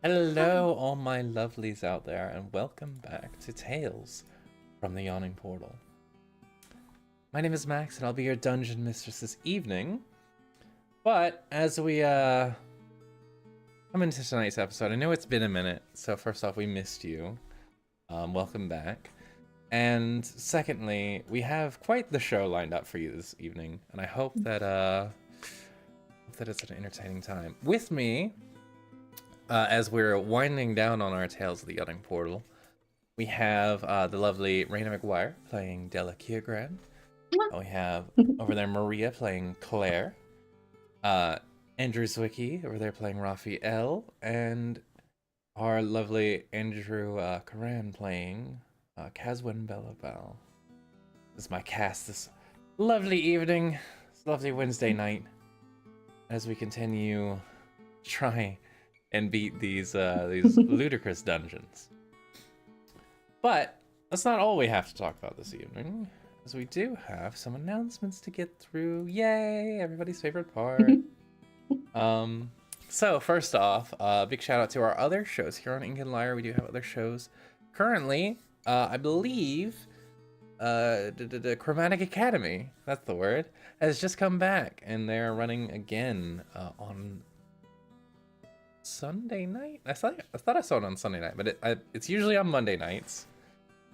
Hello, all my lovelies out there, and welcome back to Tales from the Yawning Portal. My name is Max, and I'll be your dungeon mistress this evening. But as we come into tonight's episode, I know it's been a minute, so first off, we missed you. Welcome back. And secondly, we have quite the show lined up for you this evening, and I hope that it's an entertaining time. With me, as we're winding down on our Tales of the Yawning Portal, we have the lovely Raina McGuire playing Della Kiagran. We have over there Maria playing Claire. Andrew Zwicky over there playing Raphael. And our lovely Andrew Karan playing Caswin Bellaval. This is my cast this lovely evening, this lovely Wednesday night, as we continue to try and beat these ludicrous dungeons. But that's not all we have to talk about this evening, as we do have some announcements to get through. Yay! Everybody's favorite part. So first off, big shout out to our other shows here on Ink and Lyre. We do have other shows currently. I believe the Chromatic Academy, that's the word, has just come back, and they're running again on Sunday night? I thought I saw it on Sunday night, but it's usually on Monday nights.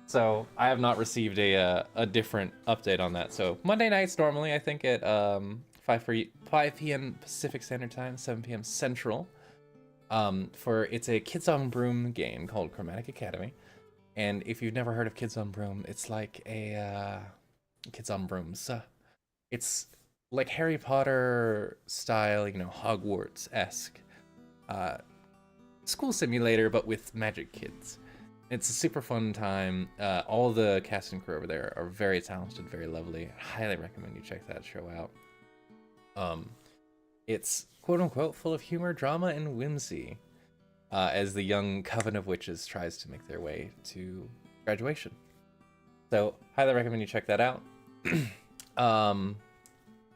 So I have not received a different update on that. So Monday nights normally, I think at 5 p.m. Pacific Standard Time, 7 p.m. Central. It's a Kids on Broom game called Chromatic Academy. And if you've never heard of Kids on Broom, it's like a Kids on Brooms. It's like Harry Potter style, Hogwarts-esque school simulator, but with magic kids. It's a super fun time. All the cast and crew over there are very talented, very lovely. I highly recommend you check that show out. It's quote-unquote full of humor, drama, and whimsy, as the young coven of witches tries to make their way to graduation. So, highly recommend you check that out.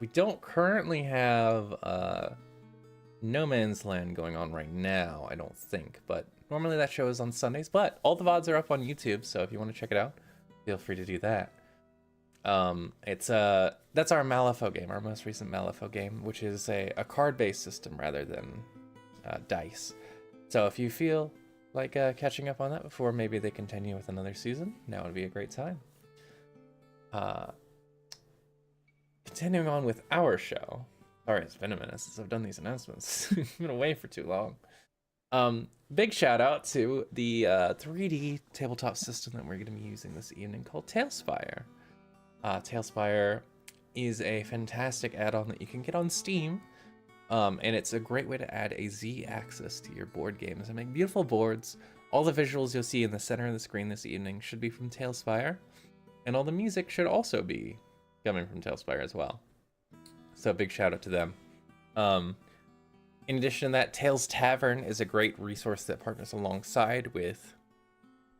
We don't currently have No Man's Land going on right now, I don't think, but normally that show is on Sundays, but all the VODs are up on YouTube, so if you want to check it out, feel free to do that. That's our Malifaux game, our most recent Malifaux game, which is a card-based system rather than dice. So if you feel like catching up on that before maybe they continue with another season, now would be a great time. Continuing on with our show. Sorry, it's been a minute since I've done these announcements. I've been away for too long. Big shout out to the 3D tabletop system that we're going to be using this evening called Tailspire. Tailspire is a fantastic add-on that you can get on Steam, and it's a great way to add a Z-axis to your board games and make beautiful boards. All the visuals you'll see in the center of the screen this evening should be from Tailspire, and all the music should also be coming from Tailspire as well. So big shout out to them. In addition to that, Tales Tavern is a great resource that partners alongside with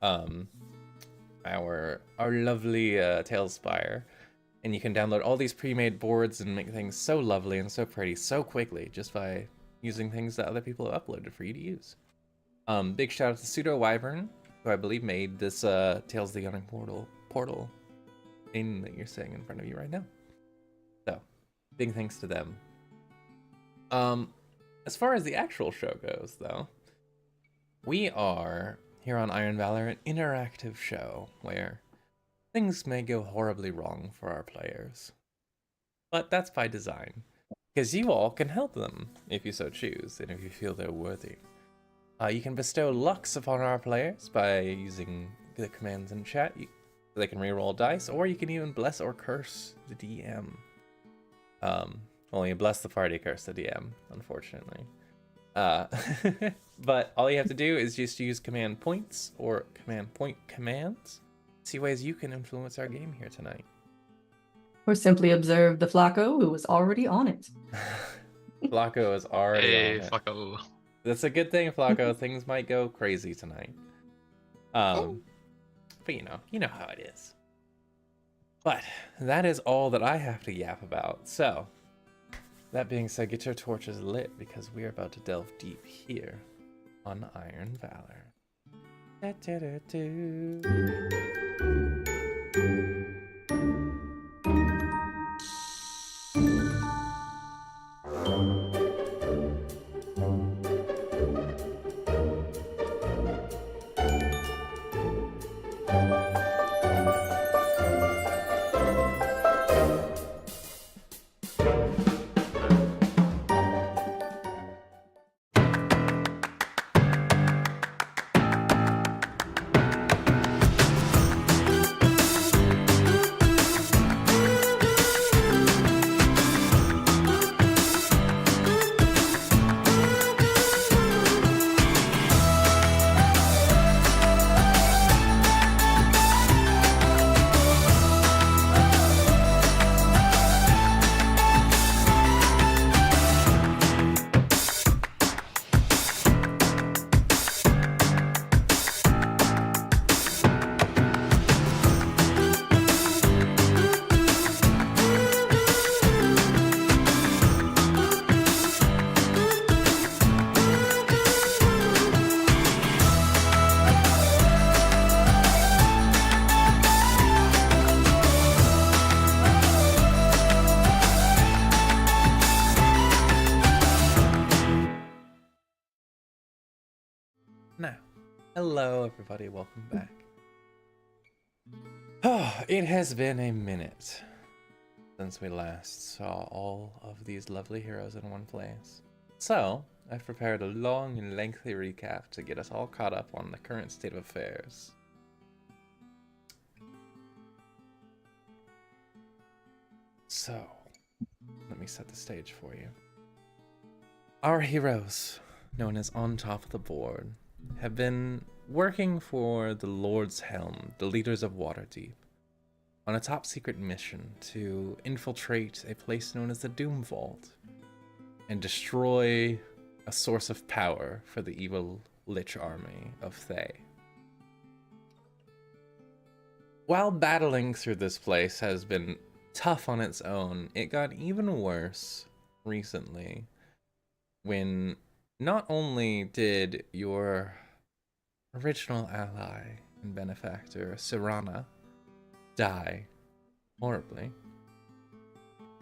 our lovely Tailspire, and you can download all these pre-made boards and make things so lovely and so pretty so quickly just by using things that other people have uploaded for you to use. Big shout out to Pseudo Wyvern, who I believe made this Tales of the Yawning portal thing that you're seeing in front of you right now. So, big thanks to them. As far as the actual show goes, though, we are here on Iron Valor, an interactive show where things may go horribly wrong for our players. But that's by design, because you all can help them if you so choose, and if you feel they're worthy. You can bestow lucks upon our players by using the commands in chat. They can reroll dice, or you can even bless or curse the DM. Only bless the party, curse the DM, unfortunately. But all you have to do is just use command points or command point commands. See ways you can influence our game here tonight. Or simply observe the Flacco who was already on it. Flacco is already on it. Flacco. That's a good thing, Flacco. Things might go crazy tonight. But you know how it is. But that is all that I have to yap about. So, that being said, get your torches lit because we are about to delve deep here on Iron Valor. Now, hello everybody, welcome back. Oh, it has been a minute since we last saw all of these lovely heroes in one place. So, I've prepared a long and lengthy recap to get us all caught up on the current state of affairs. So, let me set the stage for you. Our heroes, known as On Top of the Board, have been working for the Lord's Helm, the leaders of Waterdeep, on a top secret mission to infiltrate a place known as the Doom Vault and destroy a source of power for the evil Lich army of Thay. While battling through this place has been tough on its own, it got even worse recently when not only did your original ally and benefactor, Serana, die horribly,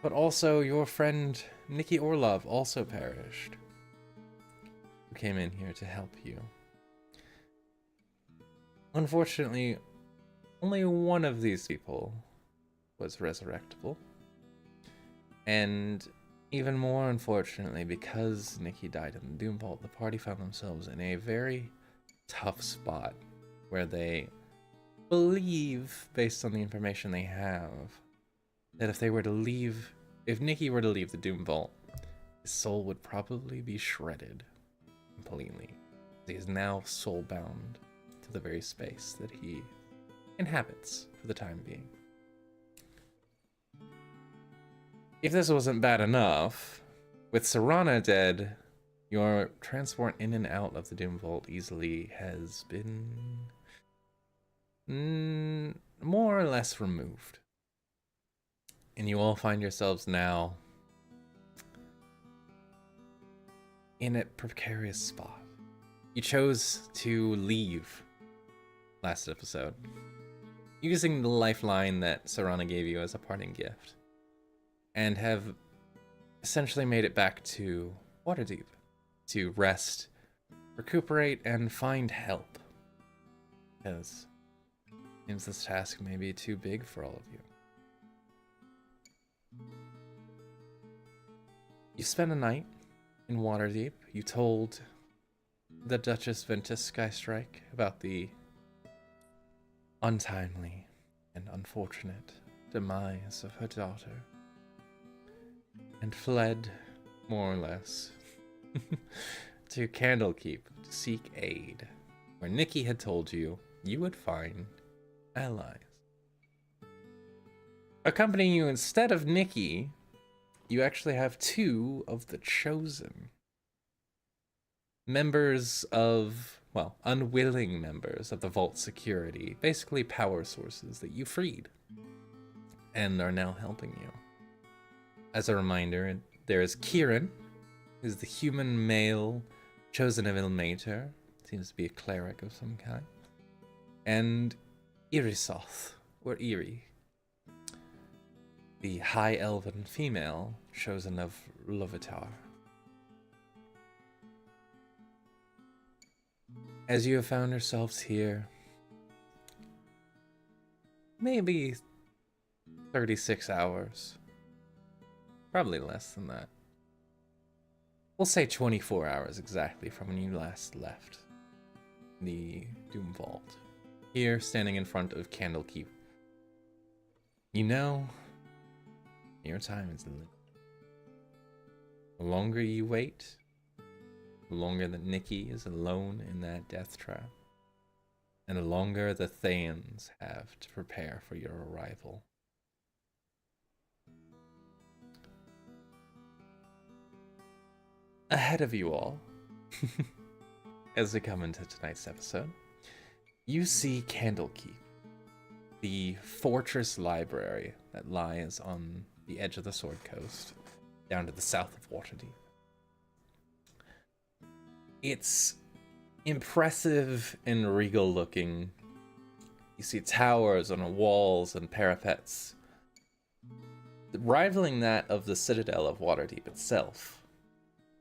but also your friend Nikki Orlov also perished, who came in here to help you. Unfortunately, only one of these people was resurrectable, and even more unfortunately, because Nikki died in the Doom Vault, the party found themselves in a very tough spot where they believe, based on the information they have, that if Nikki were to leave the Doom Vault, his soul would probably be shredded completely. He is now soul-bound to the very space that he inhabits for the time being. If this wasn't bad enough, with Serana dead, your transport in and out of the Doom Vault easily has been more or less removed. And you all find yourselves now in a precarious spot. You chose to leave last episode, using the lifeline that Serana gave you as a parting gift, and have essentially made it back to Waterdeep to rest, recuperate, and find help, because it seems this task may be too big for all of you. You spent a night in Waterdeep. You told the Duchess Ventus Skystrike about the untimely and unfortunate demise of her daughter, and fled, more or less, to Candlekeep to seek aid, where Nikki had told you you would find allies. Accompanying you instead of Nikki, you actually have two of the Chosen. Members of, well, unwilling members of the Vault security, basically power sources that you freed, and are now helping you. As a reminder, there is Kieran, who's the human male chosen of Ilmater, seems to be a cleric of some kind, and Irisoth, or Iri, the high elven female chosen of Lovitar. As you have found yourselves here, maybe 36 hours, probably less than that. We'll say 24 hours exactly from when you last left the Doom Vault. Here, standing in front of Candlekeep, you know your time is limited. The longer you wait, the longer that Nikki is alone in that death trap, and the longer the Thayans have to prepare for your arrival. Ahead of you all, as we come into tonight's episode, you see Candlekeep, the fortress library that lies on the edge of the Sword Coast, down to the south of Waterdeep. It's impressive and regal looking. You see towers on walls and parapets, rivaling that of the Citadel of Waterdeep itself.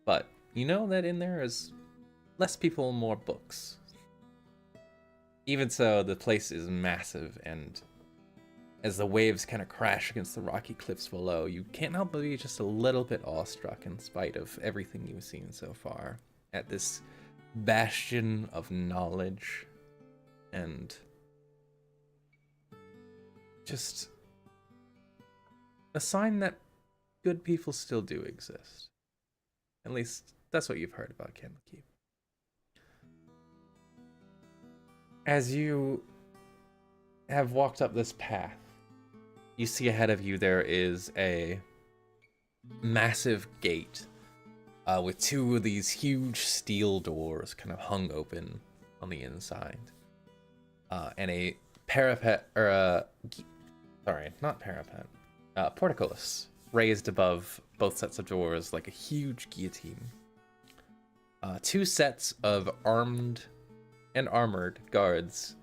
But you know that in there is less people, more books. Even so, the place is massive, and as the waves kind of crash against the rocky cliffs below, you can't help but be just a little bit awestruck in spite of everything you've seen so far at this bastion of knowledge and just a sign that good people still do exist. At least that's what you've heard about Candlekeep. As you have walked up this path, you see ahead of you there is a massive gate with two of these huge steel doors kind of hung open on the inside, and a parapet, or not parapet, portcullis raised above both sets of doors like a huge guillotine. Two sets of armed and armored guards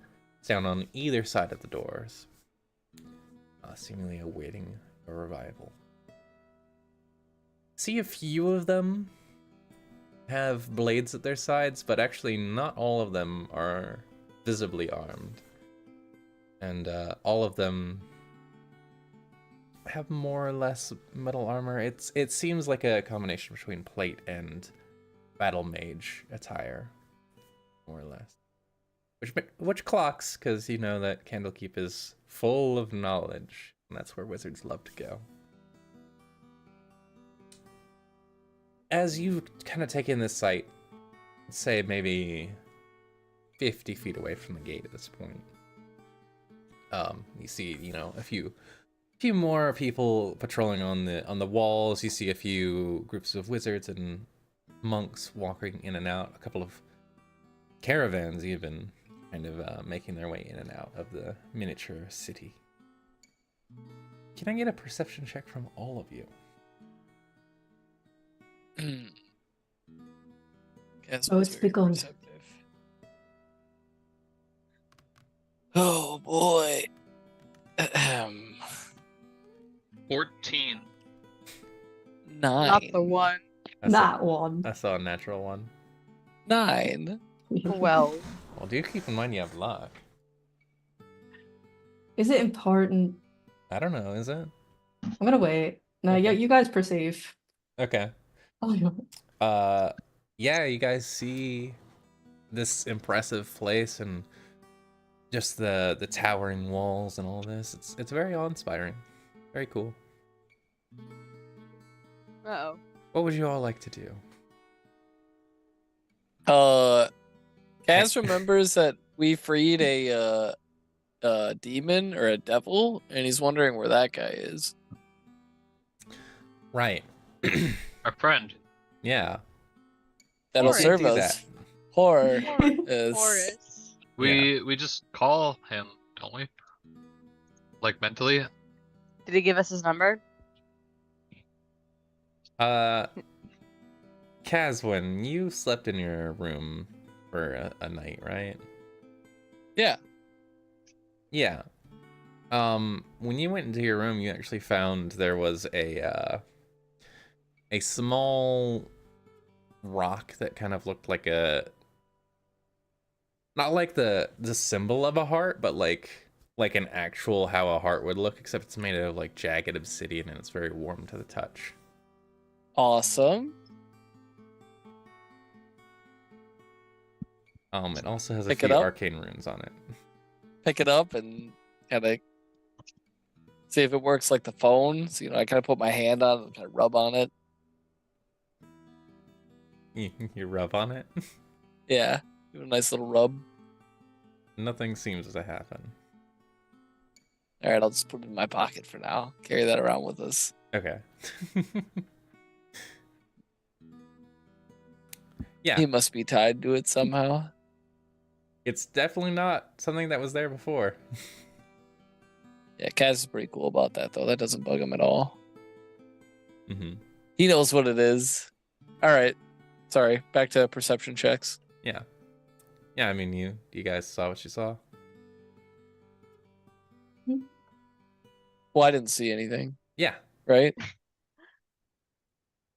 down on either side of the doors, seemingly awaiting a revival. See a few of them have blades at their sides, but actually not all of them are visibly armed. And all of them have more or less metal armor. It seems like a combination between plate and battle mage attire, more or less. Which clocks, because you know that Candlekeep is full of knowledge, and that's where wizards love to go. As you kind of take in this sight, say maybe 50 feet away from the gate at this point, you see, a few more people patrolling on the walls. You see a few groups of wizards and monks walking in and out. A couple of caravans even kind of making their way in and out of the miniature city. Can I get a perception check from all of you? It's begun. Oh boy. 14. 9. Not the one. That one. I saw a natural one. 9. 12. Well, do keep in mind you have luck. Is it important? I don't know, is it? I'm gonna wait. No, Okay. you guys perceive. Okay. Oh, yeah. Yeah, you guys see this impressive place and just the towering walls and all this. It's very awe-inspiring. Very cool. Uh-oh. What would you all like to do? Kaz remembers that we freed a demon or a devil, and he's wondering where that guy is. Right. Our friend. Yeah. That'll Horace. serve Do us. that. Horror. Horace. We just call him, don't we? Like mentally? Did he give us his number? Caswin, you slept in your room for a night, right? Yeah. Yeah. When you went into your room, you actually found there was a small rock that kind of looked like not like the symbol of a heart, but like an actual how a heart would look, except it's made of like jagged obsidian and it's very warm to the touch. Awesome. It also has a Pick it few up. arcane runes on it. Pick it up and kind of see if it works like the phone. So, I kind of put my hand on it and kind of rub on it. You rub on it. Yeah. Do a nice little rub. Nothing seems to happen. All right, I'll just put it in my pocket for now. Carry that around with us. Okay. Yeah. He must be tied to it somehow. It's definitely not something that was there before. Yeah, Kaz is pretty cool about that, though. That doesn't bug him at all. Mm-hmm. He knows what it is. All right. Sorry. Back to perception checks. Yeah. Yeah, I mean, you guys saw what you saw. Well, I didn't see anything, Yeah. right?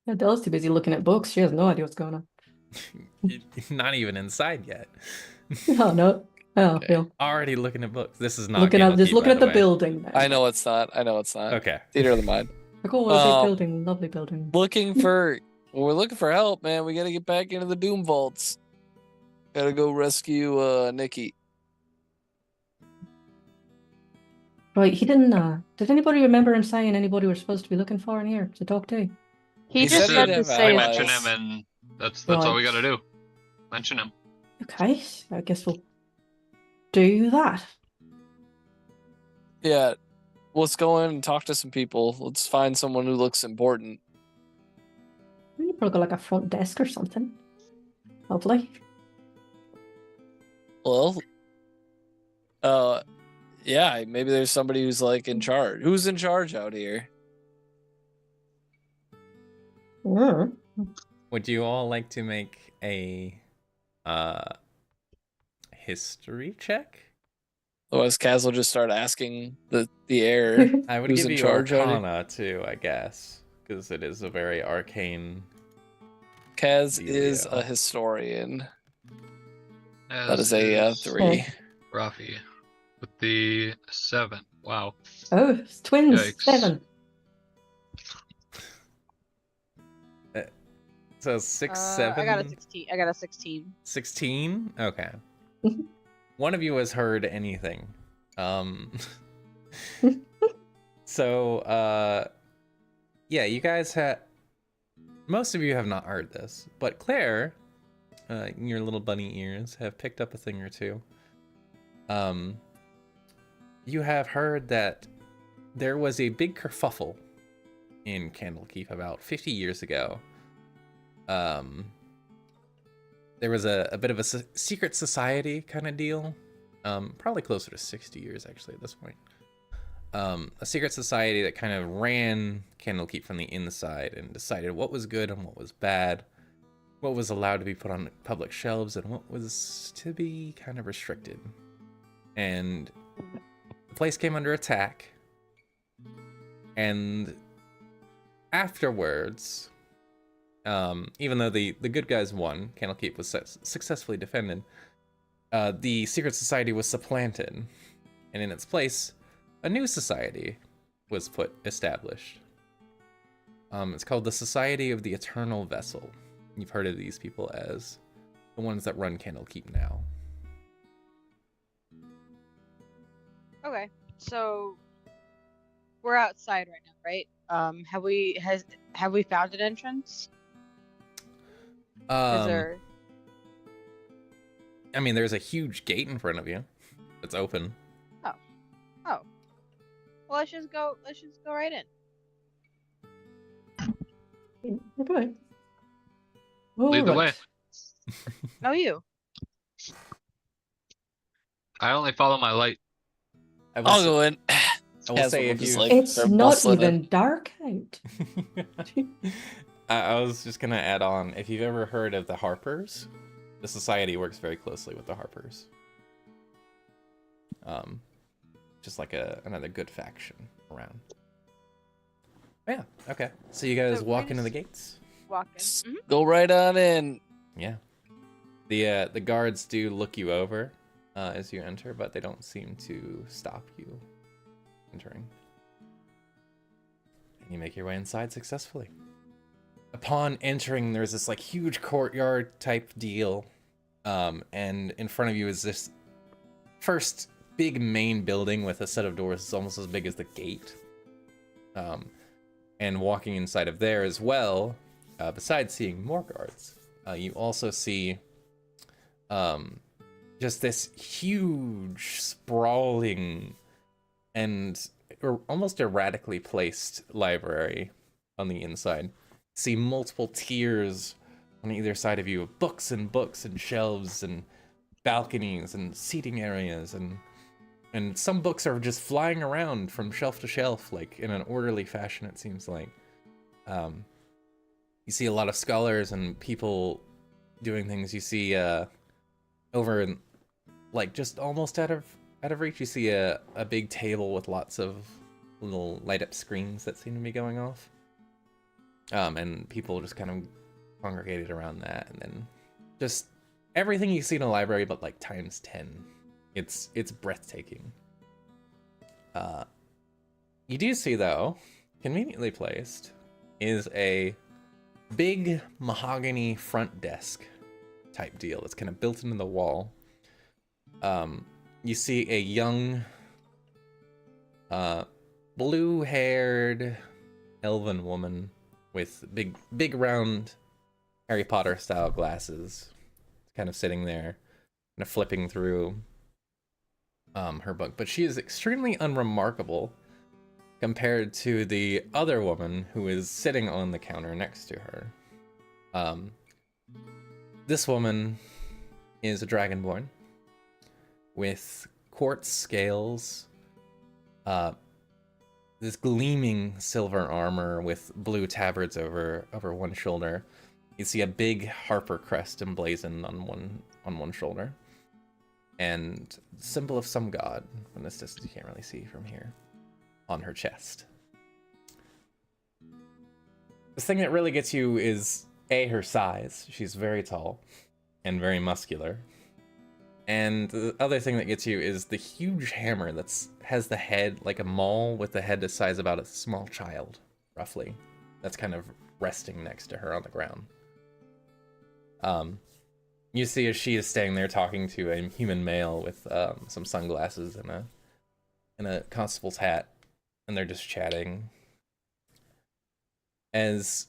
Yeah, Della's too busy looking at books. She has no idea what's going on. You're not even inside yet. Oh, no. Oh, Okay. yeah. Already looking at books. This is not Looking at, just Candlekeep, looking by at the way. building. There. I know it's not. Okay. Theater of the mind. Like, oh, what a big Um, building. Lovely building. We're looking for help, man. We got to get back into the Doom Vaults. Got to go rescue Nikki. Right, he didn't. Did anybody remember him saying anybody we're supposed to be looking for in here to talk to? He He just said said he'd to have say We his mention allies. him, name. and that's all we Right. gotta do. Mention him. Okay, I guess we'll do that. Yeah, let's go in and talk to some people. Let's find someone who looks important. You probably got like a front desk or something. Hopefully. Well, yeah, maybe there's somebody who's like in charge. Who's in charge out here? Mm. Would you all like to make a history check? Otherwise, Kaz will just start asking the heir I would who's give in you charge out here. Arcana too, I guess, because it is a very arcane. Kaz is Dealio. a historian. As That is a 3. Okay. Rafi with the 7. Wow. Oh, it's twins. Yikes. 7. So 6, 7. I got a 16. I got a 16. 16? Okay. One of you has heard anything. So, yeah, you guys most of you have not heard this, but Claire, your little bunny ears, have picked up a thing or two. You have heard that there was a big kerfuffle in Candlekeep about 50 years ago. There was a bit of a secret society kind of deal. Probably closer to 60 years, actually, at this point. A secret society that kind of ran Candlekeep from the inside and decided what was good and what was bad, what was allowed to be put on public shelves and what was to be kind of restricted. And the place came under attack. And afterwards, even though the good guys won, Candlekeep was successfully defended, the secret society was supplanted, and in its place, a new society was established. It's called the Society of the Eternal Vessel. You've heard of these people as the ones that run Candlekeep now. Okay, so we're outside right now, right? Have we found an entrance? Is there? I mean, there's a huge gate in front of you. It's open. Oh. Well, let's just go right in. Okay. Lead the way. Alright. No, you. I only follow my light. I'll go in. I will Kaz say will if just, you... like, It's start not bustling even in. dark out. I was just gonna add on, if you've ever heard of the Harpers, the society works very closely with the Harpers. Just like another good faction around. Yeah, okay. So you guys So walk we into the just- gates? Walking. S- Mhm. Go right on in. Yeah. The guards do look you over as you enter, but they don't seem to stop you entering. And you make your way inside successfully. Upon entering, there's this like huge courtyard type deal, and in front of you is this first big main building with a set of doors that's almost as big as the gate. And walking inside of there as well, besides seeing more guards, you also see just this huge, sprawling, and almost erratically placed library on the inside. See multiple tiers on either side of you of books and shelves and balconies and seating areas, and some books are just flying around from shelf to shelf, like in an orderly fashion, it seems like. You see a lot of scholars and people doing things. You see over in, like, just almost out of reach, you see a big table with lots of little light up screens that seem to be going off. And people just kind of congregated around that, and then just everything you see in a library, but like times 10. It's breathtaking. You do see, though, conveniently placed, is a big mahogany front desk type deal that's kind of built into the wall. You see a young blue-haired elven woman with big round Harry Potter style glasses, kind of sitting there, kind of flipping through her book. But she is extremely unremarkable compared to the other woman who is sitting on the counter next to her. This woman is a dragonborn with quartz scales, this gleaming silver armor with blue tabards over one shoulder. You see a big Harper crest emblazoned on one shoulder, and symbol of some god. From this distance, you can't really see from here. On her chest. The thing that really gets you is her size. She's very tall and very muscular. And the other thing that gets you is the huge hammer has the head like a maul with the head the size about a small child, roughly. That's kind of resting next to her on the ground. You see as she is staying there talking to a human male with some sunglasses and a constable's hat, and they're just chatting. As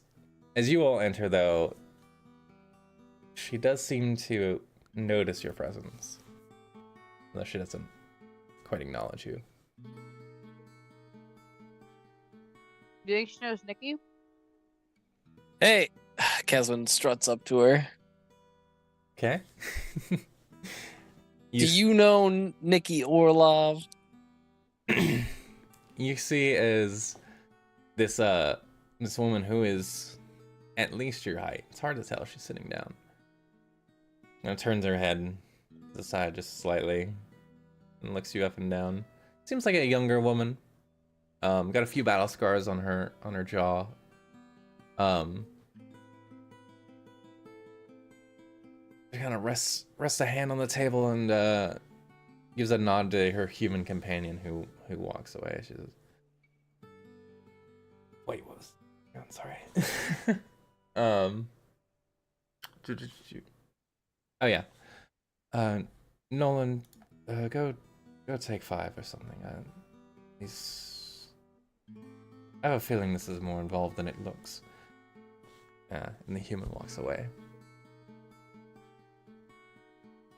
you all enter, though, she does seem to notice your presence, though she doesn't quite acknowledge you. Do you think she knows Nikki? Hey, Keswin struts up to her. Okay. Do you know Nikki Orlov? You see as this woman who is at least your height. It's hard to tell. She's sitting down. Now turns her head to the side just slightly and looks you up and down. Seems like a younger woman. Got a few battle scars on her jaw. She kind of rests a hand on the table and gives a nod to her human companion who walks away. She says, "Wait, what was? I'm sorry." Oh yeah. Nolan, go take 5 or something. I have a feeling this is more involved than it looks. And the human walks away.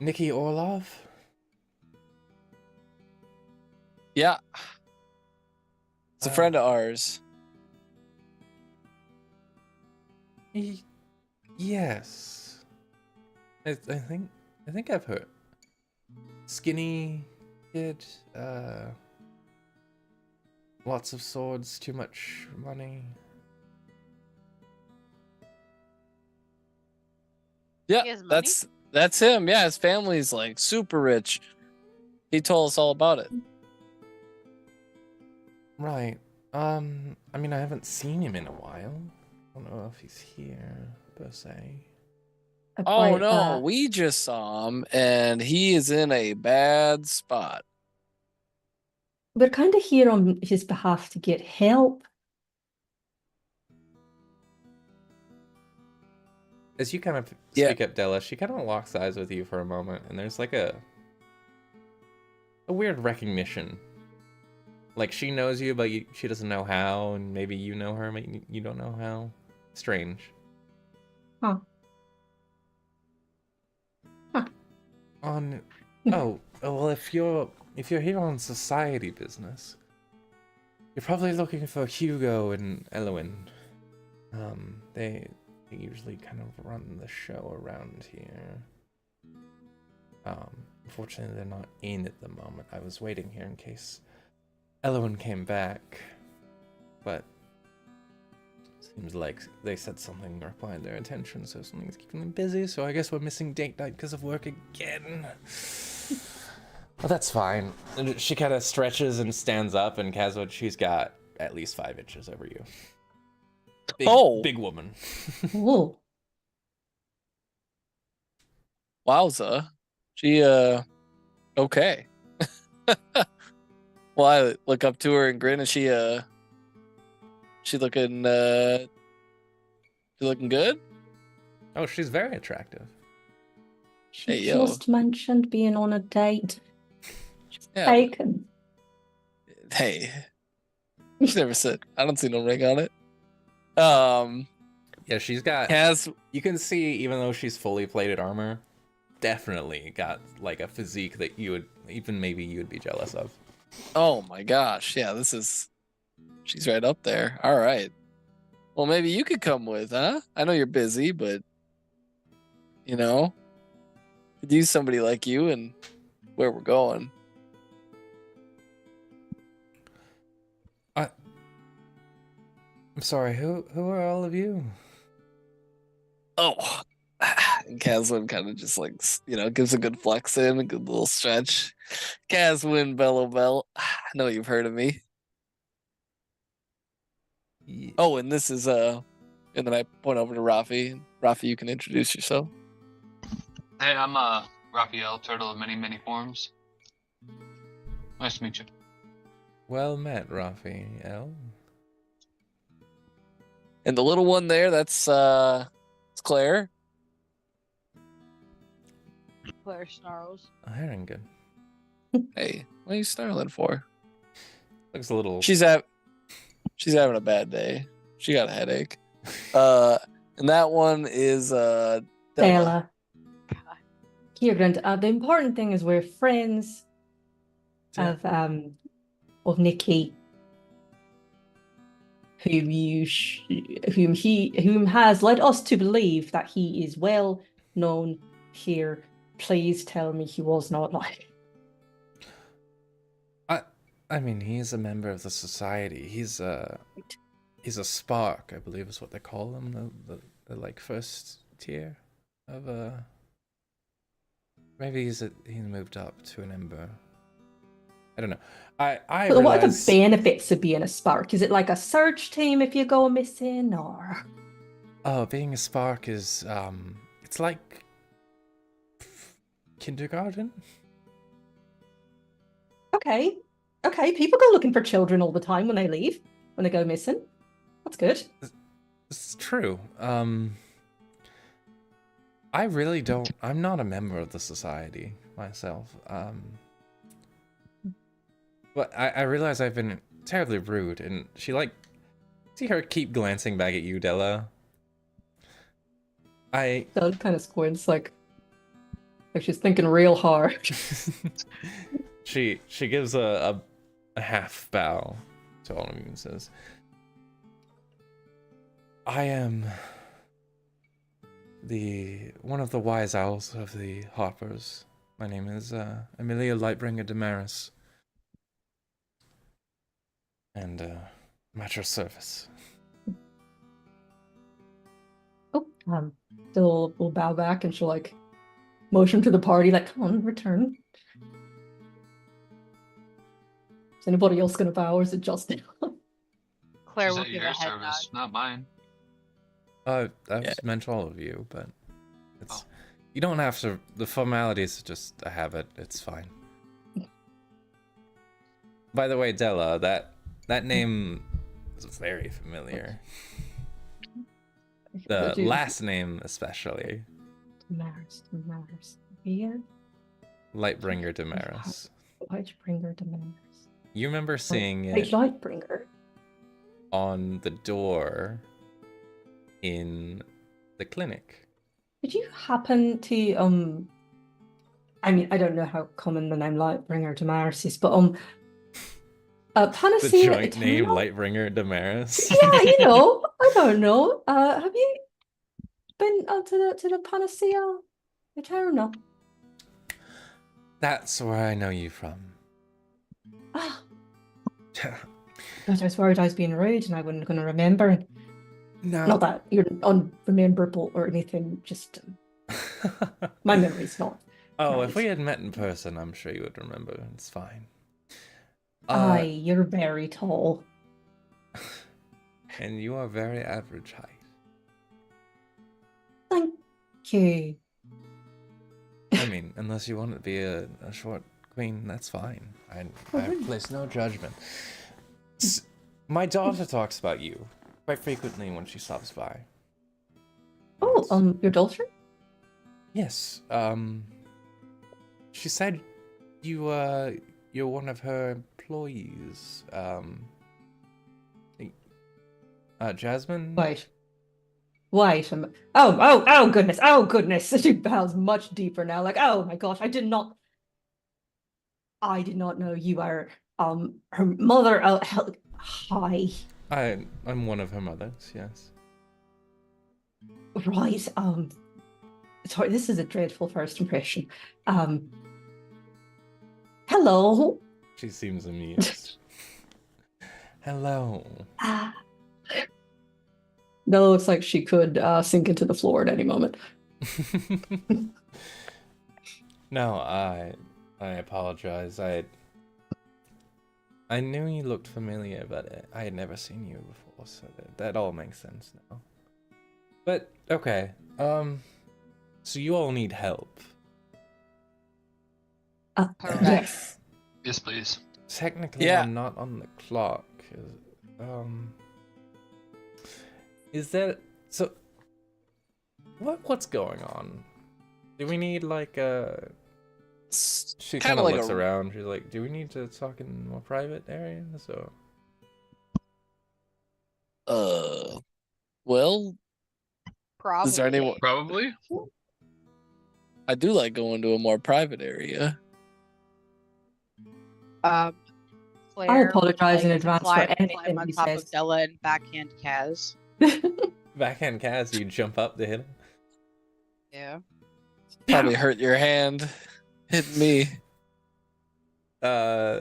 Nikki Orlov? Yeah. It's a friend of ours. Yes. I think I've heard. Skinny kid, lots of swords, too much money. Yeah, He has money? that's him. Yeah, his family's like super rich. He told us all about it. Right. I mean, I haven't seen him in a while. I don't know if he's here, per se. Oh About no, that. we just saw him and he is in a bad spot. We're kind of here on his behalf to get help. As you kind of speak up, Della, she kind of locks eyes with you for a moment, and there's like a weird recognition. Like she knows you, but she doesn't know how, and maybe you know her, but you don't know how. Strange. Huh. Huh. Oh, well, if you're here on society business, you're probably looking for Hugo and Elwin. They usually kind of run the show around here. Unfortunately, they're not in at the moment. I was waiting here in case Elwin came back, but seems like they said something required their attention, so something's keeping them busy. So I guess we're missing date night because of work again. Well, that's fine. And she kind of stretches and stands up, and Kazwood, she's got at least 5 inches over you. Big woman. Whoa. Wowza. She okay. Well, I look up to her and grin, and she looking good? Oh, she's very attractive. Hey, She yo. just mentioned being on a date. Yeah, Taken. Hey, she never said. I don't see no ring on it. Yeah, she's got. Kaz, You can see, even though she's fully plated armor, definitely got like a physique that you would maybe you would be jealous of. oh my gosh, yeah, she's right up there. All right. Well, maybe you could come with, huh? I know you're busy, but you know, could use somebody like you and where we're going. I'm sorry. Who are all of you? Oh, and Kazwin kind of just like gives a good flex in, a good little stretch. Kazwin Bellow Bell. I know you've heard of me. Oh, and this is and then I point over to Rafi. Rafi, you can introduce yourself. Hey, I'm Raphael, turtle of many, many forms. Nice to meet you. Well met, Raphael. And the little one there, that's it's Claire. Claire snarls. Herringen. Hey, what are you snarling for? Looks a little. She's having a bad day. She got a headache. And that one is Della. Della. Here, Grant. The important thing is we're friends Yeah. of Nikki, whom has led us to believe that he is well known here. Please tell me he was not lying. I mean, he's a member of the society. He's a spark, I believe is what they call him. The like first tier of Maybe he moved up to an ember. I don't know. I But what are the realize. benefits of being a spark? Is it like a search team if you go missing, or? Oh, being a spark is it's like kindergarten. Okay, people go looking for children all the time when they go missing. That's good. It's true. I really don't. I'm not a member of the society myself. But I realize I've been terribly rude, and she see her keep glancing back at you, Della. Doug kind of squints, like she's thinking real hard. She gives a half bow to all of you and says, I am one of the wise owls of the Harpers. My name is Amelia Lightbringer Damaris. And I'm at your service. Oh, Dill will bow back and she'll like motion to the party, like, come on, return. Is anybody else gonna bow, or is it just Dill? Claire She's will at give a your head nod. service, not mine. I've Yeah. meant all of you, but it's Oh. you don't have to. The formalities are just a habit. It's fine. By the way, Della, that name is very familiar. The last name, especially. Damaris. Weird. Lightbringer Damaris. Lightbringer Damaris. You remember seeing Hey, it Lightbringer. on the door in the clinic. Did you happen to I mean, I don't know how common the name Lightbringer Damaris is, but The Panacea joint name, Eternal? Lightbringer Damaris. Yeah, you know, I don't know. Have you been to the Panacea Eternal? That's where I know you from. Ah, I was worried I was being rude and I wasn't going to remember. No. Not that you're unrememberable or anything, just my memory's not. Oh, Right. if we had met in person, I'm sure you would remember. It's fine. Aye, you're very tall. And you are very average height. Thank you. I mean, unless you want to be a short queen, that's fine. I place no judgment. My daughter talks about you quite frequently when she stops by. Oh, your daughter? Yes. She said you you're one of her employees. Jasmine? Wait. Wait. Oh, goodness. Oh, goodness. She bows much deeper now. Like, oh my gosh, I did not know you are, her mother. Oh, hi. I'm one of her mothers, yes. Right. Sorry, this is a dreadful first impression. Hello. She seems amused. Hello. No, looks like she could sink into the floor at any moment. No, I apologize. I knew you looked familiar, but I had never seen you before, so that all makes sense now. But okay, so you all need help. Correct. Yes. Yes, please. Technically, Yeah. I'm not on the clock. Is that so? What's going on? Do we need like a? It's She kind kind of of like looks a around. She's like, "Do we need to talk in more private areas?" Or well, Probably. is there anyone? Probably. I do like going to a more private area. Claire I would apologize in like to advance for climb anything on he top says. of Della and backhand Kaz. backhand cast, you jump up to hit him. Yeah. Probably hurt your hand. Hit me. Uh,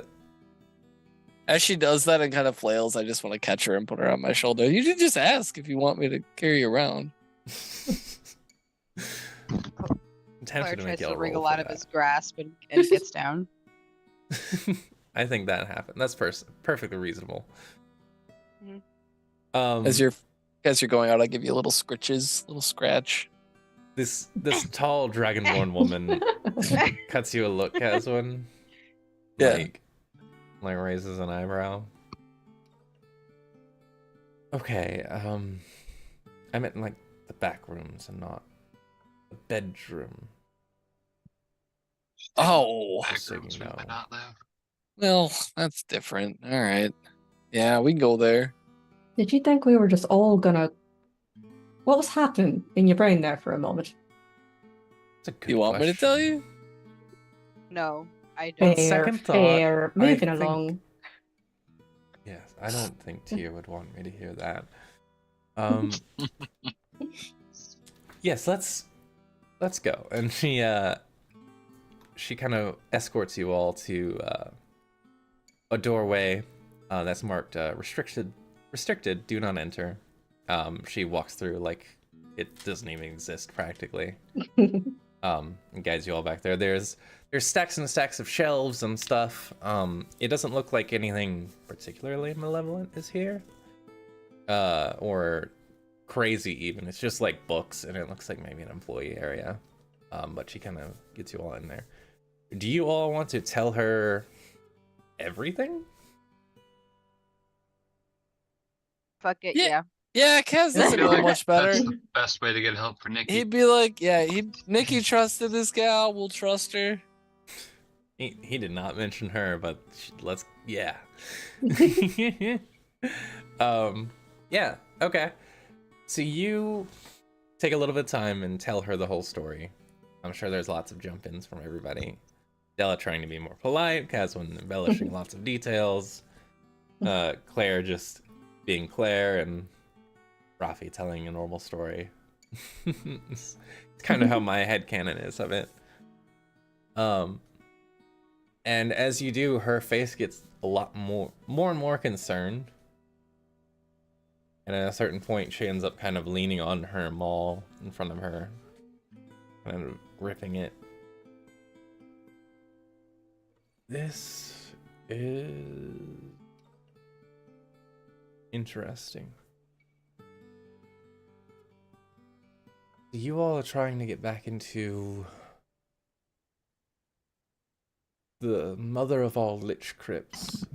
As she does that and kind of flails, I just want to catch her and put her on my shoulder. You should just ask if you want me to carry you around. I'm Claire tempted to tries make y'all to wriggle roll for out of that. his grasp and gets down. I think that happened. That's perfectly reasonable. Mhm. As you're going out, I give you little scritches, little scratch. This tall dragonborn woman cuts you a look, Caswin. Yeah. Like raises an eyebrow. Okay, I meant in like the back rooms and not the bedroom. Oh, Just so Backrooms you where know. I not live. well, that's different. All right. Yeah, we can go there. Did you think we were just all gonna? What was happening in your brain there for a moment? It's a good You want me to tell question. you? No, I On don't. second thought, fair. I Moving think- along. Yes, I don't think Tia would want me to hear that. Yes, let's go. And she kind of escorts you all to a doorway that's marked restricted, do not enter. She walks through like it doesn't even exist practically. And guides you all back there. There's stacks and stacks of shelves and stuff. It doesn't look like anything particularly malevolent is here, or crazy even. It's just like books, and it looks like maybe an employee area. But she kind of gets you all in there. Do you all want to tell her everything? Fuck it, Yeah. yeah. Yeah, Kaz doesn't feel know like much better. That's the best way to get help for Nikki. He'd be like, yeah, Nikki trusted this gal. We'll trust her. He did not mention her, but yeah. Yeah, okay. So you take a little bit of time and tell her the whole story. I'm sure there's lots of jump-ins from everybody. Della trying to be more polite, Caswin embellishing lots of details, Claire just being Claire, and Rafi telling a normal story. It's kind of how my headcanon is of it. And as you do, her face gets a lot more and more concerned. And at a certain point, she ends up kind of leaning on her maul in front of her, kind of ripping it. This is interesting. You all are trying to get back into the mother of all lich crypts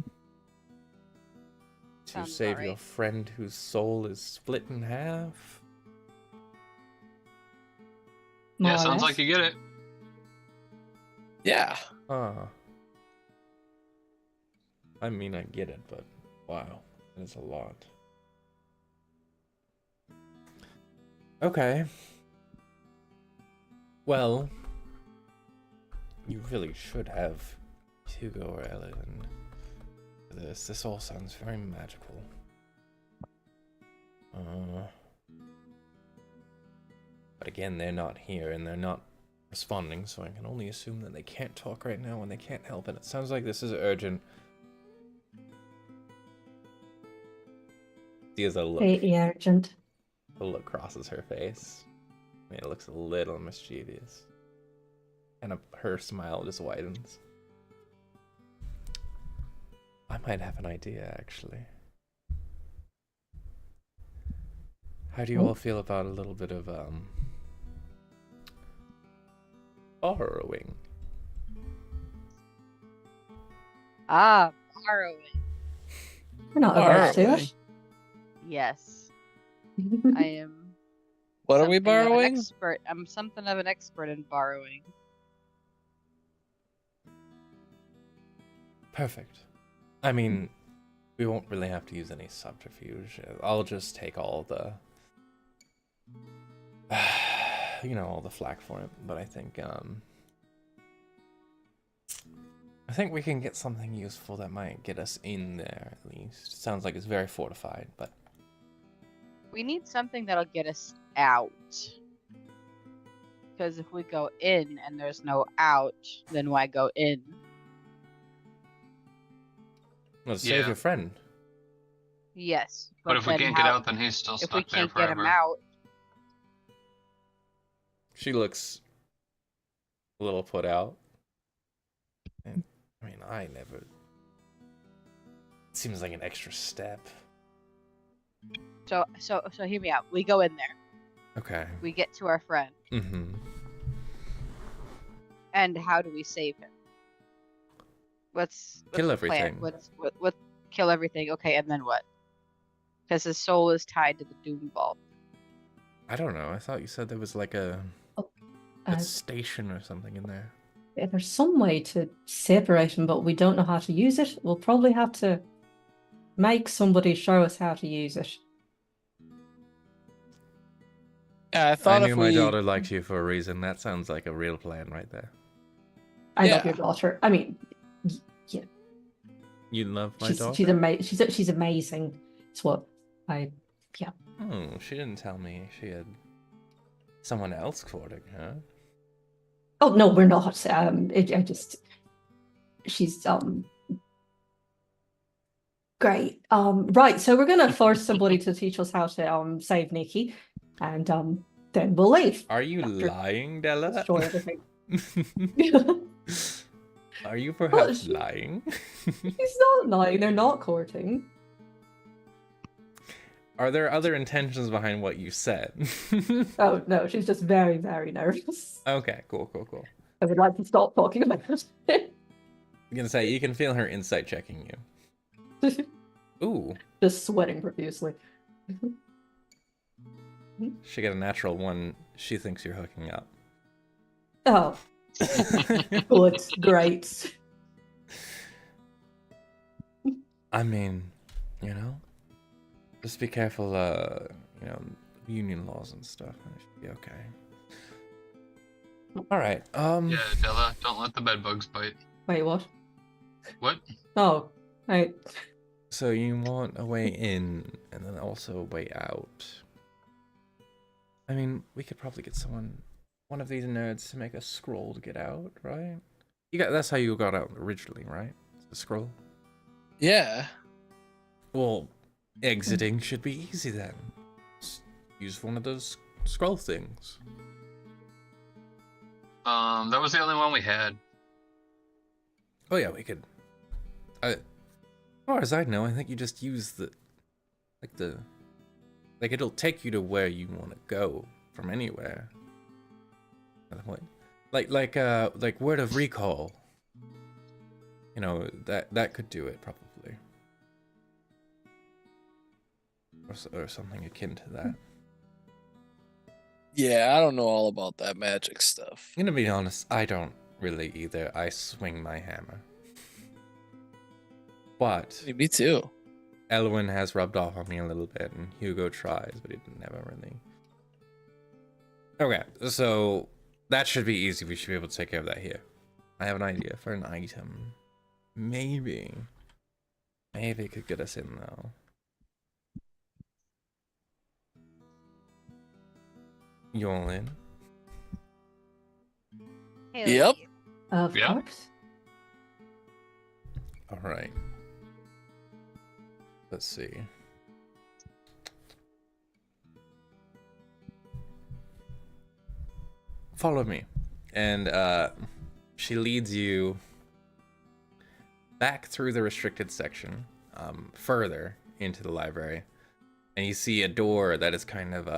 to Sounds save about your right. friend whose soul is split in half. More Yeah, or sounds less. like you get it. Yeah. I mean, I get it, but wow, that's a lot. Okay. Well, you really should have Hugo or Ellen for this. This all sounds very magical. But again, they're not here and they're not responding, so I can only assume that they can't talk right now and they can't help, and it sounds like this is urgent. See as a look. Pretty urgent. The look crosses her face. I mean, it looks a little mischievous. And her smile just widens. I might have an idea, actually. How do you all feel about a little bit of, borrowing? Ah, borrowing. We're not averse to Borrowing? it. Yes, I am. What are we something of an borrowing? expert. I'm something of an expert in borrowing. Perfect. I mean, we won't really have to use any subterfuge. I'll just take all the, all the flack for it. But I think we can get something useful that might get us in there, at least. Sounds like it's very fortified, but... We need something that'll get us out. Because if we go in and there's no out, then why go in? Well, save Yeah. your friend. Yes. But if we then can't get how- out, then he's still if we stuck there can't get him forever. out, She looks a little put out. And, I mean, I never... It seems like an extra step. so hear me out. We go in there. Okay. We get to our friend. Mm-hmm. And how do we save him? What's Kill the plan? everything. What kill everything? Okay, and then what? Because his soul is tied to the Doom Vault. I don't know. I thought you said there was like a station or something in there. There's some way to separate them, but we don't know how to use it. We'll probably have to make somebody show us how to use it. Yeah, I I thought knew if my we daughter liked you for a reason. That sounds like a real plan right there. I love Yeah. your daughter. I mean, You love my she's daughter? she's amazing. It's what I Oh, she didn't tell me she had someone else courting her. Oh no, we're not. She's great. Right, so we're gonna force somebody to teach us how to save Nikki, and then we'll leave. Are you After lying, Della? destroy everything. Are you perhaps she- lying? He's not lying. They're not courting. Are there other intentions behind what you said? Oh no, she's just very, very nervous. Okay, cool. I would like to stop talking about it. I'm gonna say, you can feel her insight checking you. Ooh, Just sweating profusely. she got a natural one. She thinks you're hooking up. Oh, good, great. I mean, just be careful, union laws and stuff, and it should be okay. Alright, Yeah, Della, don't let the bed bugs bite. Wait, what? What? Oh, right. so you want a way in, and then also a way out. I mean, we could probably get one of these nerds to make a scroll to get out, right? That's how you got out originally, right? The scroll? yeah. Well, exiting should be easy then. Just use one of those scroll things. That was the only one we had. Oh yeah, we could. As far as I know, I think you just use it'll take you to where you want to go from anywhere. At the point, like word of recall. That could do it probably, or something akin to that. Yeah, I don't know all about that magic stuff. I'm gonna be honest, I don't really either. I swing my hammer. But Me too. Elwyn has rubbed off on me a little bit, and Hugo tries, but he never really. Okay, so that should be easy. We should be able to take care of that here. I have an idea for an item. Maybe it could get us in though. You all in? Hell Yep. yeah. Of Yeah. course. All right. Let's see. Follow me. And she leads you back through the restricted section, further into the library. And you see a door that is kind of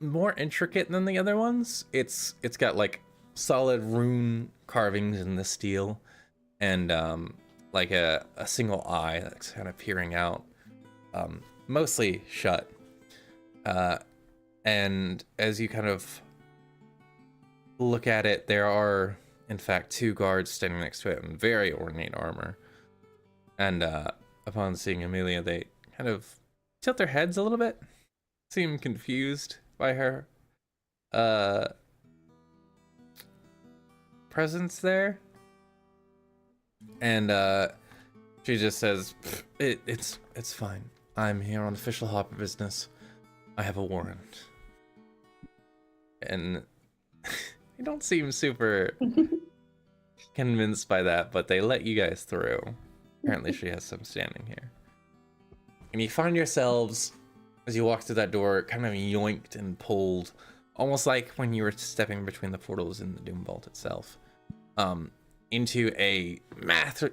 more intricate than the other ones. It's got like solid rune carvings in the steel, and like a single eye that's kind of peering out, mostly shut. And as you kind of look at it, there are in fact 2 guards standing next to it in very ornate armor. And upon seeing Amelia, they kind of tilt their heads a little bit, seem confused by her presence there. And she just says, it's fine. I'm here on official harbor business. I have a warrant. And they don't seem super convinced by that, but they let you guys through. Apparently she has some standing here. And you find yourselves, as you walk through that door, kind of yoinked and pulled, almost like when you were stepping between the portals in the Doom Vault itself, into a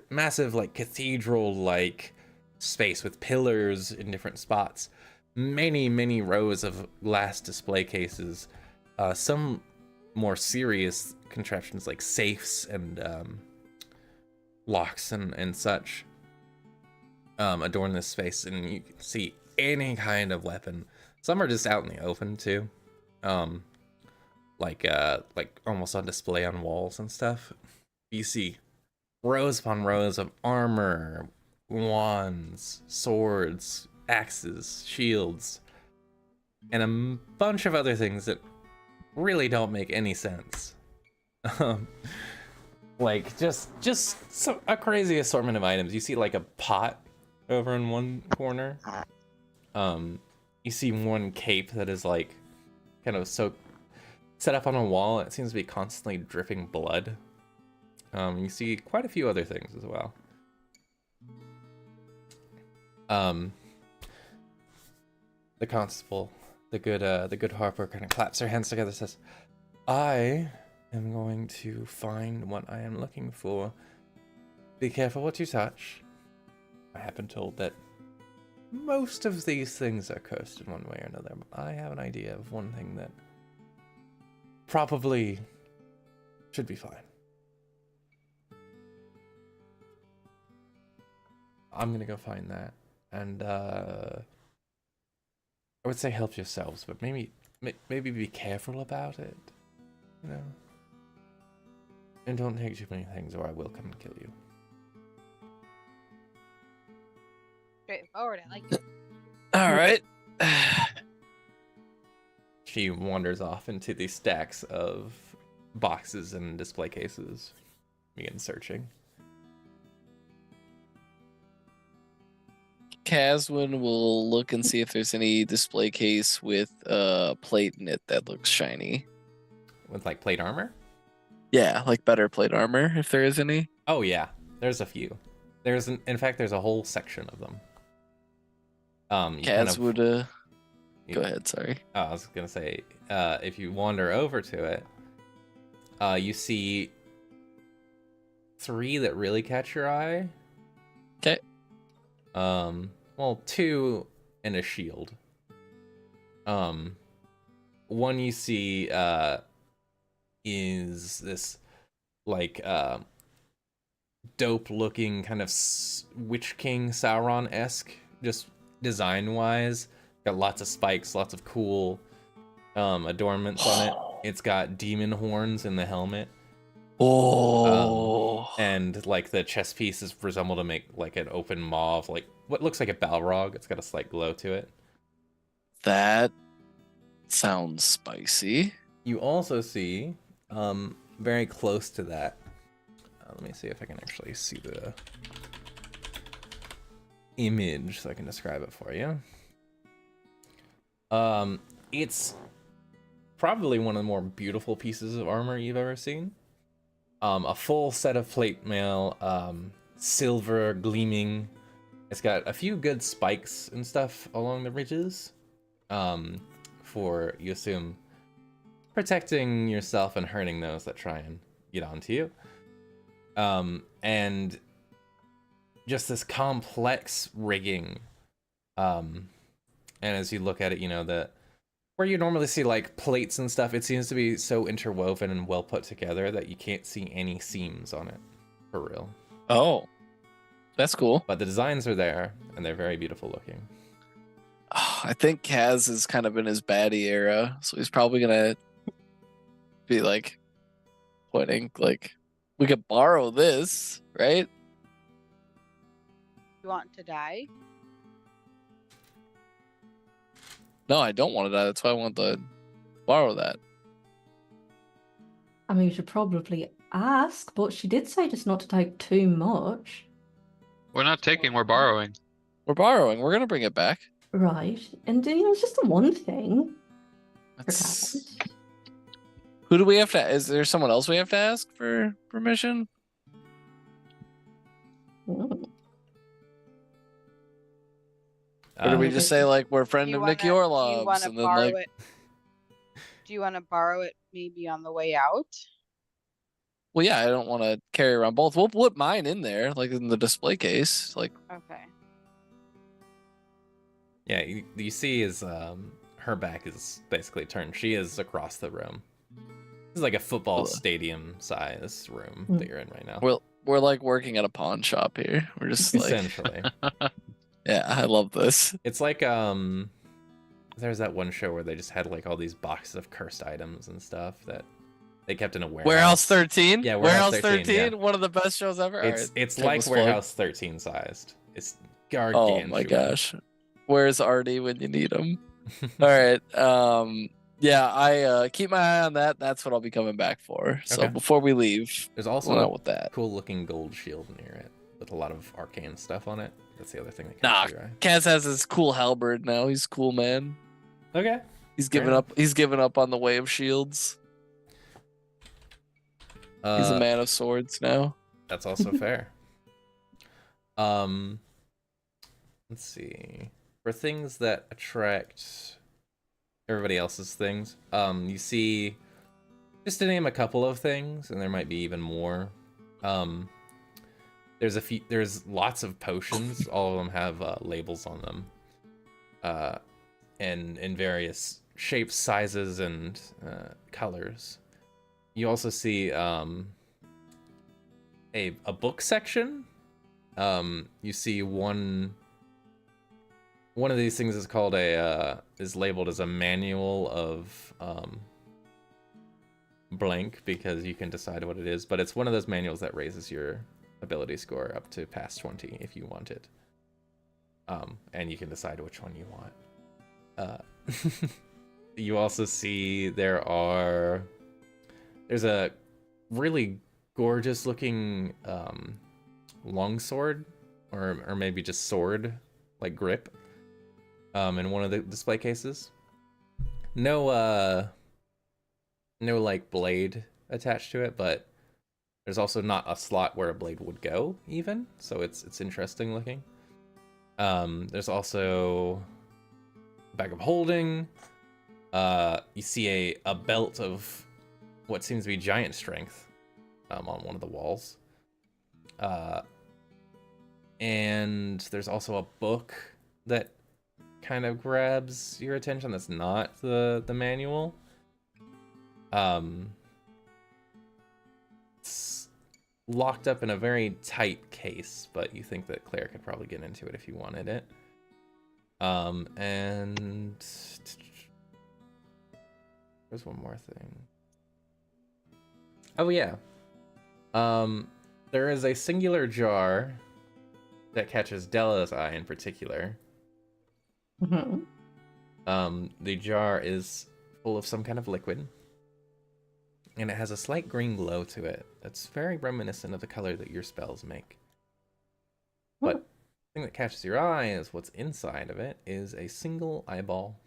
massive, like, cathedral-like space with pillars in different spots. Many rows of glass display cases. Some more serious contraptions like safes and locks and such adorn this space, and you can see any kind of weapon. Some are just out in the open too, like almost on display on walls and stuff. You see rows upon rows of armor, wands, swords, axes, shields, and a bunch of other things that really don't make any sense. Like just a crazy assortment of items. You see like a pot over in one corner. You see one cape that is like kind of set up on a wall. It seems to be constantly dripping blood. You see quite a few other things as well. The constable, the good Harper, kind of claps her hands together, says, "I am going to find what I am looking for. Be careful what you touch. I have been told that most of these things are cursed in one way or another, but I have an idea of one thing that probably should be fine. I'm gonna go find that, and I would say help yourselves, but maybe be careful about it, you know? And don't take too many things or I will come and kill you." Straightforward, I like it. All right. She wanders off into the stacks of boxes and display cases, begin searching. Caswin will look and see if there's any display case with plate in it that looks shiny. With like plate armor? Yeah, like better plate armor, if there is any. Oh yeah, there's a few. In fact, there's a whole section of them. Kaz would go ahead, sorry. I was gonna say, if you wander over to it, you see 3 that really catch your eye. Okay. Well, 2 and a shield. One you see is this like dope looking kind of Witch King Sauron-esque, just design wise. Got lots of spikes, lots of cool adornments on it. It's got demon horns in the helmet. Oh, And like the chest pieces resemble to make like an open maw of like what looks like a Balrog. It's got a slight glow to it. that sounds spicy. You also see, very close to that. Let me see if I can actually see the image so I can describe it for you. It's probably one of the more beautiful pieces of armor you've ever seen. A full set of plate mail, silver gleaming. It's got a few good spikes and stuff along the ridges. For, you assume, protecting yourself and hurting those that try and get onto you. And just this complex rigging. And as you look at it, you know, that where you normally see like plates and stuff, it seems to be so interwoven and well put together that you can't see any seams on it, for real. Oh, that's cool. But the designs are there, and they're very beautiful looking. Oh, I think Kaz is kind of in his baddie era, so he's probably gonna be like pointing like, we could borrow this, right? You want to die? No, I don't want to die. That's why I want to borrow that. I mean, you should probably ask, but she did say just not to take too much. We're not taking, we're borrowing. We're borrowing. We're gonna bring it back. Right. And, you know, it's just the one thing. For That's... Kaz. Who do we have to? Is there someone else we have to ask for permission? Mm. Or do we just say like we're a friend Do you of wanna- Nicky do you Orlov's wanna and then borrow like it? Do you want to borrow it maybe on the way out? well yeah, I don't want to carry around both. We'll put mine in there, like in the display case. Like Okay. Yeah, you see is her back is basically turned. She is across the room. This is like a football Ugh. stadium size room Mm. that you're in right now. we're like working at a pawn shop here. We're just like Essentially. yeah, I love this. It's like there's that one show where they just had like all these boxes of cursed items and stuff that they kept in a warehouse. Warehouse 13? Yeah, Warehouse Warehouse 13, yeah. one of the best shows ever. It's Alright, like shameless plug. Warehouse 13 sized. It's Oh gargantuan. my gosh. Where's Artie when you need him? All right. Yeah, I keep my eye on that. That's what I'll be coming back for. So Okay. before we leave, There's also we'll a out with that. cool looking gold shield near it with a lot of arcane stuff on it. That's the other thing that Nah, catches your eye. Kaz has his cool halberd now. He's cool, man. Okay. He's Fair given up. He's given up on the way of shields. He's a man of swords now. That's also fair. Let's see. For things that attract everybody else's things, you see, just to name a couple of things, and there might be even more. There's lots of potions. All of them have labels on them, and in various shapes, sizes, and colors. You also see a book section. You see one of these things is called is labeled as a manual of blank because you can decide what it is, but it's one of those manuals that raises your ability score up to past 20 if you want it. And you can decide which one you want. You also see there's a really gorgeous looking longsword or maybe just sword like grip in one of the display cases. No like blade attached to it, but there's also not a slot where a blade would go even, so it's interesting looking. There's also a bag of holding. You see a belt of what seems to be giant strength on one of the walls. And there's also a book that kind of grabs your attention that's not the manual. It's locked up in a very tight case, but you think that Claire could probably get into it if you wanted it. And there's one more thing. Oh yeah, There is a singular jar that catches Della's eye in particular. Mhm. The jar is full of some kind of liquid, and it has a slight green glow to it that's very reminiscent of the color that your spells make. But the thing that catches your eye is what's inside of it is a single eyeball,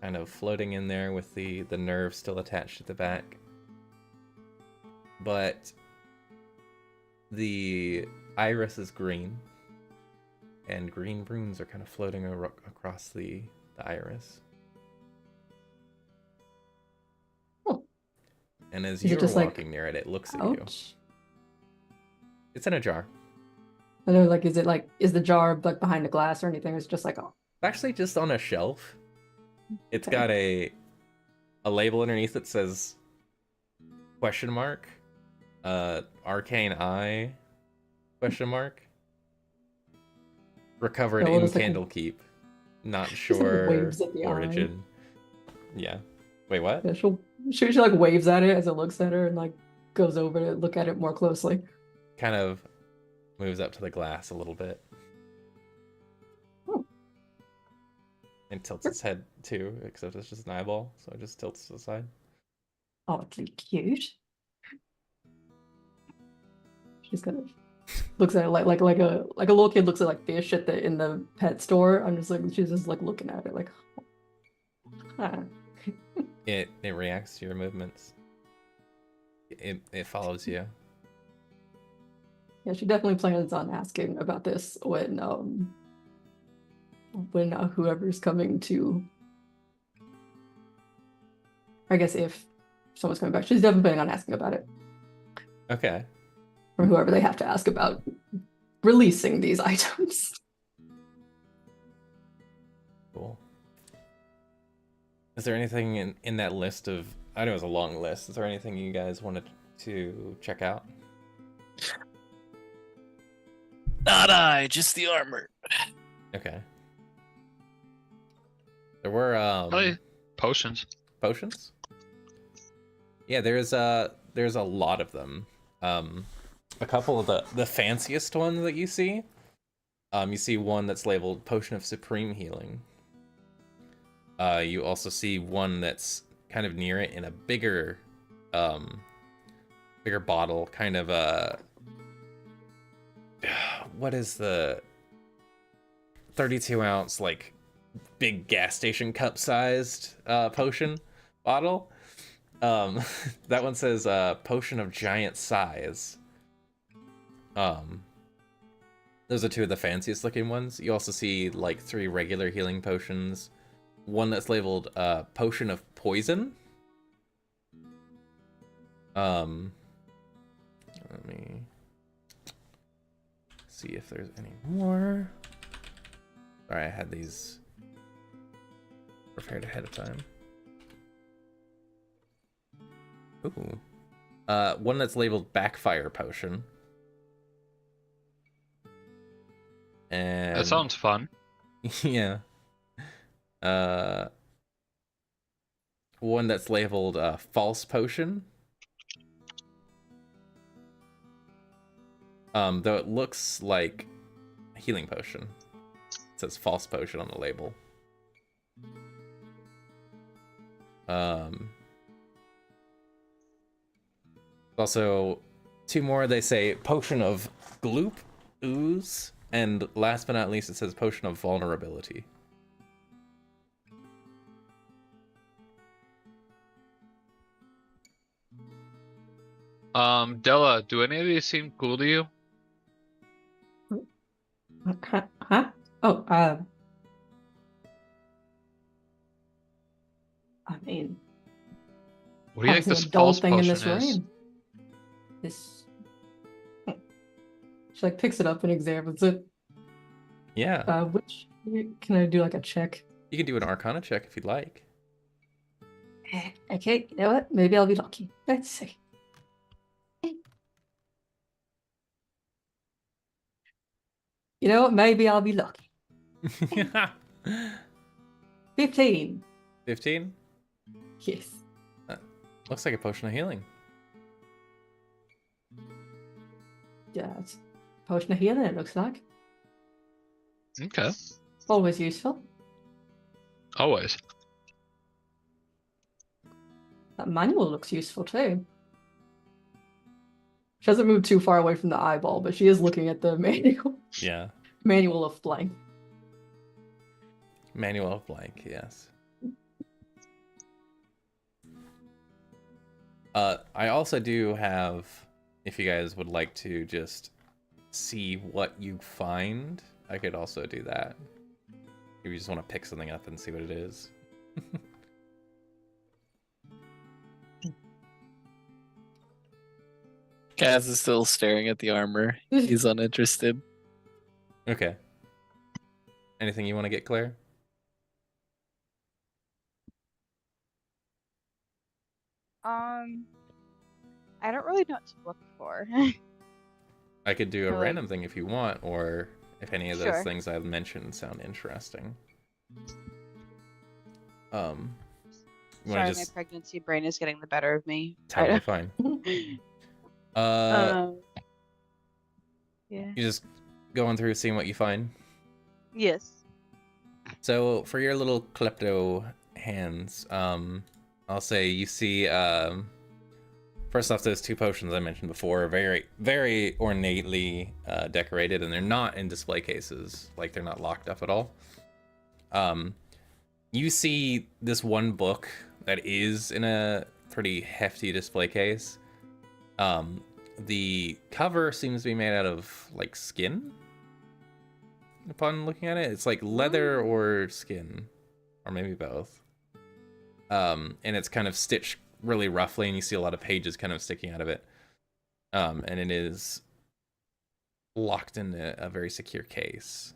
kind of floating in there with the nerve still attached to the back. But the iris is green, and green runes are kind of floating across the iris. Oh. And as Is it you're just, like, walking near it, it looks at you. Ouch. It's in a jar. I know, like, is the jar like behind the glass or anything? It's just like, oh, It's actually just on a shelf. It's Okay. got a label underneath that says question mark, arcane eye, question mark. Recovered well, in it's like- Candlekeep. Not like, sure waves at the eye. origin. Yeah. Wait, what? yeah, she like waves at it as it looks at her and like goes over to look at it more closely. Kind of moves up to the glass a little bit. Oh. And tilts its head too, except it's just an eyeball, so it just tilts to the side. Oddly cute. She's kind of looks at it like a little kid looks at like fish at the in the pet store. I'm just like she's just like looking at it like ah. It reacts to your movements. It follows you. Yeah, she definitely plans on asking about this when whoever's coming to, I guess if someone's coming back, she's definitely planning on asking about it Okay. from whoever they have to ask about releasing these items. Cool. Is there anything in that list of... I know it was a long list. Is there anything you guys wanted to check out? Not I, just the armor. Okay. There were Probably potions. potions? Yeah, there's a lot of them. A couple of the fanciest ones that you see. You see one that's labeled Potion of Supreme Healing. You also see one that's kind of near it in a bigger bottle, kind of a... What is the 32 ounce, like, big gas station cup sized potion bottle? That one says Potion of Giant Size. Those are two of the fanciest looking ones. You also see like 3 regular healing potions. One that's labeled Potion of Poison. Let me see if there's any more. Sorry, I had these prepared ahead of time. Ooh. One that's labeled Backfire Potion. And That sounds fun. yeah. One that's labeled False Potion. Though it looks like a healing potion. It says False Potion on the label. Also, 2 more, they say Potion of Gloop, Ooze, and last but not least, it says Potion of Vulnerability. Della, do any of these seem cool to you? Huh? Oh, I mean, What do you how think is an this adult false thing in potion this is? room? This. She like picks it up and examines it. Yeah. Which can I do like a check? You can do an Arcana check if you'd like. Okay, you know what? Maybe I'll be lucky. Let's see. You know what? Maybe I'll be lucky. 15. 15? Yes. Looks like a potion of healing. Yeah, it's a potion of healing, it looks like. Okay. Always useful. Always. That manual looks useful too. She hasn't moved too far away from the eyeball, but she is looking at the manual. Yeah. Manual of blank. Manual of blank, yes. I also do have, if you guys would like to just see what you find, I could also do that. If you just want to pick something up and see what it is. Kaz is still staring at the armor. He's uninterested. Okay. Anything you want to get, Claire? I don't really know what to look for. I could do a Or, like- random thing if you want, or if any of those Sure. things I've mentioned sound interesting. You want Sorry, to just my pregnancy brain is getting the better of me. totally fine. Yeah. You just going through seeing what you find. Yes. So for your little klepto hands, I'll say you see first off, those two potions I mentioned before are very, very ornately decorated, and they're not in display cases. Like, they're not locked up at all. You see this one book that is in a pretty hefty display case. The cover seems to be made out of, like, skin. Upon looking at it, it's like leather or skin, or maybe both. And it's kind of stitched really roughly, and you see a lot of pages kind of sticking out of it. And it is locked in a very secure case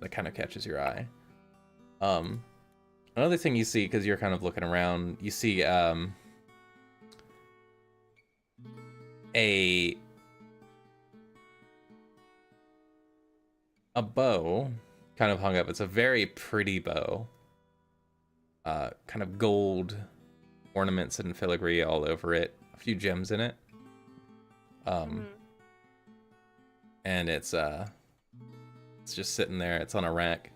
that kind of catches your eye. Another thing you see, because you're kind of looking around, you see a bow kind of hung up. It's a very pretty bow. Kind of gold ornaments and filigree all over it. A few gems in it. And it's just sitting there. It's on a rack.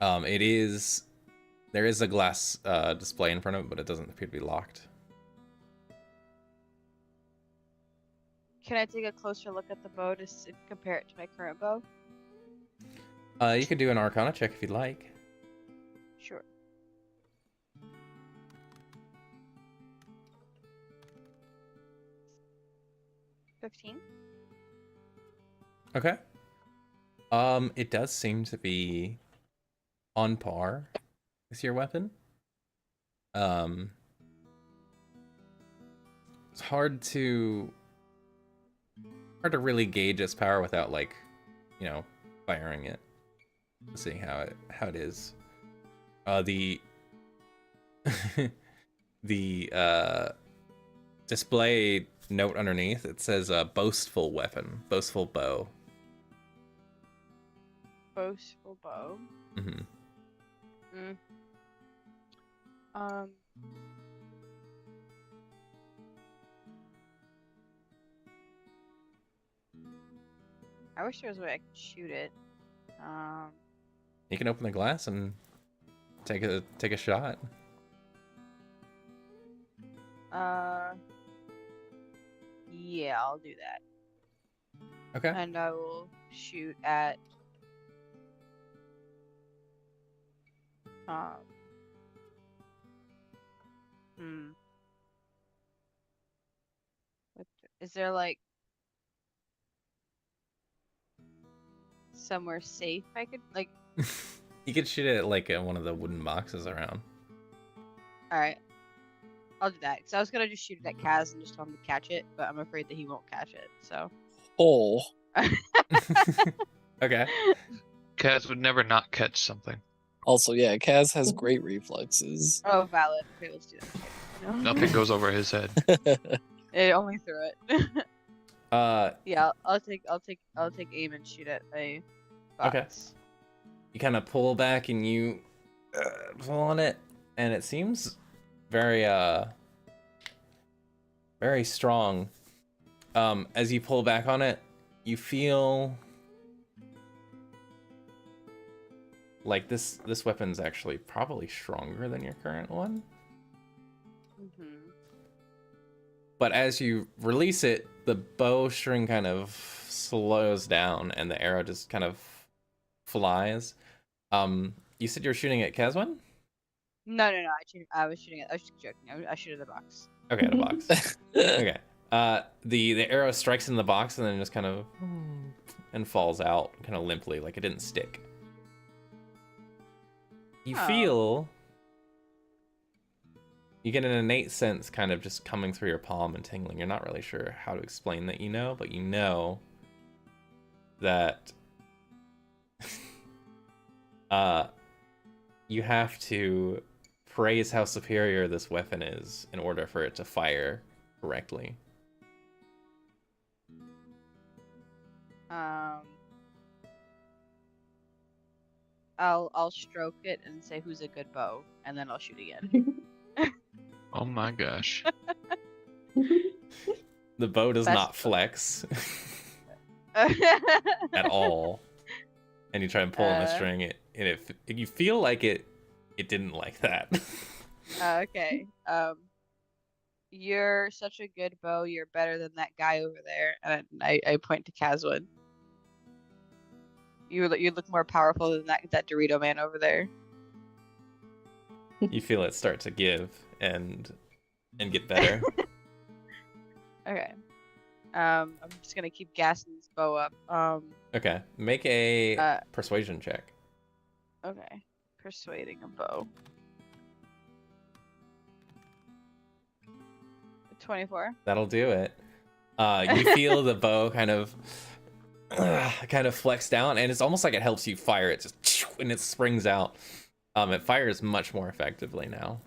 There is a glass display in front of it, but it doesn't appear to be locked. Can I take a closer look at the bow to compare it to my current bow? You could do an Arcana check if you'd like. Sure. $15. Okay. It does seem to be on par with your weapon. It's hard to really gauge its power without, like, firing it, seeing how it is. The the display note underneath, it says boastful weapon, boastful bow. Boastful bow. Mm-hmm. I wish there was a way I could shoot it. You can open the glass and take a shot. Yeah, I'll do that. Okay. And I will shoot at Is there like somewhere safe I could like? You could shoot it at like one of the wooden boxes around. All right, I'll do that. Because I was gonna just shoot it at Kaz and just tell him to catch it, but I'm afraid that he won't catch it. So. Oh. Okay. Kaz would never not catch something. Also, yeah, Kaz has great reflexes. Oh, valid. Okay, let's do that. No? Nothing goes over his head. It only threw it. Yeah, I'll take aim and shoot at a box. Okay. You kind of pull back and you pull on it, and it seems very very strong. As you pull back on it, you feel like this weapon's actually probably stronger than your current one. Mm-hmm. But as you release it, the bowstring kind of slows down and the arrow just kind of flies. You said you were shooting at Keswin? No. I was shooting at. I was just joking. I shoot at the box. Okay, at a box. Okay. The arrow strikes in the box and then just kind of and falls out kind of limply, like it didn't stick. You feel you get an innate sense kind of just coming through your palm and tingling. You're not really sure how to explain that, but you know that you have to praise how superior this weapon is in order for it to fire correctly. I'll stroke it and say who's a good bow, and then I'll shoot again. Oh my gosh. The bow does That's not flex at all, and you try and pull on the string. You feel like it didn't like that. Okay. You're such a good bow. You're better than that guy over there. And I point to Caswin. You look more powerful than that Dorito man over there. You feel it start to give and get better. Okay. I'm just gonna keep gassing this bow up. Okay, make a persuasion check. Okay. Persuading a bow. 24. That'll do it. You feel the bow kind of flex down, and it's almost like it helps you fire it, just and it springs out. It fires much more effectively now,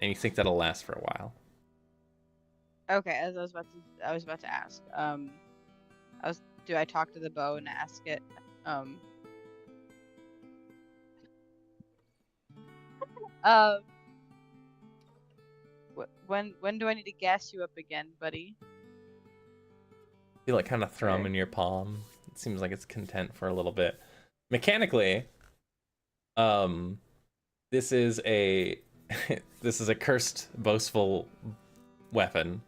and you think that'll last for a while. Okay, as I was about to ask. Do I talk to the bow and ask it? When do I need to gas you up again, buddy? You like kind of thrum in your palm. It seems like it's content for a little bit. Mechanically, this is a cursed boastful weapon.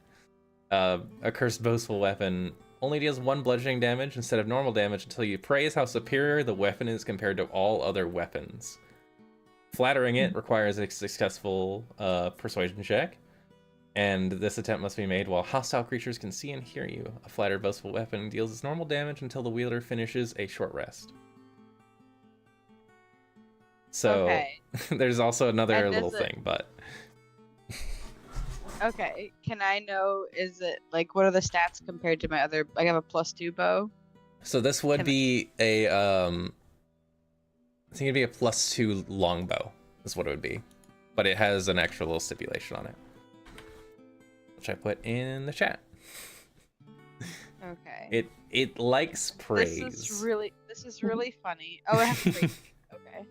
A cursed boastful weapon only deals 1 bludgeoning damage instead of normal damage until you praise how superior the weapon is compared to all other weapons. Flattering it requires a successful persuasion check, and this attempt must be made while hostile creatures can see and hear you. A flattered boastful weapon deals its normal damage until the wielder finishes a short rest. So Okay. there's also another And little thing, but okay, can I know, is it like, what are the stats compared to my other? I have a +2 bow. so this would be a I think it'd be a +2 longbow is what it would be, but it has an extra little stipulation on it, which I put in the chat. Okay. It likes praise. This is really funny. Oh, it has praise. Okay.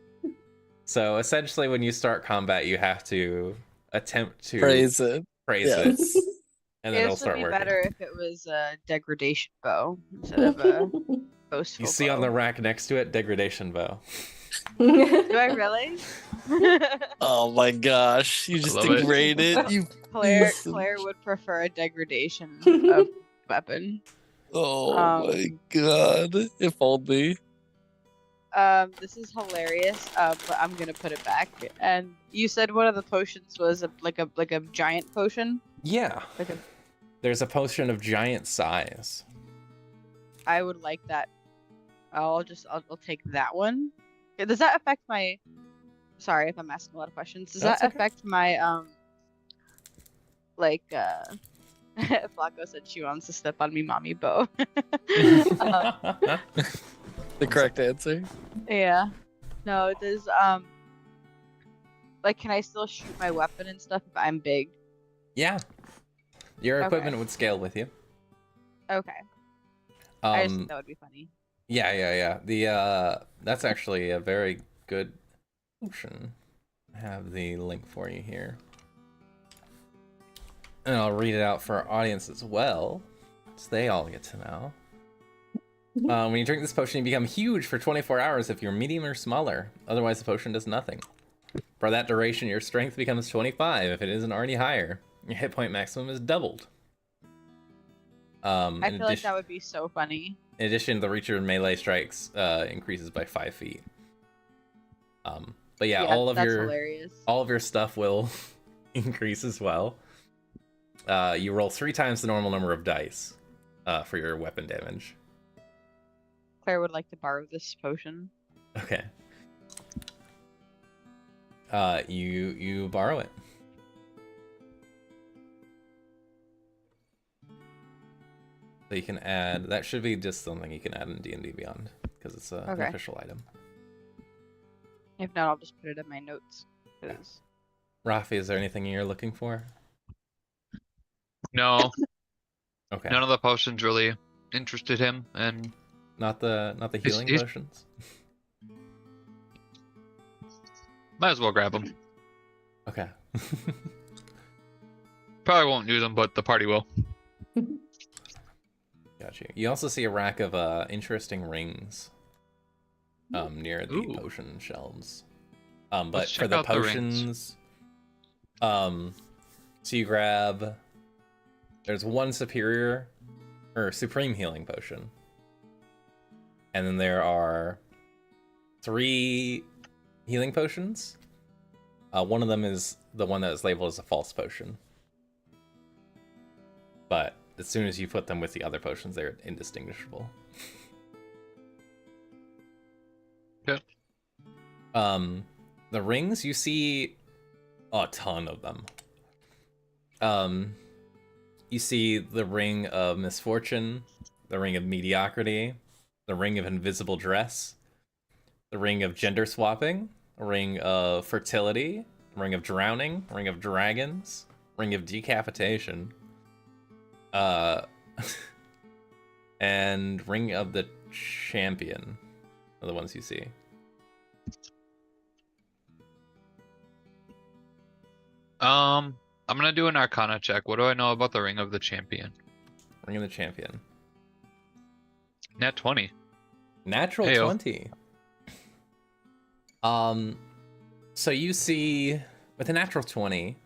So essentially, when you start combat, you have to attempt to Praise it. it, and then it'll This would start be working. better if it was a degradation bow instead of a boastful You see on bow. the rack next to it, degradation bow. Do I really? Oh my gosh, you just love it. degraded. You. Claire Listen. would prefer a degradation of weapon. Oh my god. If only. This is hilarious. But I'm gonna put it back. And you said one of the potions was like a giant potion. Yeah. Like a, There's a potion of giant size. I would like that. I'll take that one. Does that affect my? Sorry if I'm asking a lot of questions. Does That's that okay. affect my Flacco said she wants to step on me, mommy bow. The correct answer. Yeah. No, does like, can I still shoot my weapon and stuff if I'm big? Yeah. Your Okay. equipment would scale with you. Okay. I just think that would be funny. Yeah. That's actually a very good potion. I have the link for you here. And I'll read it out for our audience as well. so they all get to know. When you drink this potion, you become huge for 24 hours if you're medium or smaller. Otherwise, the potion does nothing. For that duration, your strength becomes 25 if it isn't already higher. Your hit point maximum is doubled. I feel like that would be so funny. In addition, the reach of melee strikes increases by 5 feet. But yeah, all of your stuff will increase as well. You roll 3 times the normal number of dice for your weapon damage. Claire would like to borrow this potion. Okay. You borrow it. So you can add. That should be just something you can add in D&D Beyond because it's an official item. If not, I'll just put it in my notes. Rafi, is there anything you're looking for? No. Okay. None of the potions really interested him, and not the healing potions. Might as well grab them. Okay. Probably won't use them, but the party will. Got you. You also see a rack of interesting rings near the potion shelves. But for the potions, so you grab. There's one superior or supreme healing potion, and then there are 3 healing potions. One of them is the one that is labeled as a false potion. But as soon as you put them with the other potions, they're indistinguishable. Yeah. The rings, you see a ton of them. You see the ring of misfortune, the ring of mediocrity, the ring of invisible dress, the ring of gender swapping, a ring of fertility, a ring of drowning, a ring of dragons, ring of decapitation, and ring of the champion are the ones you see. I'm gonna do an Arcana check. What do I know about the Ring of the Champion? Ring of the Champion. Nat 20. Natural Heyo. 20. So you see with a natural 20,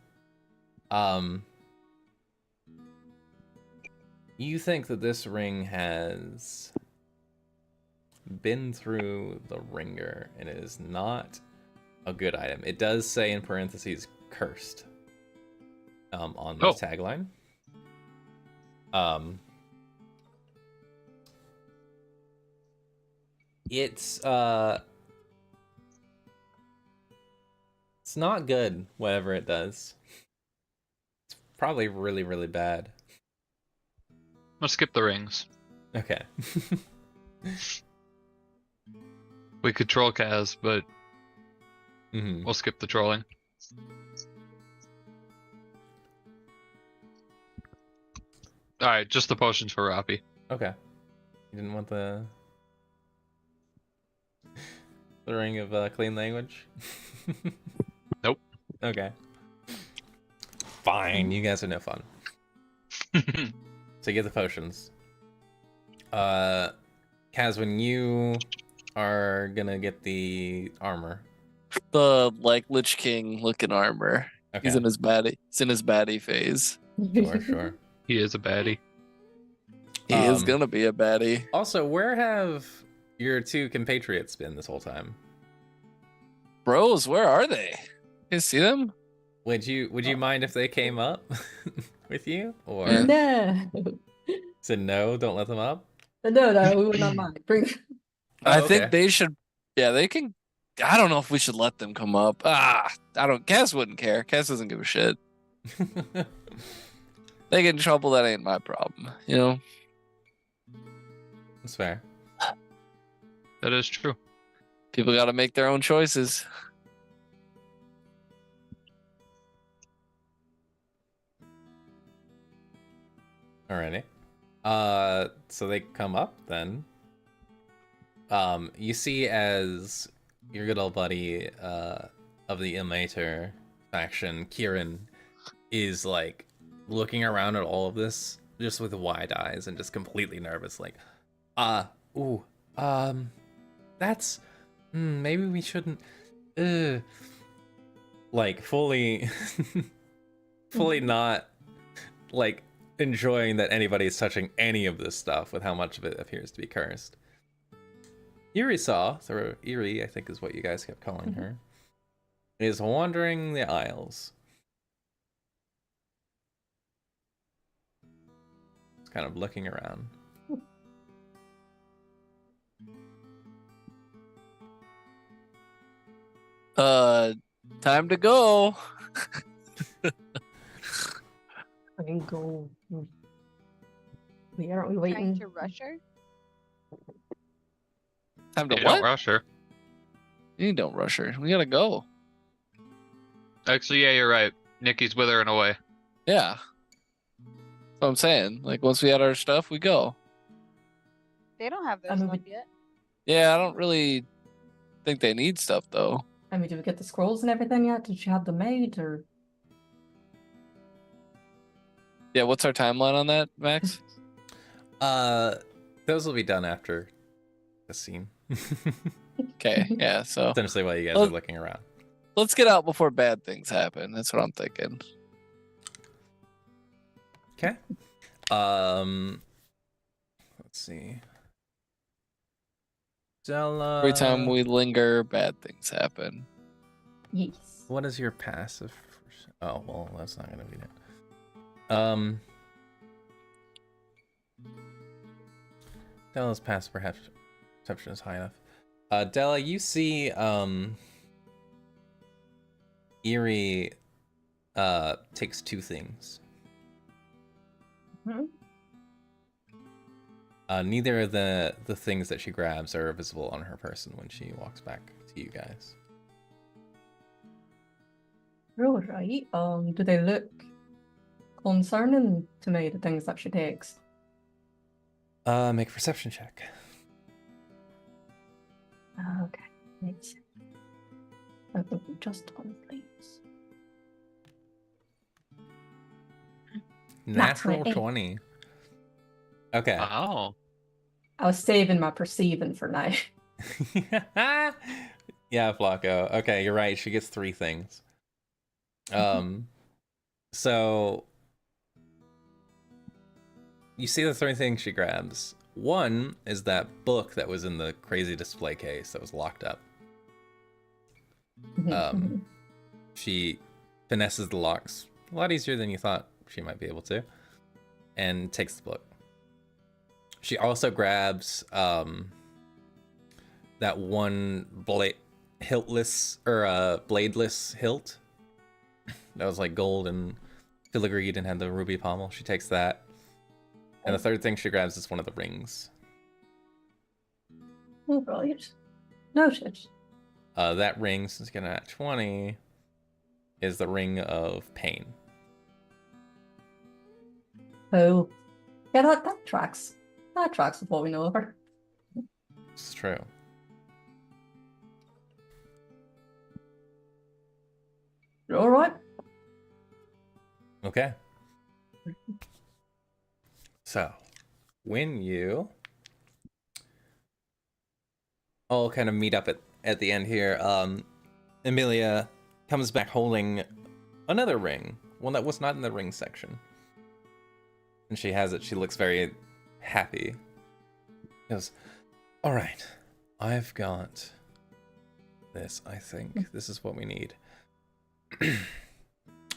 you think that this ring has been through the ringer, and it is not a good item. It does say in parentheses cursed on the tagline. It's not good, whatever it does. It's probably really, really bad. Let's skip the rings. Okay. We could troll Kaz, but we'll skip the trolling. Alright, just the potions for Rapi. Okay. You didn't want the ring of clean language? Nope. Okay. Fine, you guys are no fun. So you get the potions. Kaz, when you are gonna get the armor. The Lich King looking armor. Okay. He's in his baddie phase. Sure. He is a baddie. He is gonna be a baddie. Also, where have your 2 compatriots been this whole time? Bros, where are they? You see them? Would you mind if they came up with you? Or No. said no, don't let them up? No, we would not mind. Bring. I okay. think they should. Yeah, they can. I don't know if we should let them come up. Cass wouldn't care. Cass doesn't give a shit. They get in trouble, that ain't my problem. You know? That's fair. That is true. People gotta make their own choices. Alrighty. So they come up then. You see as your good old buddy of the Ilmater faction, Kieran, is like looking around at all of this just with wide eyes and just completely nervous, like, ooh, that's, maybe we shouldn't, like, fully, fully not, like, enjoying that anybody is touching any of this stuff with how much of it appears to be cursed. Eerie saw, or Eerie, I think is what you guys kept calling her, is wandering the aisles. It's kind of looking around. Time to go. I can go. Aren't we Trying waiting? to rush her? Time to You what? don't rush her. You don't rush her. We gotta go. Actually, yeah, you're right. Nikki's withering away. Yeah. That's what I'm saying. Like, once we had our stuff, we go. They don't have their I mean, stuff yet. Yeah, I don't really think they need stuff, though. I mean, did we get the scrolls and everything yet? Did she have them made, or? Yeah, what's our timeline on that, Max? Those will be done after the scene. Okay, yeah, so Essentially while you guys are looking around. let's get out before bad things happen. That's what I'm thinking. Okay. Let's see. Stella. Every time we linger, bad things happen. Yes. What is your passive? Oh, well, that's not gonna be it. Stella's passive perception is high enough. Della, you see Eerie takes two things. Hmm? Neither of the things that she grabs are visible on her person when she walks back to you guys. All right. Do they look concerning to me, the things that she takes? Make a perception check. Okay. Let's see. Just one, please. Natural 20. 20. Okay. Oh. I was saving my perceiving for now. Yeah, Flacco. Okay, you're right. She gets three things. So you see the three things she grabs. One is that book that was in the crazy display case that was locked up. She finesses the locks a lot easier than you thought she might be able to, and takes the book. She also grabs that one hiltless or bladeless hilt that was like gold and filigreed and had the ruby pommel. She takes that. And the third thing she grabs is one of the rings. Oh, brilliant. Noted. That ring, since getting at 20, is the ring of pain. Oh. Yeah, that tracks. That tracks with what we know of her. It's true. You all right? Okay. So, when you all kind of meet up at the end here, Amelia comes back holding another ring, one that was not in the ring section. And she has it. She looks very happy. She goes, all right, I've got this, I think. This is what we need.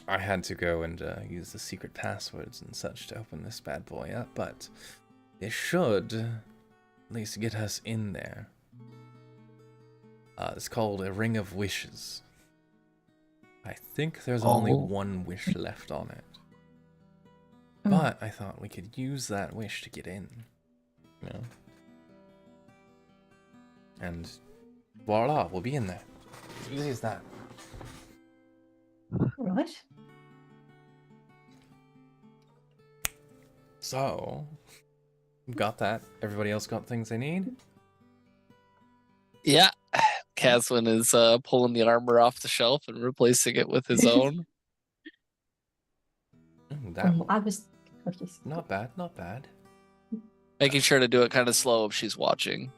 I had to go and use the secret passwords and such to open this bad boy up, but it should at least get us in there. It's called a Ring of Wishes. I think there's only one wish left on it. But I thought we could use that wish to get in. You know? And voila, we'll be in there. As easy as that. Right. So, got that. Everybody else got things they need? Yeah. Caslin is pulling the armor off the shelf and replacing it with his own. That That's just Not bad, not bad. Making sure to do it kind of slow if she's watching.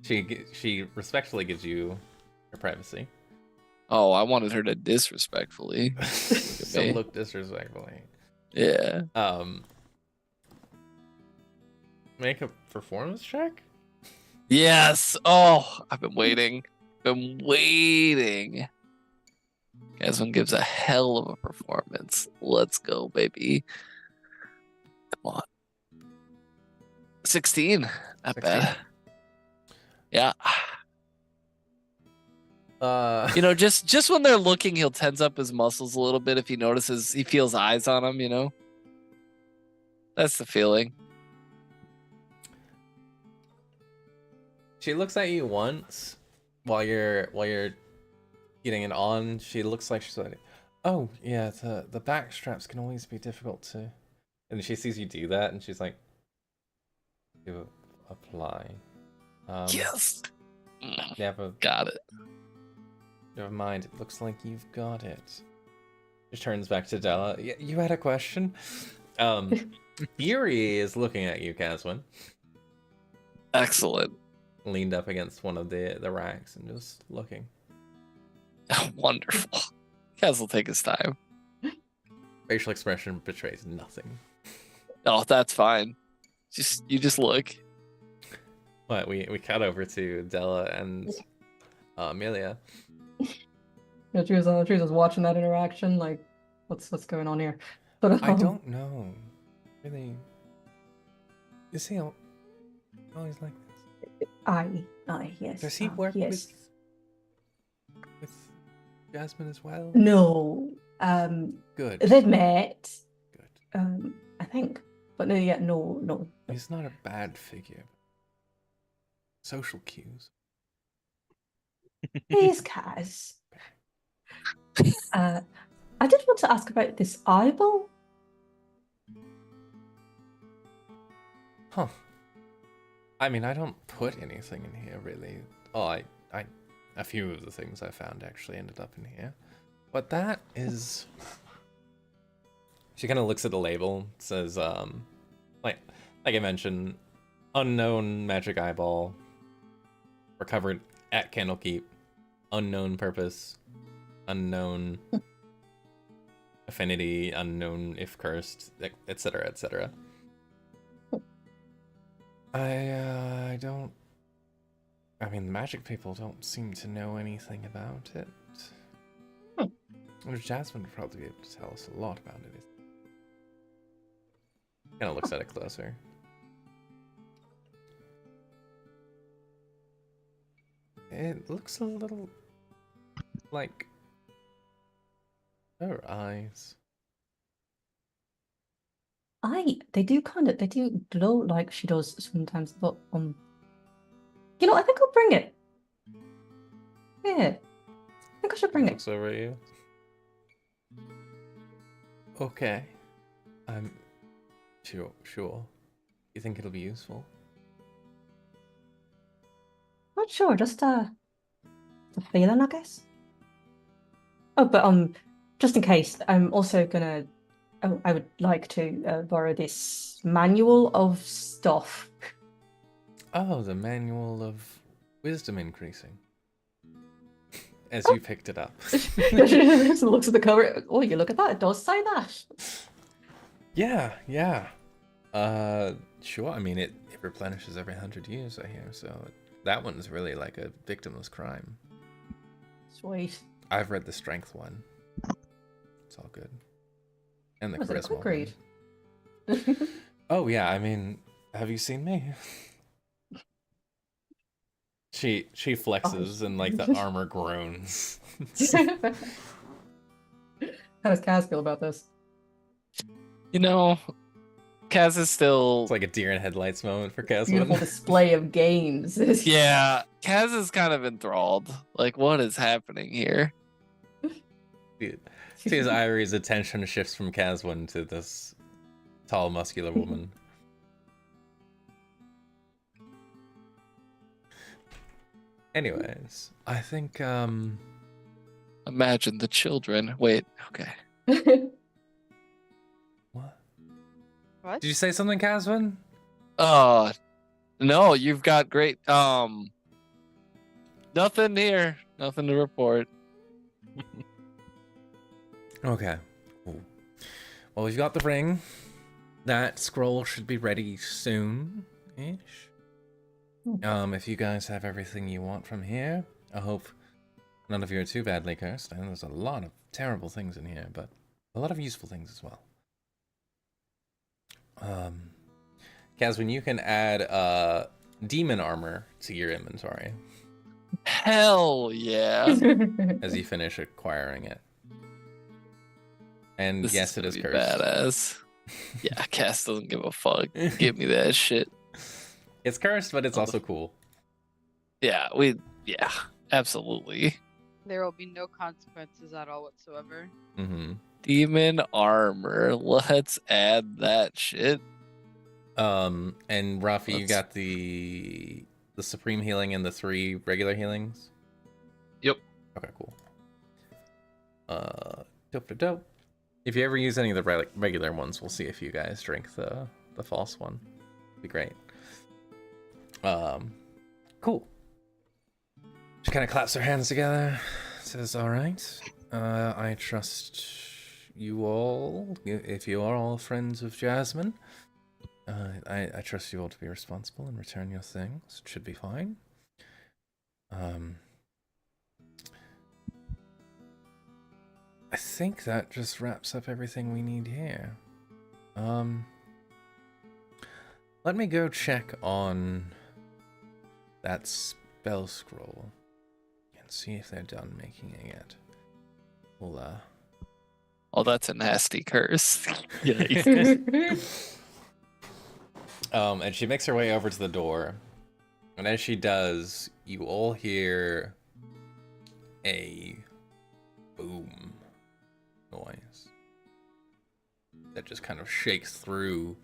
She respectfully gives you her privacy. Oh, I wanted her to disrespectfully. So me. look disrespectfully. Yeah. Make a performance check? Yes. Oh, I've been waiting. Been waiting. Gasman gives a hell of a performance. Let's go, baby. Come on. 16. Not 16. bad. Yeah. Uh You know, just when they're looking, he'll tense up his muscles a little bit if he notices he feels eyes on him, you know? That's the feeling. She looks at you once while you're getting it on. She looks like she's like, oh yeah, the back straps can always be difficult to. And she sees you do that, and she's like, to apply. Yes. Got it. Never mind. It looks like you've got it. She turns back to Della. You had a question. Fury is looking at you, Caswin. Excellent. Leaned up against one of the racks and just looking. Wonderful. Kaz will take his time. Facial expression betrays nothing. Oh, that's fine. You just look. But we cut over to Della and Amelia. Yeah, she was watching that interaction, like, what's going on here? But I don't know. Really. Is he always like this? Yes. Does he work yes. with Jasmine as well? No. Good. They've met. Good. I think. But no. He's not a bad figure. Social cues. Here's Kaz. I did want to ask about this eyeball. Huh. I mean, I don't put anything in here, really. Oh, a few of the things I found actually ended up in here. But that is... She kind of looks at the label. It says, like I mentioned, unknown magic eyeball. Recovered at Candlekeep. Unknown purpose. Unknown affinity. Unknown if cursed, etc., etc. I don't... I mean, the magic people don't seem to know anything about it. Or Jasmine would probably be able to tell us a lot about it. Kind of looks at it closer. It looks a little like her eyes. They do glow like she does sometimes, but you know, I think I'll bring it. Yeah. I think I should bring it. Looks over at you. Okay. I'm sure. You think it'll be useful? Not sure, just a feeling, I guess. Oh, but just in case, I'm also gonna. Oh, I would like to borrow this manual of stuff. Oh, the manual of wisdom increasing. As you picked it up. Just looks at the cover. Oh, you look at that. It does say that. Yeah. Sure. I mean, it replenishes every 100 years, I hear. So that one's really like a victimless crime. Sweet. I've read the strength one. It's all good. And the Was it a charisma quick one. read? Oh yeah, I mean, have you seen me? She flexes and like the armor groans. How does Kaz feel about this? You know, Kaz is still... It's like a deer in headlights moment for Beautiful Caswin. display of games. Yeah, Kaz is kind of enthralled. Like, what is happening here? Sees Irie's attention shifts from Caswin to this tall, muscular woman. Anyways, I think Imagine the children. Wait, okay. What? Did you say something, Caswin? No, you've got great. Nothing here. Nothing to report. Okay. Cool. Well, we've got the ring. That scroll should be ready soon-ish. If you guys have everything you want from here, I hope none of you are too badly cursed. I know there's a lot of terrible things in here, but a lot of useful things as well. Caswin, you can add demon armor to your inventory Hell yeah. as you finish acquiring it. And This yes, is it gonna is be cursed. badass. Yeah, Cass doesn't give a fuck. Give me that shit. It's cursed, but it's also cool. Yeah, absolutely. There will be no consequences at all whatsoever. Mm-hmm. Demon armor. Let's add that shit. And Rafi, you got the supreme healing and the 3 regular healings? Yep. Okay, cool. Dope. If you ever use any of the regular ones, we'll see if you guys drink the false one. Be great. Cool. She kind of claps her hands together. Says, "All right. I trust you all. If you are all friends of Jasmine, I trust you all to be responsible and return your things. It should be fine. I think that just wraps up everything we need here. Let me go check on that spell scroll and see if they're done making it yet. We'll, Oh, that's a nasty curse. Yikes. And she makes her way over to the door. And as she does, you all hear a boom noise that just kind of shakes through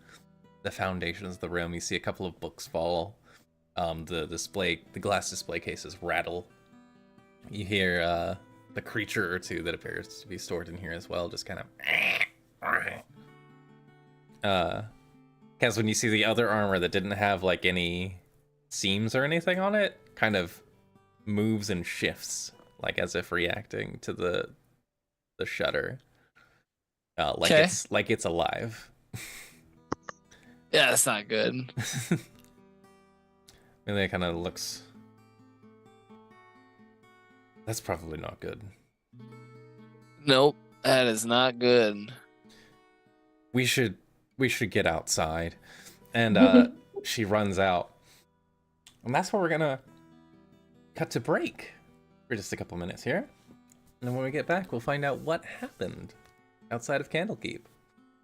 the foundations of the room. You see a couple of books fall. The glass display cases rattle. You hear the creature or two that appears to be stored in here as well, just kind of because when you see the other armor that didn't have like any seams or anything on it, kind of moves and shifts, like as if reacting to the shutter, like it's alive. Yeah, that's not good. And it kind of looks. That's probably not good. Nope, that is not good. We should get outside. And she runs out. And that's where we're gonna cut to break for just a couple minutes here. And then when we get back, we'll find out what happened outside of Candlekeep.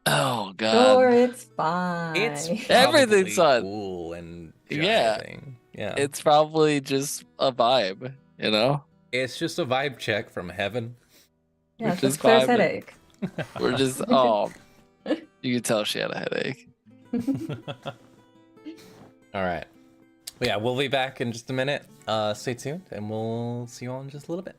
Oh god. Sure, it's fine. It's Everything's probably fun. cool and Yeah. jiving. Yeah. It's probably just a vibe, you know? It's just a vibe check from heaven. Yeah, We're it's just just Claire's vibing. headache. We're just you could tell she had a headache. All right. Yeah, we'll be back in just a minute. Stay tuned, and we'll see you all in just a little bit.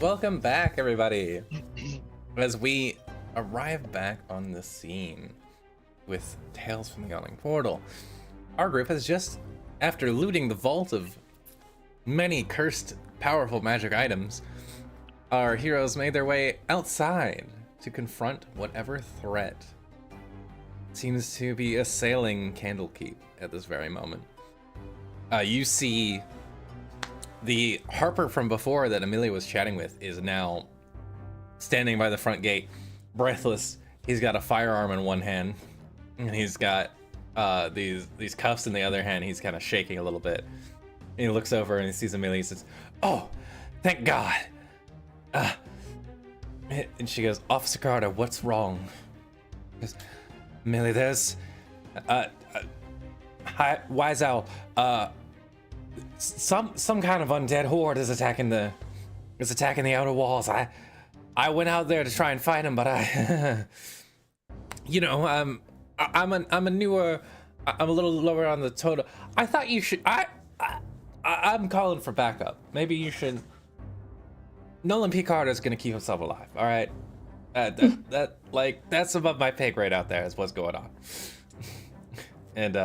Welcome back, everybody. As we arrive back on the scene with Tales from the Yawning Portal, our group has just, after looting the vault of many cursed, powerful magic items, our heroes made their way outside to confront whatever threat seems to be assailing Candlekeep at this very moment. You see the Harper from before that Amelia was chatting with is now standing by the front gate, breathless. He's got a firearm in one hand, and he's got these cuffs in the other hand. He's kind of shaking a little bit. And he looks over and he sees Amelia. He says, "Oh, thank God." And she goes, "Officer Carter, what's wrong?" He goes, "Amelia, there's hi, Wise Owl. Some kind of undead horde is attacking the outer walls. I went out there to try and fight him, but I'm a little lower on the totem. I thought you should. I'm calling for backup. Maybe you should. Nolan P. Carter's gonna keep himself alive. All right, that's above my pay grade out there. Is what's going on." And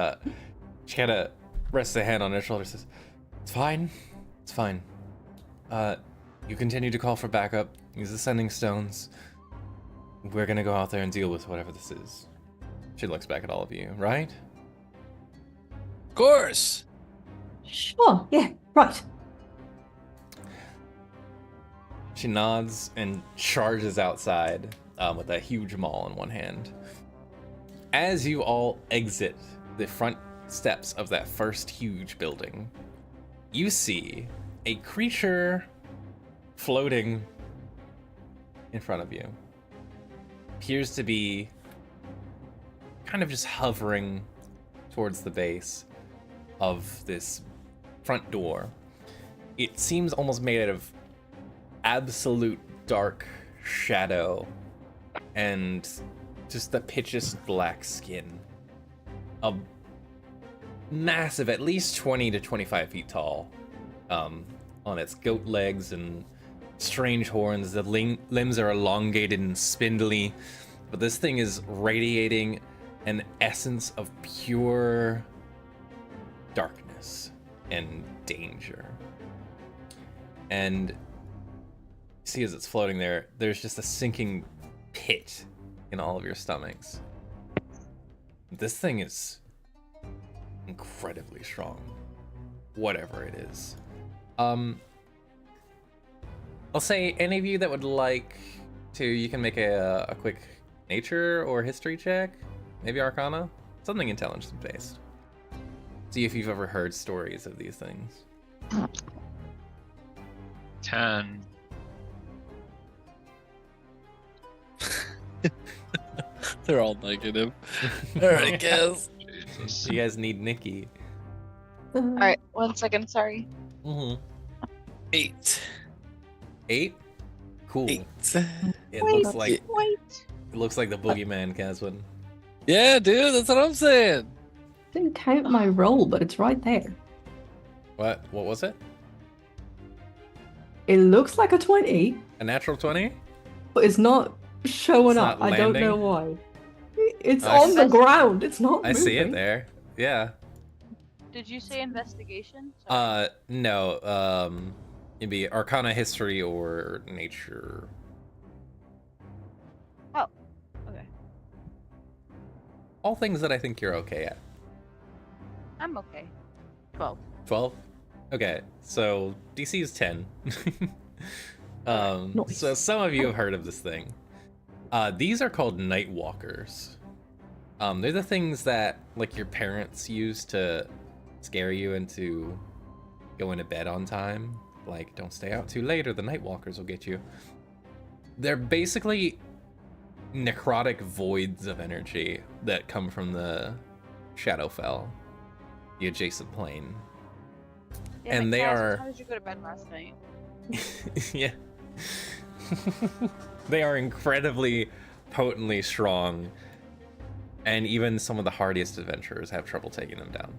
she kind of rests a hand on her shoulder, says, It's fine. You continue to call for backup. Use the sending stones. We're gonna go out there and deal with whatever this is." She looks back at all of you, right? Of course. Sure, yeah, right. She nods and charges outside with a huge maul in one hand. As you all exit the front steps of that first huge building, you see a creature floating in front of you. Appears to be kind of just hovering towards the base of this front door. It seems almost made out of absolute dark shadow and just the pitchiest black skin. A massive, at least 20 to 25 feet tall, on its goat legs and strange horns. The limbs are elongated and spindly, but this thing is radiating an essence of pure darkness and danger. And see, as it's floating there, there's just a sinking pit in all of your stomachs. This thing is incredibly strong, whatever it is. I'll say any of you that would like to, you can make a quick nature or history check, maybe Arcana, something intelligence based. See if you've ever heard stories of these things. 10. They're all negative. All right, guys. Jesus. You guys need Nikki. All right, 1 second. Sorry. Mm-hmm. 8. 8? Cool. 8. It looks like Wait. the boogeyman, Caswin. Yeah, dude, that's what I'm saying. Didn't count my roll, but it's right there. What was it? It looks like a 20, A natural 20? but it's not showing It's up. not I don't know landing? why. It's I on see. the ground. It's not I see it moving. there. Yeah. Did you say investigation? Sorry. No. It'd be Arcana, history, or nature. Okay. All things that I think you're okay at. I'm okay. 12. 12? Okay, so DC is 10. Nice. So some of you have heard of this thing. These are called night walkers. They're the things that like your parents use to scare you into going to bed on time. Like, don't stay out too late or the night walkers will get you. They're basically necrotic voids of energy that come from the Shadowfell, the adjacent plane. Damn And it, they Cass, are- what time did you go to bed last night? Yeah. They are incredibly potently strong, and even some of the hardiest adventurers have trouble taking them down.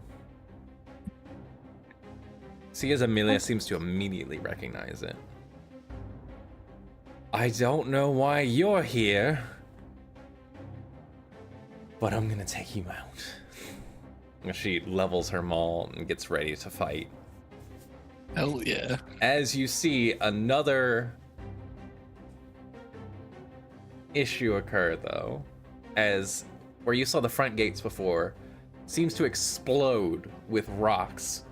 See, as Amelia seems to immediately recognize it. I don't know why you're here, but I'm gonna take you out. And she levels her maul and gets ready to fight. Hell yeah. As you see another issue occur, though, as where you saw the front gates before seems to explode with rocks,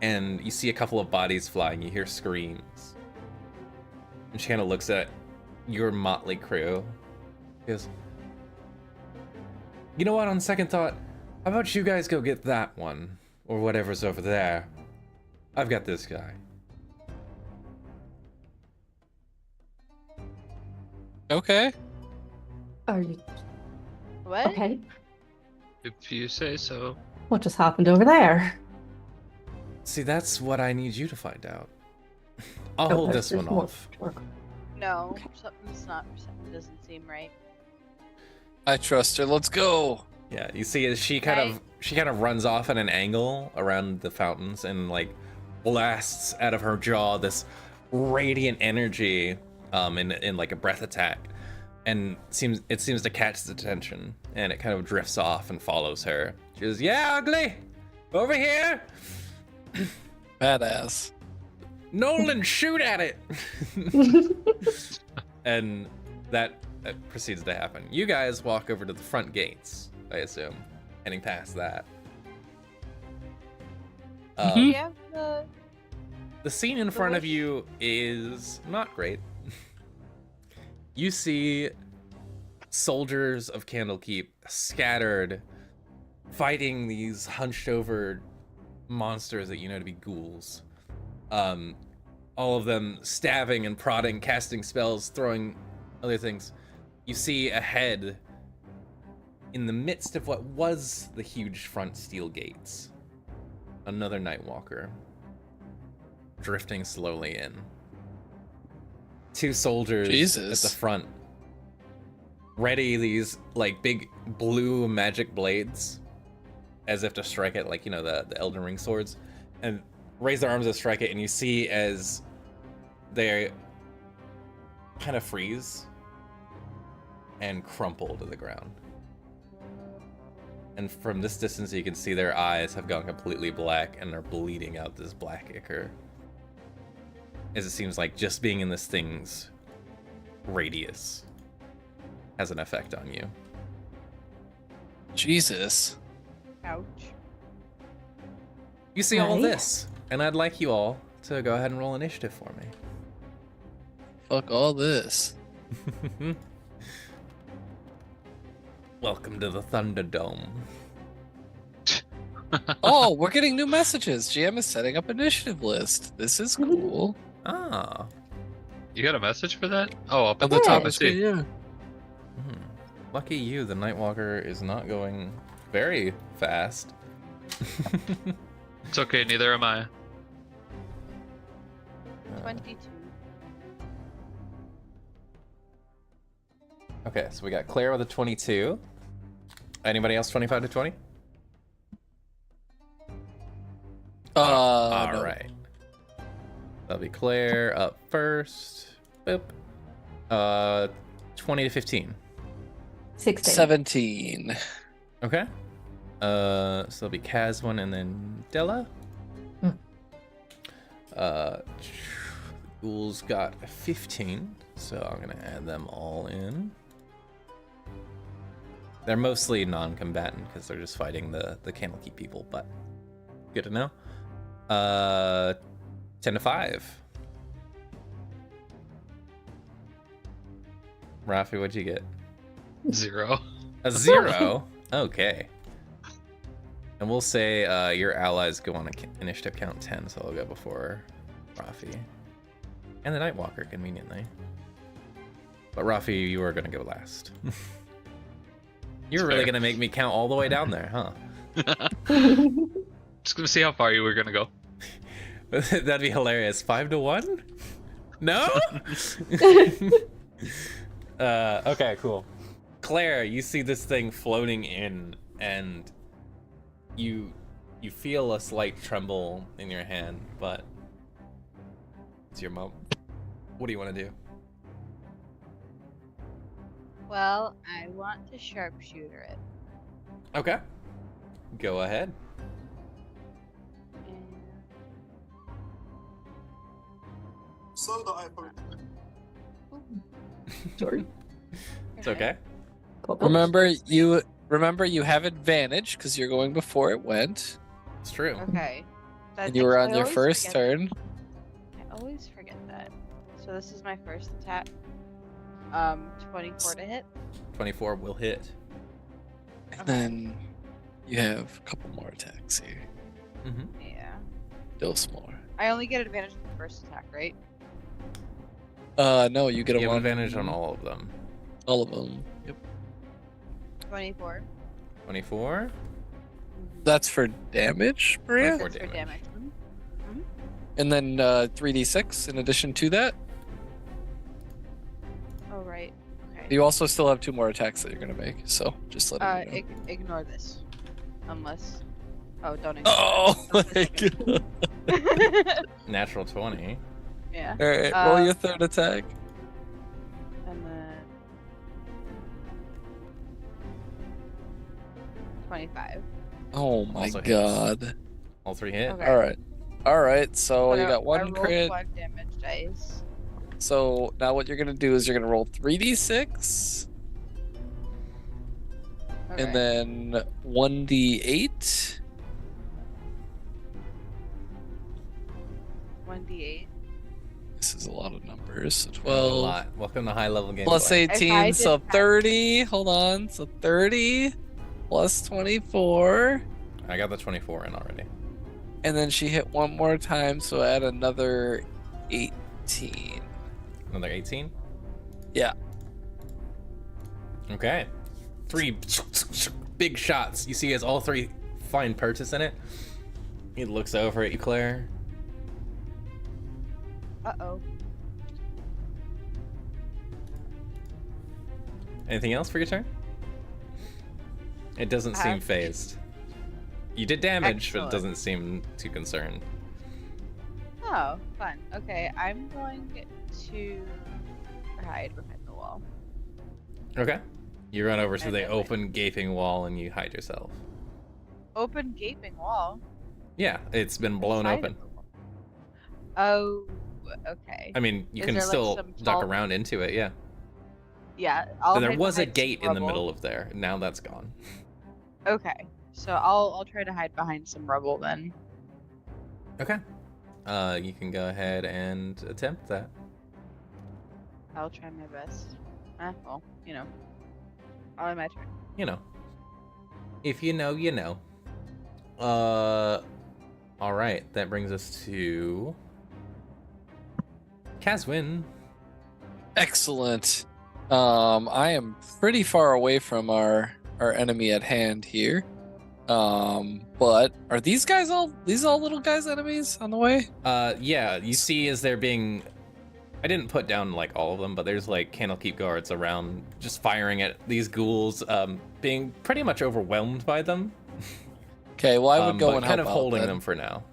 and you see a couple of bodies flying. You hear screams, and she kind of looks at your motley crew. She goes, "You know what? On second thought, how about you guys go get that one or whatever's over there? I've got this guy." Okay. Are you What? okay? If you say so. What just happened over there? See, that's what I need you to find out. I'll Oh, hold there's- this one there's more off. to work. No, Okay. something doesn't seem right. I trust her. Let's go. Yeah, you see as she kind of runs off at an angle around the fountains and like blasts out of her jaw this radiant energy in like a breath attack, and it seems to catch its attention, and it kind of drifts off and follows her. She goes, "Yeah, ugly, over here, Badass. Nolan, shoot at it." And that proceeds to happen. You guys walk over to the front gates, I assume, heading past that. Do you have the? The scene in front of you is not great. You see soldiers of Candlekeep scattered, fighting these hunched over monsters that you know to be ghouls. All of them stabbing and prodding, casting spells, throwing other things. You see ahead, in the midst of what was the huge front steel gates, another Nightwalker drifting slowly in. Two soldiers Jesus. at the front, ready these like big blue magic blades, as if to strike it, like, you know, the Elden Ring swords, and raise their arms to strike it, and you see as they kind of freeze and crumple to the ground. And from this distance, you can see their eyes have gone completely black and they're bleeding out this black ichor. As it seems like just being in this thing's radius has an effect on you. Jesus. Ouch. You see all Right. this, and I'd like you all to go ahead and roll initiative for me. Fuck all this. Welcome to the Thunderdome. Oh, we're getting new messages. GM is setting up initiative list. This is cool. Ah. You got a message for that? Oh, up At at the the top top. I of screen, see. yeah. Hmm. Lucky you, the Nightwalker is not going very fast. It's okay. Neither am I. 22. Okay, so we got Claire with a 22. Anybody else 25 to 20? All No. right. That'll be Claire up first. Boop. 20 to 15. 16. 17. Okay. So that'll be Kaz one and then Della. Hmm. Ghouls got a 15, so I'm gonna add them all in. They're mostly non-combatant because they're just fighting the Candlekeep people, but good to know. 10 to 5. Rafi, what'd you get? 0. A 0? Okay. And we'll say your allies go on initiative count 10, so I'll go before Rafi. And the Nightwalker, conveniently. But Rafi, you are going to go last. You're really Fair. going to make me count all the way down there, huh? Just gonna see how far you were gonna go. That'd be hilarious. 5 to 1? No? Okay, cool. Claire, you see this thing floating in, and you feel a slight tremble in your hand, but it's your moment. What do you want to do? Well, I want to sharpshooter it. Okay. Go ahead. And So that I put Sorry. It's okay. Pop-ups. Remember you have advantage because you're going before it went, It's true. Okay. and you were on I your always first forget- turn. I always forget that. So this is my first attack. 24 to hit. 24 will hit. And then you have a couple more attacks here. Mm-hmm. Yeah. Dose more. I only get advantage on the first attack, right? No, you get a You have one. advantage on all of them. All of them. Yep. 24. 24. That's for damage, Maria. 24 That's for damage. damage. And then 3d6 in addition to that. Oh, right. Okay. You also still have 2 more attacks that you're gonna make, so just let me know. Ignore this. Unless. Oh, don't ignore Oh my it. god! Natural 20. Yeah. All right, roll your third attack. And then 25. Oh my Also hits. god! All 3 hit. Okay. All right. So But you got I one rolled crit. 1 damage dice. So now what you're gonna do is you're gonna roll 3d6 Okay. and then 1d8. 1d8. This is a lot of numbers. So A 12 lot. Welcome to high level gameplay. plus I 18, so did 30. Hold on. So 30 plus 24. I got the 24 in already. And then she hit one more time, so add another 18. Another 18? Yeah. Okay. 3 big shots. You see he has all 3 find purchase in it. He looks over at you, Claire. Uh-oh. Anything else for your turn? It doesn't seem phased. You did damage, but it Excellent. doesn't seem too concerned. Oh, fun. Okay, I'm going to hide behind the wall. Okay. You run over to And the then open, gaping wall and you hide yourself. Open gaping wall. Yeah, it's been blown Side open. of the wall. Oh, okay. I mean, you Is can there, like, still some duck tall- around into it, yeah. Yeah, I'll And there hide was a behind some gate in the rubble. middle of there. Now that's gone. Okay, so I'll try to hide behind some rubble then. Okay. You can go ahead and attempt that. I'll try my best. Well, you know, all my turn. You know. If you know, you know. Alright, that brings us to Caswin. Excellent. I am pretty far away from our enemy at hand here. But are these all little guys enemies on the way? Yeah, you see as they're being... I didn't put down, like, all of them, but there's, like, Candlekeep guards around just firing at these ghouls, being pretty much overwhelmed by them. Okay, well I would go but and kind help of out holding then. them for now.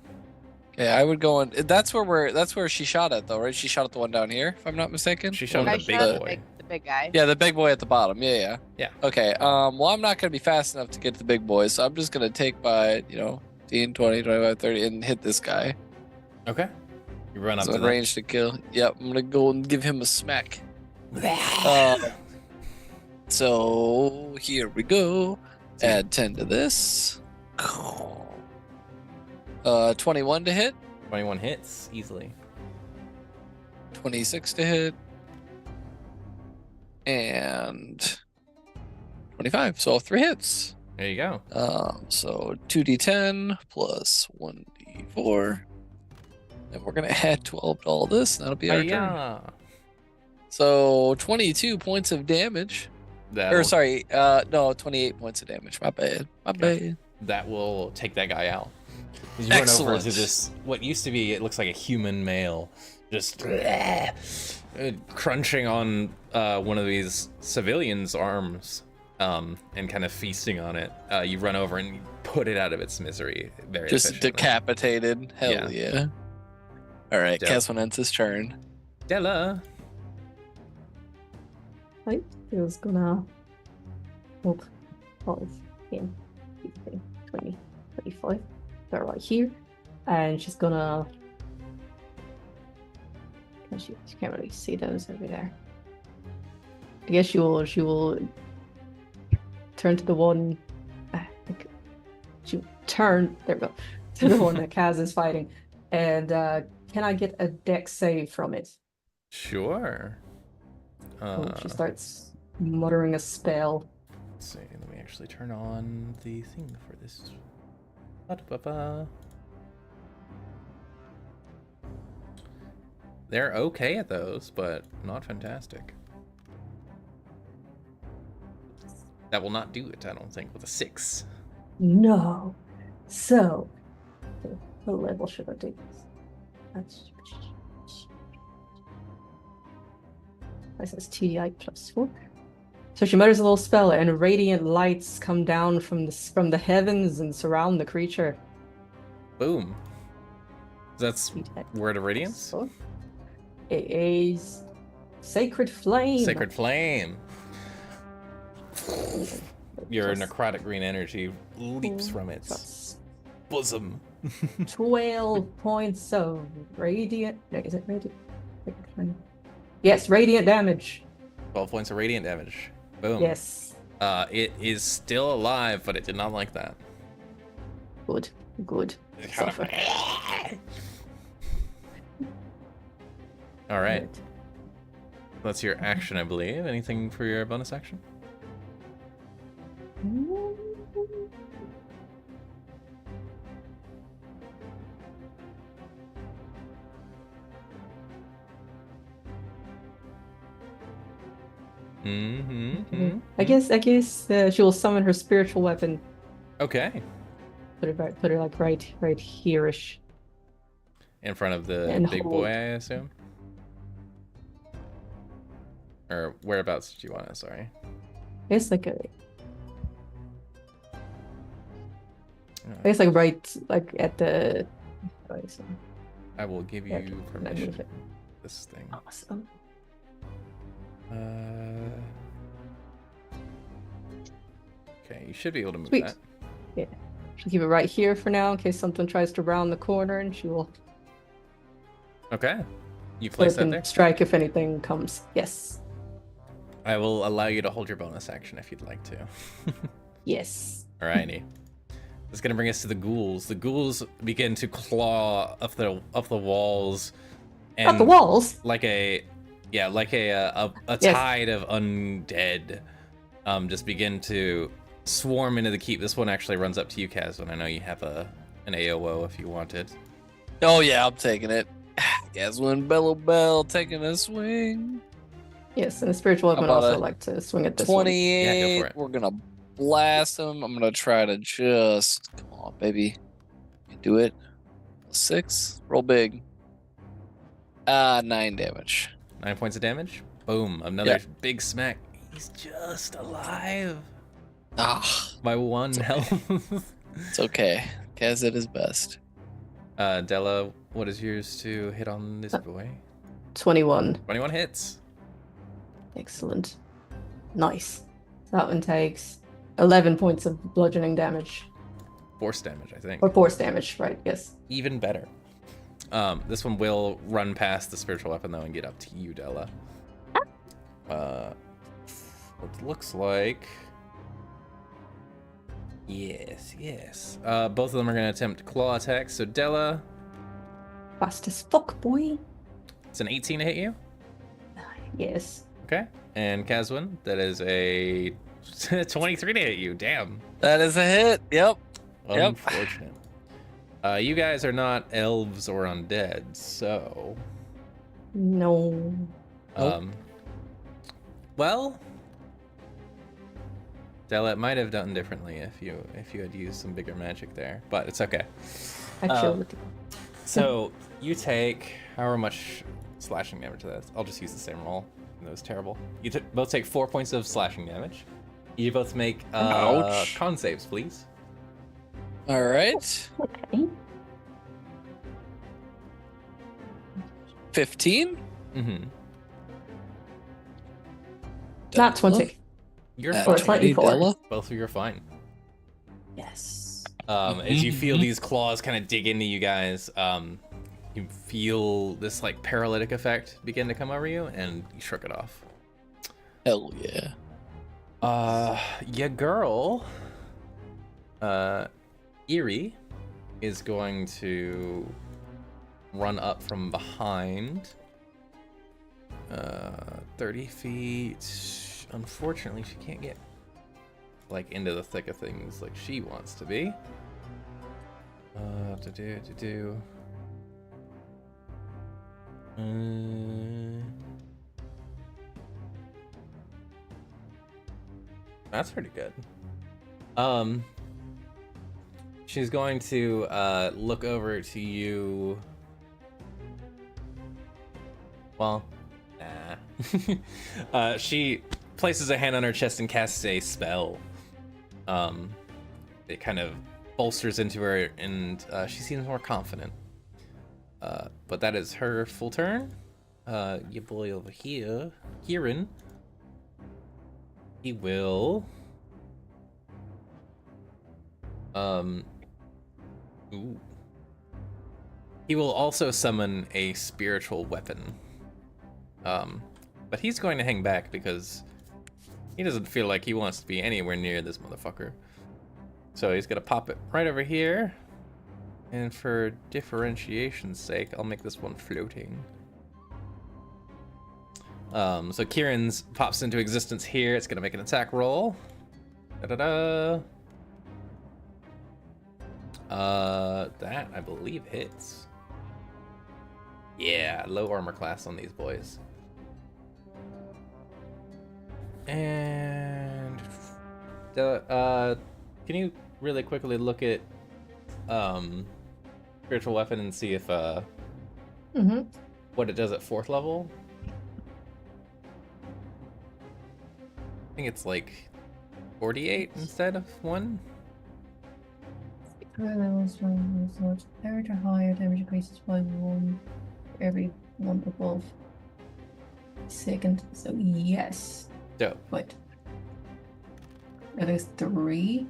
Okay, I would go and that's where she shot at though, right? She shot at the one down here, if I'm not mistaken. She shot One at I of the big shot at boy. the big guy. Yeah, the big boy at the bottom. Yeah. Yeah. Okay. Well, I'm not gonna be fast enough to get to the big boy, so I'm just gonna take by 15, 20, 25, 30, and hit this guy. Okay. You run up So to in them. range to kill. Yep, I'm gonna go and give him a smack. So here we go. Add 10 to this. 21 to hit. 21 hits, easily. 26 to hit. And 25. So 3 hits. There you go. So 2d10 plus 1d4. And we're gonna add 12 to all this. That'll be our turn. Yeah. So 22 points of damage. Or sorry, no, 28 points of damage. My bad. That will take that guy out. You run over Excellent. to this, what used to be, it looks like a human male, just crunching on one of these civilians' arms and kind of feasting on it. You run over and you put it out of its misery very Just efficiently. decapitated. Hell yeah. All right, Dope. Caswin ends his turn. Della. type is gonna 12, 10, 15, 20, 25. They're right here. And she's gonna she can't really see those over there. I guess she will turn to the one she'll turn there we go to the one that Kaz is fighting. And can I get a dex save from it? Sure. She starts muttering a spell. Let's see. Let me actually turn on the thing for this. Ba-da-ba-ba. They're okay at those, but not fantastic. That will not do it, I don't think, with a 6. No. So, what level should I do this? That says TDI +4. So she mutters a little spell, and radiant lights come down from the heavens and surround the creature. Boom. That's Word of Radiance? It is Sacred Flame. Sacred Flame. Your necrotic green energy leaps from its bosom. 12 points of radiant. No, is it radiant? Sacred Flame. Yes, radiant damage. 12 points of radiant damage. Boom. Yes. It is still alive, but it did not like that. Good. Suffer. All right. That's your action, I believe. Anything for your bonus action? I guess she will summon her spiritual weapon. Okay. Put her like right here-ish. In front of the And big hold. boy, I assume? Or whereabouts do you want it? Sorry. It's like right like at the. I will give Yeah, you can I move permission. it? This thing. Awesome. Okay, you should be able to move Sweet. that. Yeah. She'll keep it right here for now in case something tries to round the corner, and she will Okay. You place flip that and there? strike if anything comes. Yes. I will allow you to hold your bonus action if you'd like to. Yes. Alrighty. This is gonna bring us to the ghouls. The ghouls begin to claw up the walls, and Up the walls. like a Yes. tide of undead just begin to swarm into the keep. This one actually runs up to you, Kazwan. I know you have an AOO if you want it. Oh yeah, I'm taking it. Gazwin Bellow Bell taking a swing. Yes, and the spiritual weapon about also a like to swing at this one. 28. Yeah, go for it. We're gonna blast him. I'm gonna try to just come on, baby. You can do it. 6. Roll big. 9 damage. 9 points of damage. Boom. Another big smack. He's just alive Ah, by 1 health. it's okay. Kaz did his best. Della, what is yours to hit on this boy? 21. 21 hits. Excellent. Nice. That one takes 11 points of bludgeoning damage. Force damage, I think. Or force damage, right? Yes. Even better. This one will run past the spiritual weapon though and get up to you, Della. It looks like. Yes. Both of them are gonna attempt claw attacks. So Della, Fast as fuck, boy. it's an 18 to hit you. Yes. Okay. And Kazwin, that is a 23 to hit you. Damn. That is a hit. Yep. Yep. Unfortunate. You guys are not elves or undead, so. No. Well, Della, it might have done differently if you had used some bigger magic there, but it's okay. I chill with you. So you take however much slashing damage to that. I'll just use the same roll. That was terrible. You both take 4 points of slashing damage. You both make Ouch. con saves, please. All right. Okay. 15. Mm-hmm. Nat 20. You're Nat Or fine. 20. 24. Della? Both of you are fine. Yes. As you feel these claws kind of dig into you guys, you feel this like paralytic effect begin to come over you, and you shrug it off. Hell yeah. Your girl, Eerie, is going to run up from behind. 30 feet. Unfortunately, she can't get like into the thick of things like she wants to be. That's pretty good. She's going to look over to you. Well, nah. She places a hand on her chest and casts a spell. It kind of bolsters into her, and she seems more confident. But that is her full turn. Your boy over here, Kieran, he will. He will also summon a spiritual weapon. But he's going to hang back because he doesn't feel like he wants to be anywhere near this motherfucker. So he's gonna pop it right over here. And for differentiation's sake, I'll make this one floating. So Kieran's pops into existence here. It's gonna make an attack roll. Da-da-da. That I believe hits. Yeah, low armor class on these boys. And can you really quickly look at spiritual weapon and see if what it does at 4th level? I think it's like 48 instead of 1. Levels or higher damage increases by 1 for every 1 above second. So yes. Dope. Wait. I think it's 3.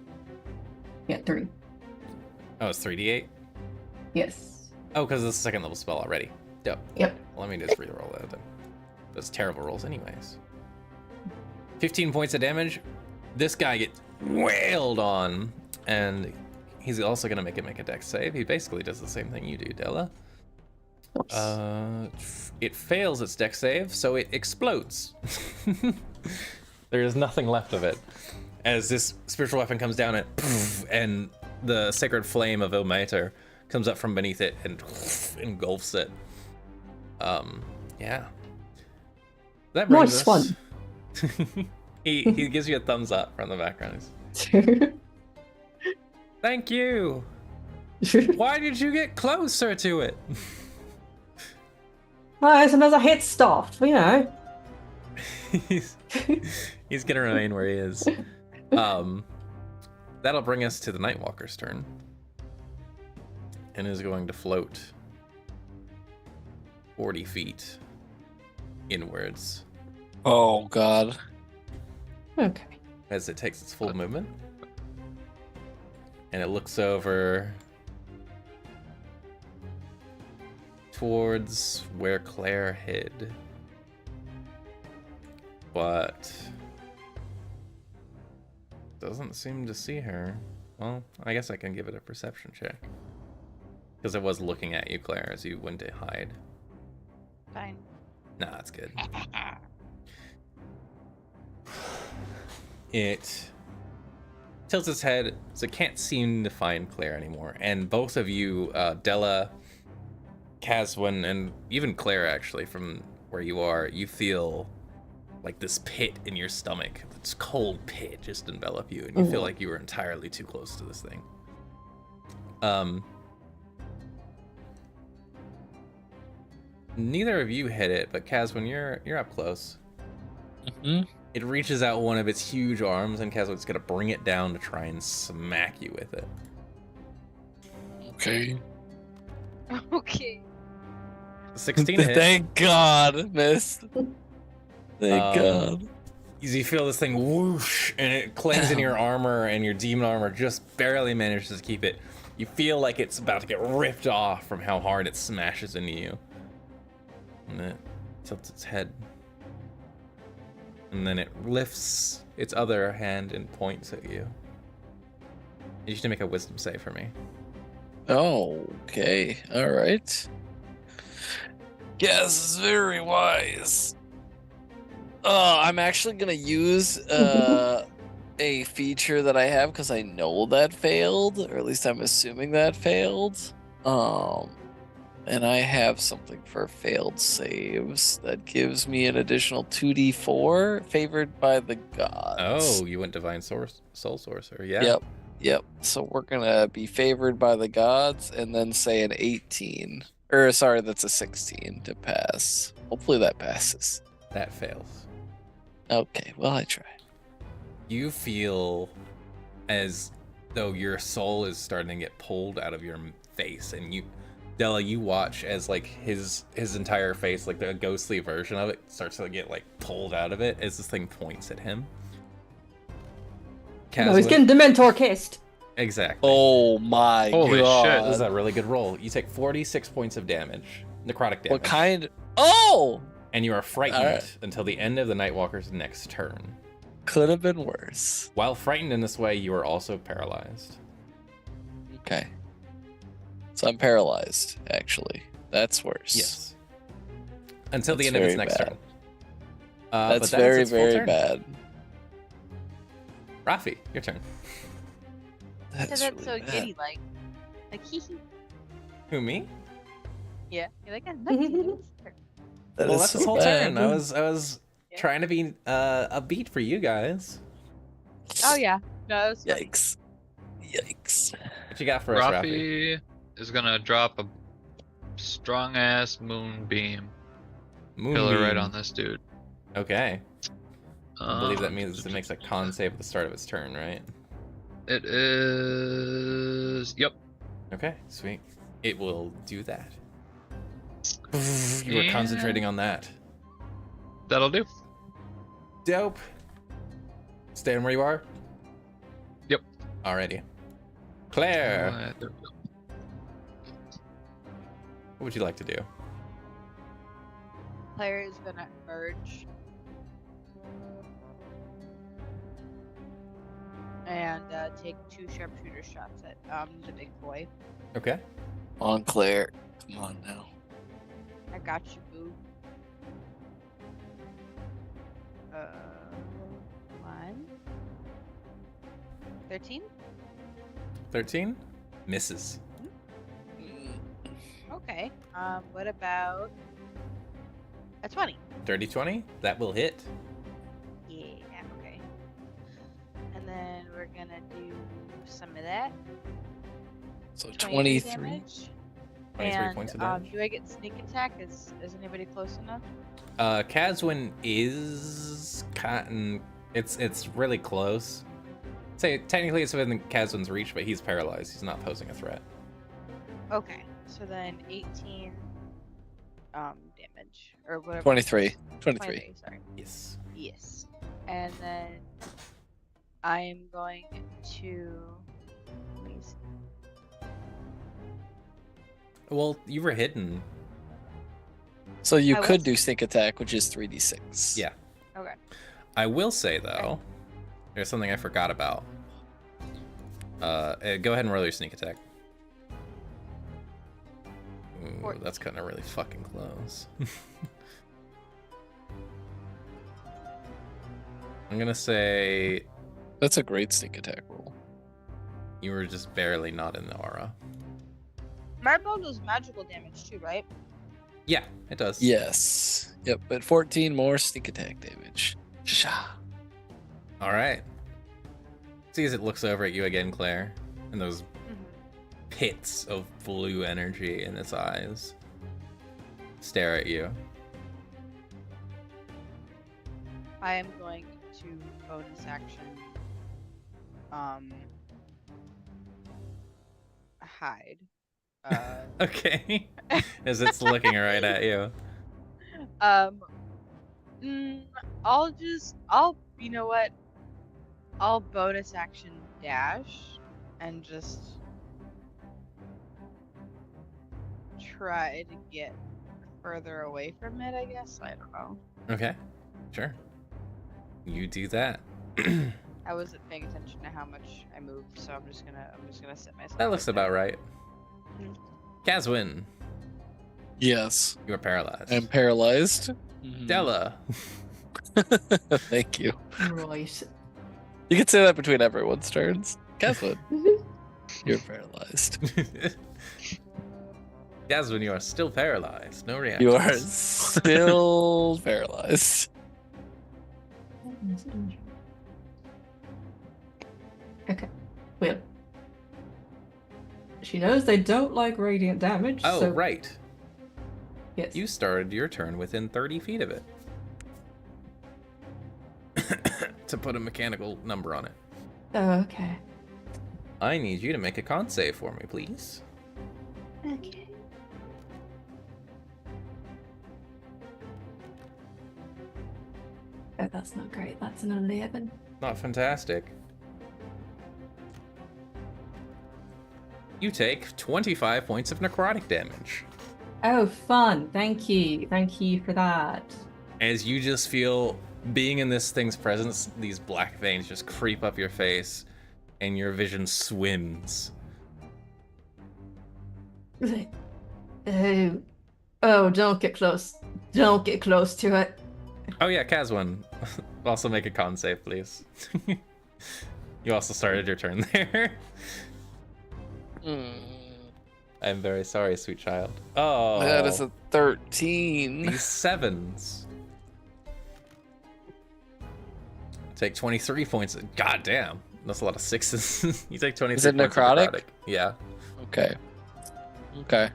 Yeah, 3. Oh, it's 3d8? Yes. Oh, because it's a 2nd level spell already. Dope. Yep. Well, let me just reroll that then. Those terrible rolls anyways. 15 points of damage. This guy gets wailed on, and he's also gonna make a dex save. He basically does the same thing you do, Della. It fails its dex save, so it explodes. There is nothing left of it. As this spiritual weapon comes down, and the sacred flame of Ilmater comes up from beneath it and engulfs it. Yeah. That brings Nice us... he gives you a thumbs up from the background. Thank you. Why did you get closer to it? Well, sometimes I hit stuff, you know. He's gonna remain where he is. That'll bring us to the Nightwalker's turn, and is going to float 40 feet inwards. Oh God. Okay. As it takes its full movement, and it looks over towards where Claire hid, but doesn't seem to see her. Well, I guess I can give it a perception check, because it was looking at you, Claire, as you went to hide. Fine. Nah, that's good. It tilts its head, so it can't seem to find Claire anymore. And both of you, Della, Caswin, and even Claire, actually, from where you are, you feel like this pit in your stomach, this cold pit just envelop you, and you feel like you were entirely too close to this thing. Neither of you hit it, but Caswin, you're up close. It reaches out one of its huge arms, and Caswin's gonna bring it down to try and smack you with it. Okay. Okay. 16 hit. Thank God, missed. Thank Um, God. You feel this thing whoosh, and it clings in your armor, and your demon armor just barely manages to keep it. You feel like it's about to get ripped off from how hard it smashes into you. And it tilts its head. And then it lifts its other hand and points at you. You should make a wisdom save for me. Oh, okay. All right. Yes, very wise. I'm actually gonna use a feature that I have because I know that failed, or at least I'm assuming that failed. And I have something for failed saves that gives me an additional 2d4 favored by the gods. Oh, you went Divine Soul Sorcerer, yeah. Yep. So we're gonna be favored by the gods and then say an 18. Or sorry, that's a 16 to pass. Hopefully that passes. That fails. Okay, well I tried. You feel as though your soul is starting to get pulled out of your face, and you, Della, you watch as like his entire face, like the ghostly version of it, starts to get like pulled out of it as this thing points at him. No, he's getting Dementor kissed. Exactly. Oh my Holy god. shit. This is a really good roll. You take 46 points of damage, necrotic damage. What kind? Oh! And you are frightened Alright. until the end of the Nightwalker's next turn. Could have been worse. While frightened in this way, you are also paralyzed. Okay. So I'm paralyzed, actually. That's worse. Yes. Until the That's end of its very next bad. turn. That's but very, its full very turn. bad. Rafi, your turn. Because That's that's really so bad. giddy like. Like hee hee. Who, me? Yeah. You're like, I'm not kidding. That Well, is that's his so whole bad. turn. I was Yeah. trying to be a beat for you guys. Oh yeah. No, it was funny. Yikes. Yikes. What you got for us, Rafi? Rafi is gonna drop a strong ass moonbeam pillar right Moonbeam. on this dude. Okay. I believe that Um, means it makes a con save at the start of its turn, right? It is. Yep. Okay, sweet. It will do that. You were And- concentrating on that. That'll do. Dope. Staying where you are? Yep. Alrighty. Claire, There we go. what would you like to do? Player is gonna emerge. And take 2 sharpshooter shots at the big boy. Okay. On Claire. Come on now. I got you, boo. 1. 13? 13? Misses. Okay. What about a 20? Dirty 20? That will hit. Yeah, okay. And then we're gonna do some of that. So 23 23. damage. 23 And points of damage. do I get sneak attack? Is anybody close enough? Caswin is cotton. It's really close. Say technically it's within Caswin's reach, but he's paralyzed. He's not posing a threat. Okay. So then 18 damage or whatever. 23. 23. 23, sorry. Yes. Yes. And then I'm going to let me see. Well, you were hidden. So you I could was- do sneak attack, which is 3d6. Yeah. Okay. I will say though, there's something I forgot about. Go ahead and roll your sneak attack. Ooh, 14. that's kind of really fucking close. I'm gonna say That's a great sneak attack roll. you were just barely not in the aura. Marble does magical damage too, right? Yeah, it does. Yes. Yep, but 14 more sneak attack damage. Sha. All right. See as it looks over at you again, Claire, and those pits of blue energy in its eyes stare at you. I am going to bonus action hide. Okay. As it's looking right at you. I'll you know what? I'll bonus action dash and just try to get further away from it, I guess. I don't know. Okay, sure. You do that. I wasn't paying attention to how much I moved, so I'm just gonna set myself. That looks like about right. Mhm. Caswin, Yes, you are paralyzed. I'm paralyzed. Mhm. Della. Thank you. Right. You can say that between everyone's turns. Guess what? You're paralyzed. Caswin, you are still paralyzed. No reaction. You are still paralyzed. Okay. Well, she knows they don't like radiant damage. Oh, so... right. Yes. You started your turn within 30 feet of it. To put a mechanical number on it. Oh, okay. I need you to make a con save for me, please. Okay. Oh, that's not great. That's an 11. Not fantastic. You take 25 points of necrotic damage. Oh, fun. Thank you. Thank you for that. As you just feel being in this thing's presence, these black veins just creep up your face, and your vision swims. Oh, oh, don't get close. Don't get close to it. Oh yeah, Caswin. Also make a con save, please. You also started your turn there. I'm very sorry, sweet child. Oh, That is a 13. these sevens. Take 23 points. God damn, that's a lot of sixes. You take 23 Is it points of necrotic? Yeah. Okay. Okay.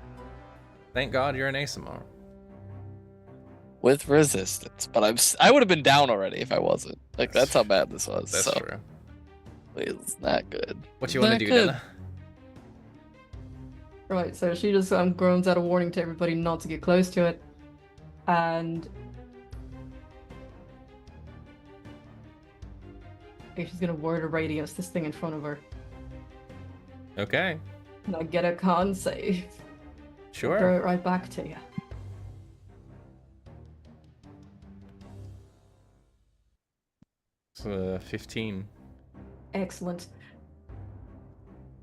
Thank God you're an ASMR. With resistance, but I would have been down already if I wasn't. Like that's how bad this was. That's so true. it's not good. What you want to do, good. Della? Right, so she just groans out a warning to everybody not to get close to it. And she's gonna word a radius this thing in front of her. Okay, And I get a con save. sure. Throw it right back to you. It's 15. Excellent.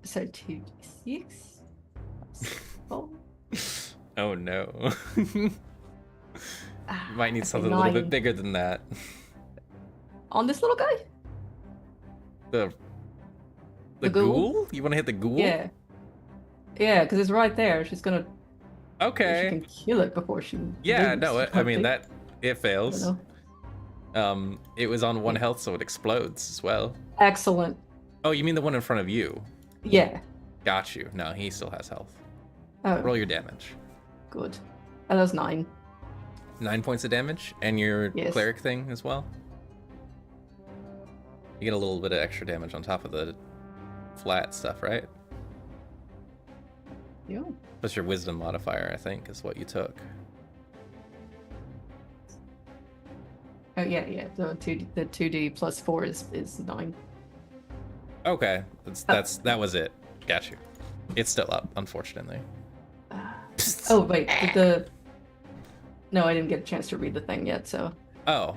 So 2d6. Oh. Oh no. Ah, You might need okay, something a little bit 9. bigger than that. On this little guy? The The ghoul? ghoul? You want to hit the ghoul? Yeah. Yeah, because it's right there. She's gonna. She Okay. can kill it before she. Yeah, moves, no, I can't mean she? that it I don't fails. know. It was on 1 health, so it explodes as well. Excellent. Oh, you mean the one in front of you? Yeah. Got you. No, he still has health. Oh, Roll your damage. good. Oh, that's 9. 9 points of damage, and your Yes. cleric thing as well. You get a little bit of extra damage on top of the flat stuff, right? Yeah. Plus your wisdom modifier, I think, is what you took. Oh yeah, yeah. The 2d plus 4 is 9. Okay, that was it. Got you. It's still up, unfortunately. Oh wait, No, I didn't get a chance to read the thing yet. So. Oh.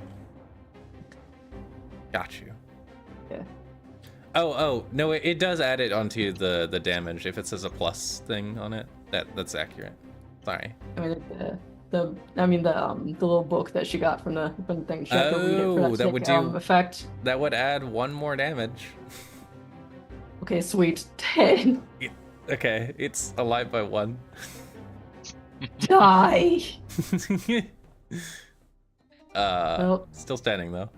Got you. Yeah. Oh, no, it does add it onto the damage if it says a plus thing on it. That's accurate. Sorry. I mean the little book that she got from the thing. She had to read it for Oh, that would sick, do- effect. That would add 1 more damage. Okay, sweet. 10. Okay, it's alive by 1. Die. Well. Still standing though.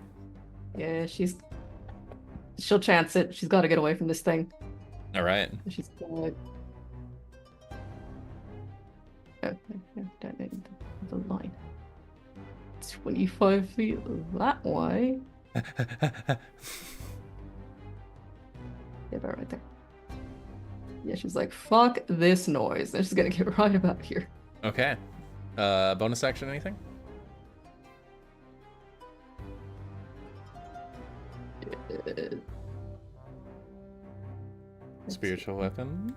Yeah, she'll chance it. She's got to get away from this thing. All right. She's gonna. Oh, the line. 25 feet that way. Yeah, about right there. Yeah, she's like, fuck this noise. And she's gonna get right about here. Okay. Bonus action, anything? Spiritual weapon.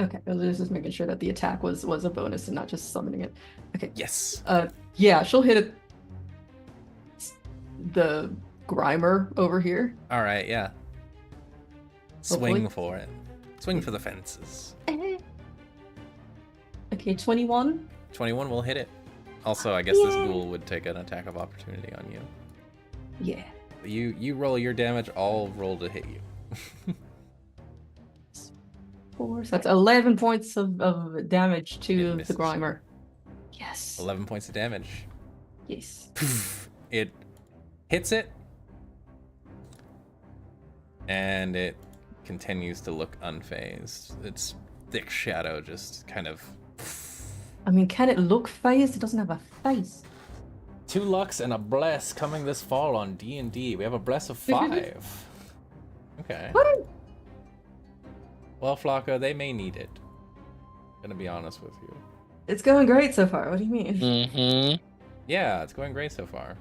Okay, I was just making sure that the attack was a bonus and not just summoning it. Okay. Yes. Yeah, she'll hit it. The Grimer over here. All right. Yeah. Swing Hopefully. for it. Swing for the fences. Okay, 21. 21 will hit it. Also, I guess this ghoul would take an attack of opportunity on you. Yeah. You roll your damage. I'll roll to hit you. 4, so that's 11 points of damage It to the misses. Grimer. Yes. 11 points of damage. Yes. It hits it, and it continues to look unfazed. Its thick shadow just kind of. I mean, can it look phased? It doesn't have a face. 2 lucks and a bless coming this fall on D&D. We have a bless of 5. Okay. What? Well, Flocko, they may need it. Gonna be honest with you. It's going great so far. What do you mean? Mm-hmm. Yeah, it's going great so far.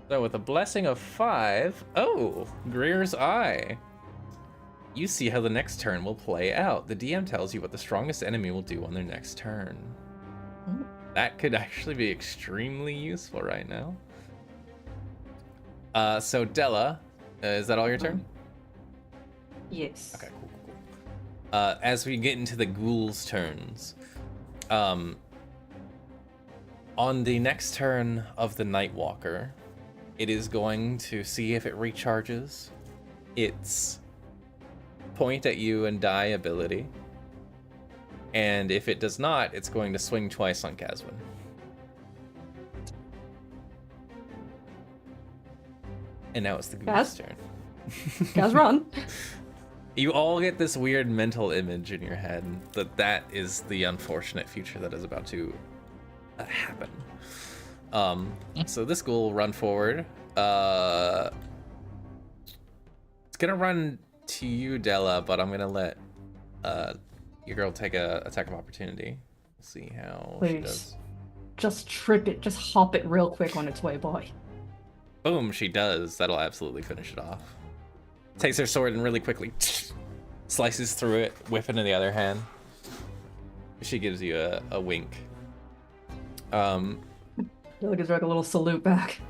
So with a blessing of 5, oh, Greer's Eye. You see how the next turn will play out. The DM tells you what the strongest enemy will do on their next turn. Oh. That could actually be extremely useful right now. So Della, is that all your turn? Yes. Okay, cool. As we get into the ghouls' turns, on the next turn of the Nightwalker, it is going to see if it recharges its point at you and die ability. And if it does not, it's going to swing twice on Caswin. And now it's the ghouls' turn. Guys, run. You all get this weird mental image in your head that is the unfortunate future that is about to happen. So this ghoul will run forward. It's gonna run to you, Della, but I'm gonna let your girl take a attack of opportunity. We'll see how she Please. does. Just trip it. Just hop it real quick on its way by. Boom, she does. That'll absolutely finish it off. Takes her sword and really quickly slices through it, whipping in the other hand. She gives you a wink. Della gives her like a little salute back.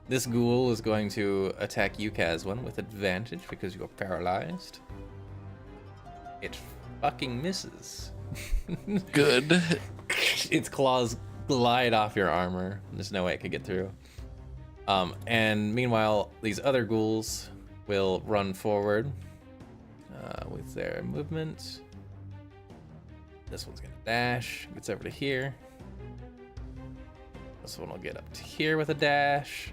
This ghoul is going to attack you, Caswin, with advantage because you're paralyzed. It fucking misses. Good. Its claws glide off your armor. There's no way it could get through. And meanwhile, these other ghouls will run forward with their movement. This one's gonna dash, gets over to here. This one will get up to here with a dash.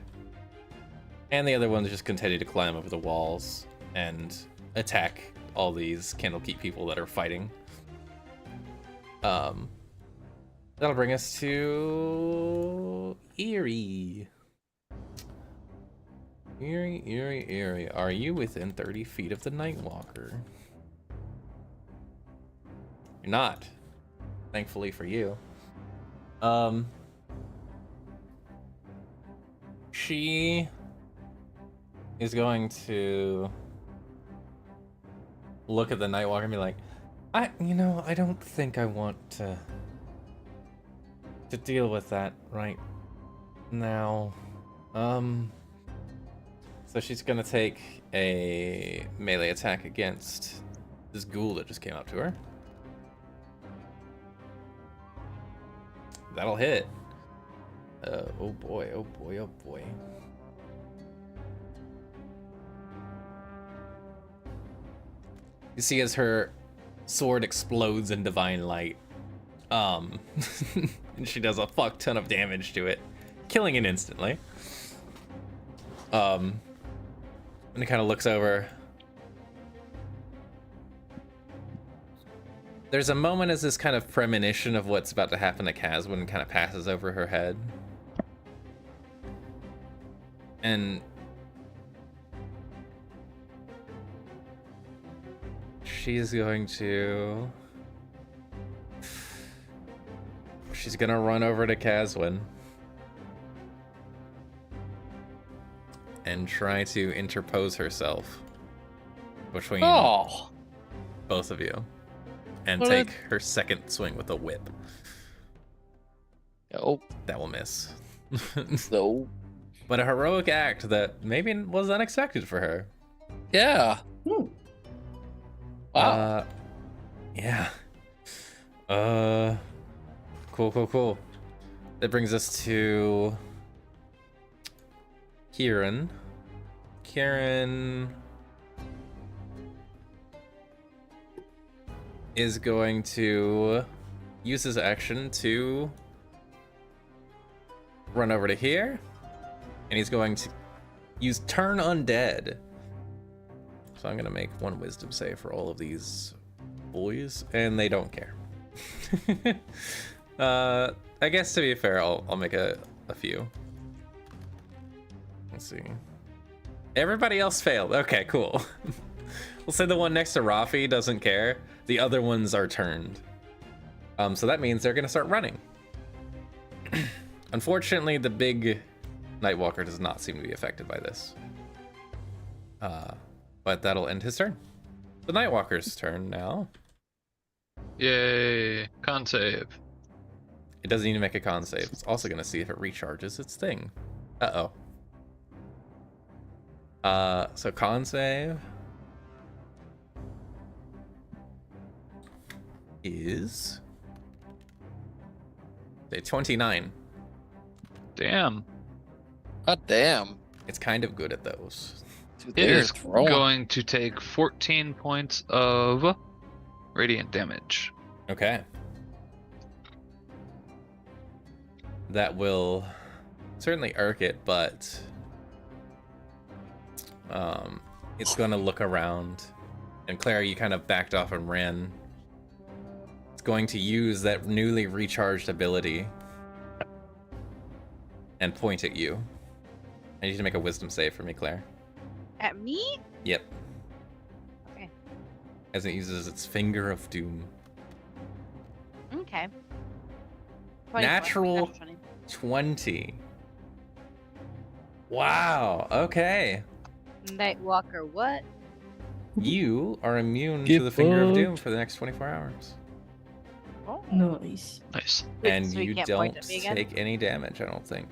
And the other ones just continue to climb over the walls and attack all these Candlekeep people that are fighting. That'll bring us to Eerie. Eerie. Are you within 30 feet of the Nightwalker? You're not. Thankfully for you. She is going to look at the Nightwalker and be like, I don't think I want to deal with that right now. So she's gonna take a melee attack against this ghoul that just came up to her. That'll hit. Oh boy. You see as her sword explodes in divine light. And she does a fuck ton of damage to it, killing it instantly. And it kind of looks over. There's a moment as this kind of premonition of what's about to happen to Caswin kind of passes over her head. And she's going to run over to Caswin. and try to interpose herself between Oh, both of you and What take her second swing with a whip. no, That will miss. no. But a heroic act that maybe was unexpected for her. Yeah. Hmm. Wow. Yeah. Cool. That brings us to Kieran. Kieran is going to use his action to run over to here, and he's going to use Turn Undead. So I'm going to make one wisdom save for all of these boys, and they don't care. I guess to be fair, I'll make a few. Let's see. Everybody else failed. Okay, cool. We'll say the one next to Rafi doesn't care. The other ones are turned. So that means they're gonna start running. Unfortunately, the big Nightwalker does not seem to be affected by this. But that'll end his turn. The Nightwalker's turn now. Yay! Con save. It doesn't need to make a con save. It's also gonna see if it recharges its thing. Uh-oh. So con save is a 29. Damn. God damn. It's kind of good at those. Dude, It they're is throwing. going to take 14 points of radiant damage. Okay. That will certainly irk it, but it's gonna look around. And Clara, you kind of backed off and ran. It's going to use that newly recharged ability and point at you. I need you to make a wisdom save for me, Claire. At me? Yep. Okay. As it uses its finger of doom. Okay. Natural 20. 20. Wow. Okay. Nightwalker, what? You are immune Get to the finger of fucked. doom for the next 24 hours. Oh. Nice. Nice. And So he you can't point don't at me again? take any damage, I don't think.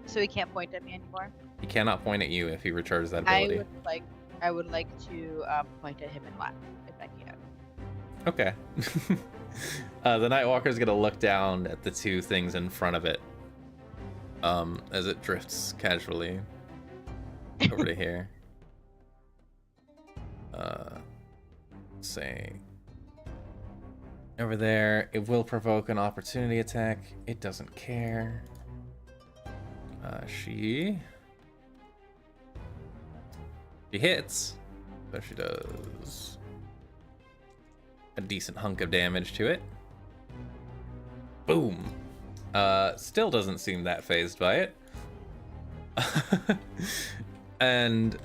So he can't point at me anymore. He cannot point at you if he recharges that I ability. would like to point at him and laugh if I can. Okay. The Nightwalker's gonna look down at the two things in front of it. As it drifts casually over to here. Say over there, it will provoke an opportunity attack. It doesn't care. She hits, so she does a decent hunk of damage to it. Boom. Still doesn't seem that phased by it. And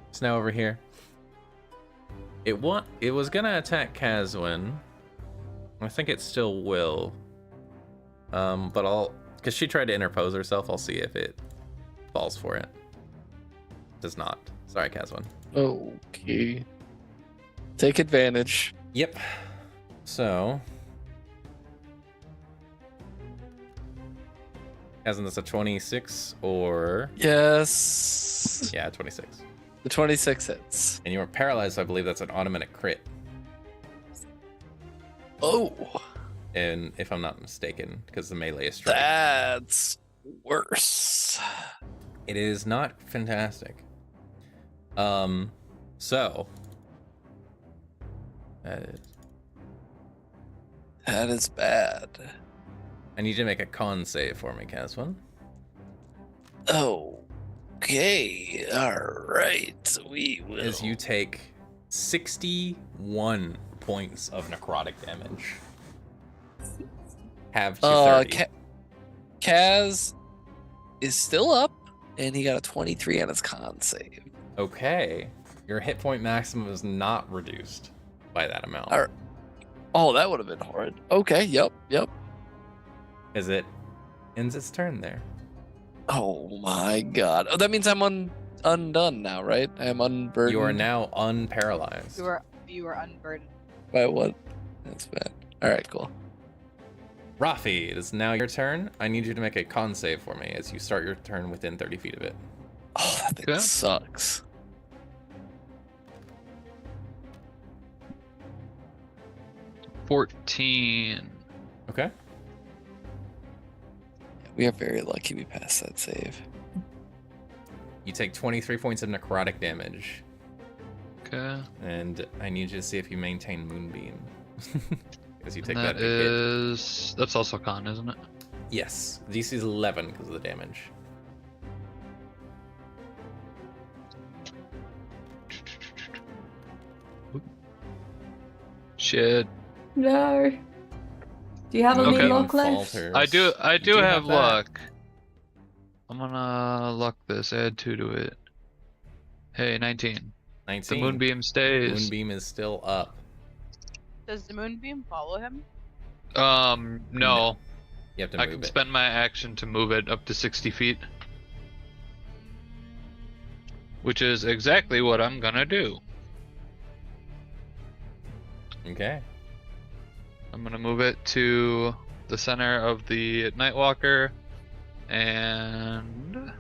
it's now over here. It was gonna attack Kazwin. I think it still will. But because she tried to interpose herself, I'll see if it falls for it. Does not. Sorry, Kazwin. Okay. Take advantage. Yep. So, Kazwin, that's a 26 or Yes. yeah, 26. The 26 hits. And you were paralyzed, so I believe that's an automatic crit. Oh, And if I'm not mistaken, because the melee is strike. that's worse. It is not fantastic. So That is bad. I need you to make a con save for me, Kazwin. Okay. All right. We will. As you take 61 points of necrotic damage. Have to 30. Kaz is still up, and he got a 23 on his con save. Okay. Your hit point maximum is not reduced by that amount. All right. Oh, that would have been horrid. Okay. Yep. As it ends its turn there. Oh my god. Oh, that means I'm undone now, right? I am unburdened. You are now unparalyzed. You are unburdened. By what? That's bad. All right, cool. Rafi, it is now your turn. I need you to make a con save for me as you start your turn within 30 feet of it. Oh, that thing Okay. sucks. 14. Okay. We are very lucky we passed that save. You take 23 points of necrotic damage, Okay. and I need you to see if you maintain Moonbeam. Because you take And that big hit. that's also con, isn't it? Yes, DC is 11 because of the damage. Shit. No. Do you have a Okay. mean luck left? Falters. I do You have that. luck. I'm gonna luck this, add 2 to it. Hey, 19. 19. The moonbeam stays. Moonbeam is still up. Does the moonbeam follow him? No. You have to I move can it. spend my action to move it up to 60 feet. Which is exactly what I'm gonna do. Okay. I'm gonna move it to the center of the Nightwalker, and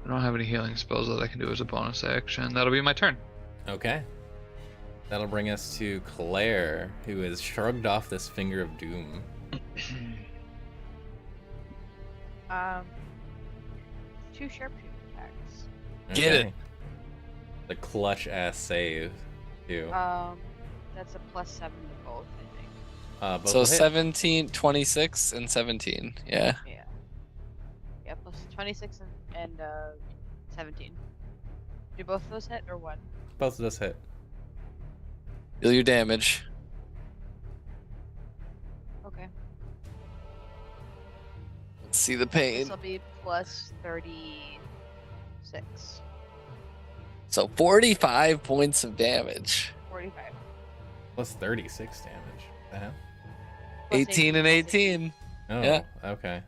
I don't have any healing spells that I can do as a bonus action. That'll be my turn. Okay. That'll bring us to Claire, who has shrugged off this finger of doom. Two sharpshooter attacks. Get it. The clutch ass save, too. That's a +7 to both, I think. Both So will hit. 17, 26, and 17. Yeah. Yeah. Yeah, plus 26 and 17. Do both of those hit or one? Both of those hit. Deal your damage. Okay. Let's see the This pain. will be +36. So 45 points of damage. 45. Plus 36 damage. The hell? Plus 18 and 18. Oh, Yeah. okay.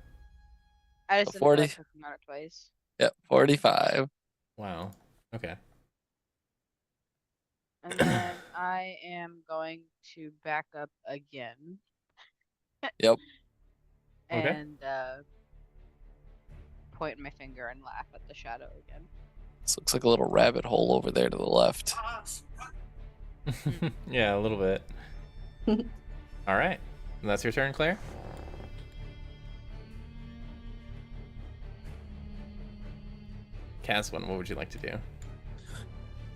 I just So didn't 40. like clicking on it twice. Yep, 45. Wow. Okay. And then I am going to back up again. Yep. Okay. And point my finger and laugh at the shadow again. This looks like a little rabbit hole over there to the left. Yeah, a little bit. All right. That's your turn, Claire? Caswin, what would you like to do?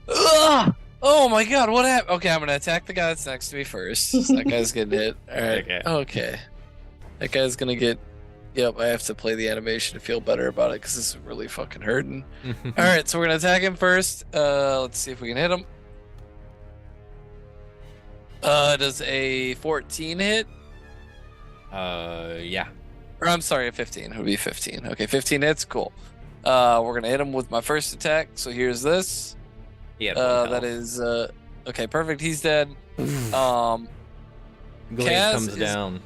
Ugh! Oh my god, what happened? Okay, I'm gonna attack the guy that's next to me first. That guy's getting hit. Alright. Okay. That guy's gonna get. Yep, I have to play the animation to feel better about it because this is really fucking hurting. Alright, so we're gonna attack him first. Let's see if we can hit him. Does a 14 hit? Yeah. Or I'm sorry, a 15. It would be 15. Okay, 15 hits, cool. We're gonna hit him with my first attack. So here's this. Yeah. That is okay, perfect. He's dead. Glaze Kaz comes is- down.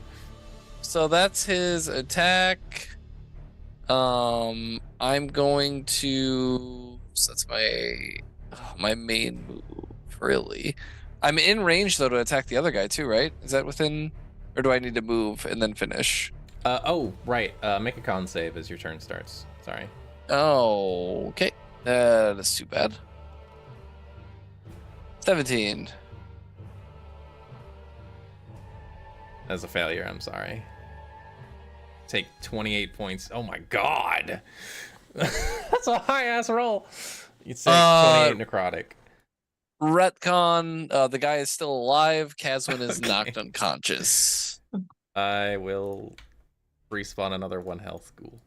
So that's his attack. I'm going to. So that's my main move, really. I'm in range though to attack the other guy too, right? Is that within, or do I need to move and then finish? Oh, right. Make a con save as your turn starts. Sorry. Oh, okay. That's too bad. 17. As a failure, I'm sorry. Take 28 points. Oh my god. That's a high ass roll. You take 28 necrotic. Retcon, the guy is still alive. Caswin is Okay. knocked unconscious. I will respawn another 1 health ghoul.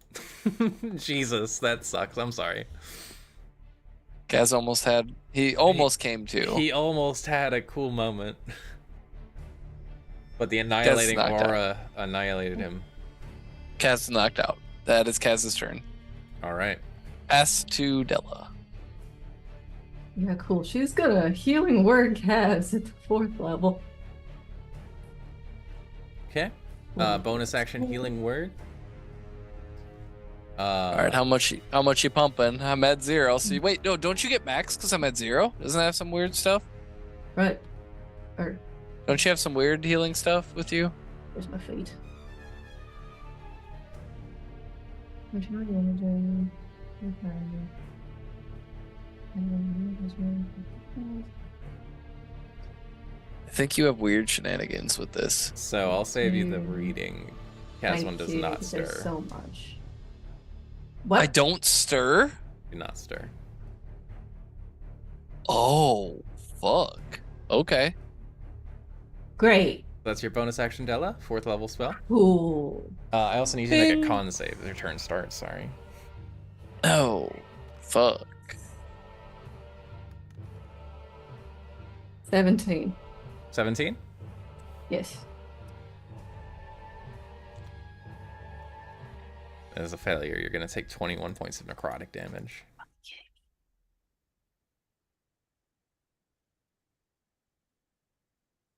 Jesus, that sucks. I'm sorry. Kaz almost came to. He almost had a cool moment. But the annihilating knocked out. aura annihilated him. Kaz is knocked out. That is Kaz's turn. Alright. Pass to Della. Yeah, cool. She's gonna healing word Kaz at the 4th level. Okay. Bonus action healing word. All right, how much you pumping? I'm at 0. So wait, no, don't you get max because I'm at 0? Doesn't that have some weird stuff? Right. Or Don't you have some weird healing stuff with you? where's my feed? I think you have weird shenanigans with this. So I'll save you the reading. Caswin does not stir. There's so much. I What? don't stir? Do not stir. Oh, fuck. Okay. Great. That's your bonus action, Della. 4th level spell. Cool. I also need you to make a Ding. con save as your turn starts. Sorry. Oh, fuck. 17. 17. Yes. As a failure, you're going to take 21 points of necrotic damage.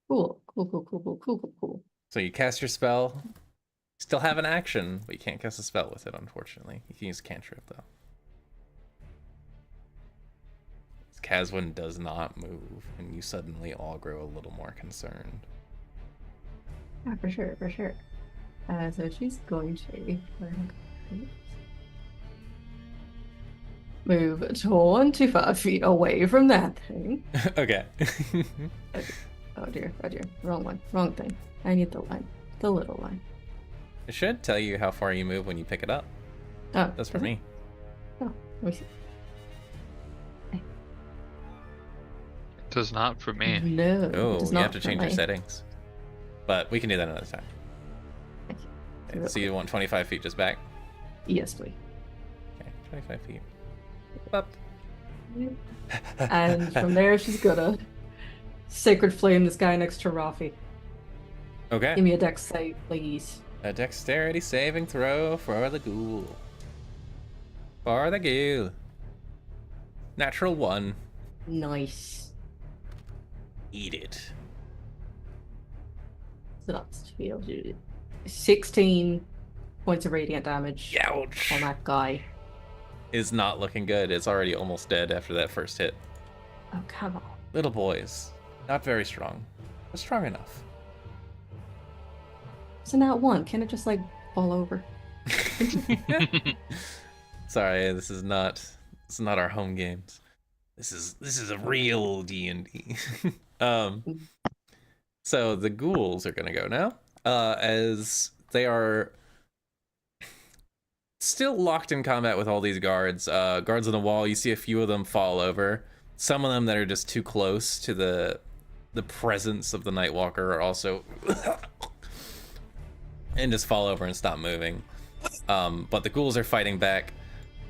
Cool. Cool. So you cast your spell. Still have an action, but you can't cast a spell with it, unfortunately. You can use cantrip, though. Caswin does not move, and you suddenly all grow a little more concerned. Yeah, for sure. So she's going to move 25 feet away from that thing. Okay. Oh dear. Wrong one. Wrong thing. I need the line. The little line. It should tell you how far you move when you pick it up. Oh, That's for me. Oh, let me see. Does not for me. No. it Oh, does you not have to for change your me. settings. But we can do that another time. Thank you. Okay, so you want 25 feet just back? Yes, please. Okay, 25 feet. Up. And from there, she's gonna sacred flame this guy next to Rafi. Okay. Give me a dex save, please. A dexterity saving throw for the ghoul. For the ghoul. Natural 1. Nice. Eat it. So that's 16 points of radiant damage Ouch. on that guy. Is not looking good. It's already almost dead after that first hit. Oh, come on. Little boys. Not very strong, but strong enough. So now one. Can it just like fall over? Sorry, this is not our home games. This is a real D&D. So the ghouls are gonna go now. As they are still locked in combat with all these guards. Guards on the wall, you see a few of them fall over. Some of them that are just too close to the presence of the Nightwalker are also and just fall over and stop moving. But the ghouls are fighting back.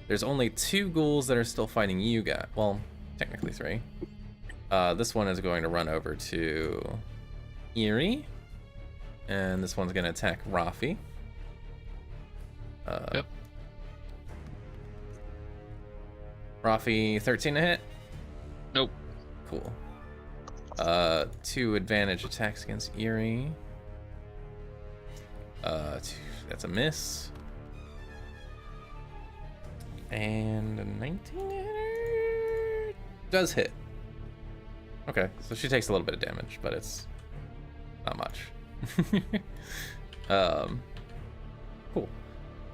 There's only 2 ghouls that are still fighting you guys. Well, technically 3. This one is going to run over to Eerie. And this one's going to attack Rafi. Yep. Rafi, 13 to hit? Nope. Cool. 2 advantage attacks against Eerie. 2, that's a miss. And a 19 hitter does hit. Okay, so she takes a little bit of damage, but it's not much. Cool.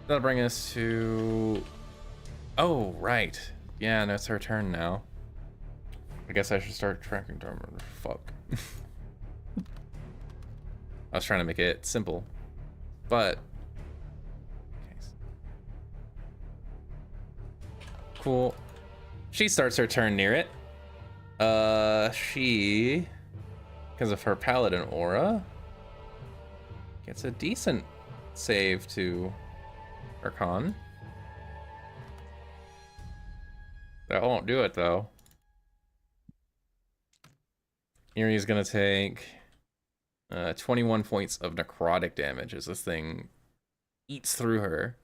That'll bring us to... Oh, right. Yeah, no, it's her turn now. I guess I should start tracking down. Fuck. I was trying to make it simple, but... Okay. Cool. She starts her turn near it. She, because of her paladin aura, gets a decent save to her con. That won't do it though. Erie's gonna take 21 points of necrotic damage as this thing eats through her.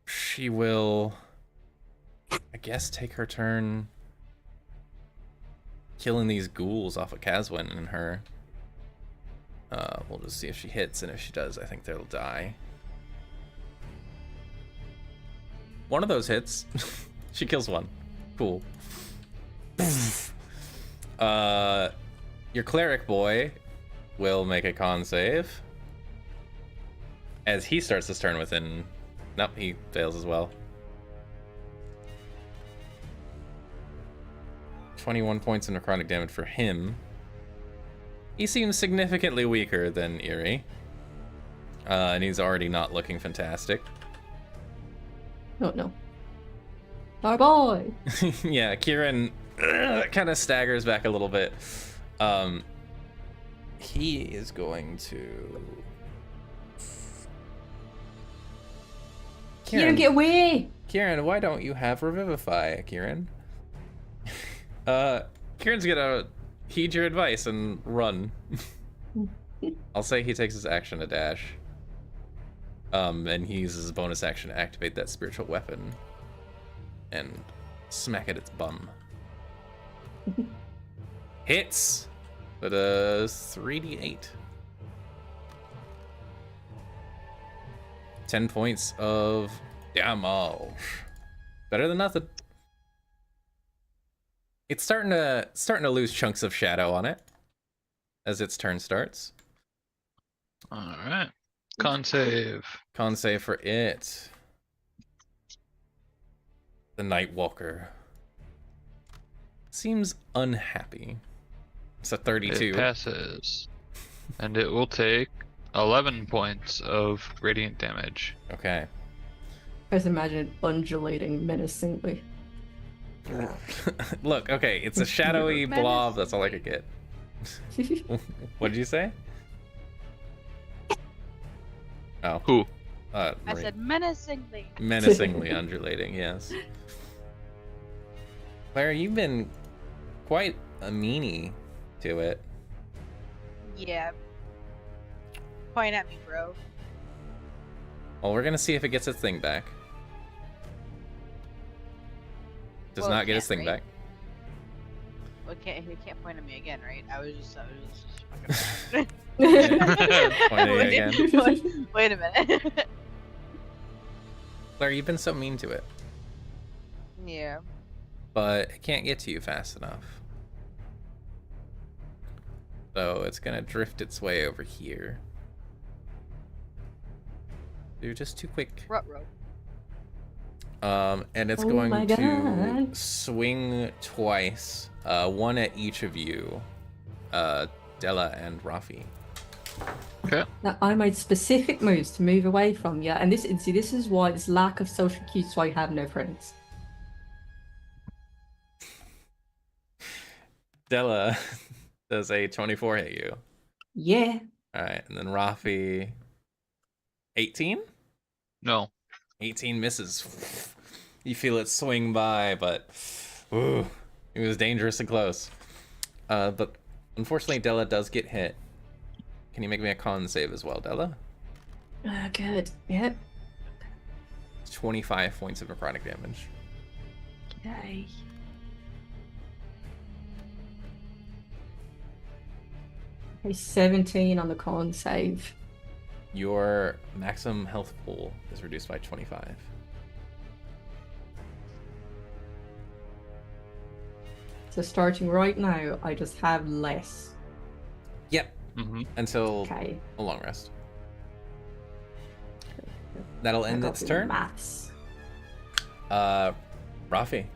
She will, I guess, take her turn killing these ghouls off of Caswin and her. We'll just see if she hits, and if she does, I think they'll die. One of those hits. She kills one. Cool. Your cleric boy will make a con save. As he starts his turn within... Nope, he fails as well. 21 points of necrotic damage for him. He seems significantly weaker than Eerie. And he's already not looking fantastic. Oh no. Our boy! Yeah, Kieran kind of staggers back a little bit. He is going to... Kieran, get away! Kieran, why don't you have Revivify, Kieran? Kieran's gonna heed your advice and run. I'll say he takes his action to dash. And he uses his bonus action to activate that spiritual weapon and smack at its bum. Hits! But 3d8. 10 points of damage. Better than nothing. It's starting to lose chunks of shadow on it as its turn starts. All right. Con save. Con save for it. The Nightwalker seems unhappy. It's a 32. It passes. And it will take 11 points of radiant damage. Okay. I just imagine it undulating menacingly. Look, okay, it's a shadowy blob. That's all I could get. What did you say? Oh. Who? I Marie. said menacingly. Menacingly undulating, yes. Claire, you've been quite a meanie to it. Yeah. Point at me, bro. Well, we're gonna see if it gets its thing back. Does Well, not it get its can't, thing right? back. Well, he can't point at me again, right? I was just fucking Point at you again. Wait a minute. Claire, you've been so mean to it, Yeah. but it can't get to you fast enough. So it's gonna drift its way over here. You're just too quick. Ruh-roh. And it's Oh going my to God. swing twice, one at each of you, Della and Rafi. Okay. Now, I made specific moves to move away from you, and this is why this lack of social cues why I have no friends. Della does a 24 hit you. Yeah. All right, and then Rafi, 18? No. 18 misses. You feel it swing by, but ooh, it was dangerous and close. But unfortunately, Della does get hit. Can you make me a con save as well, Della? Good. Yep. 25 points of necrotic damage. Okay. Okay, 17 on the con save. Your maximum health pool is reduced by 25. So starting right now, I just have less. Yep, Mm-hmm. until Okay. a long rest. That'll I end got its the turn. Maths. Rafi.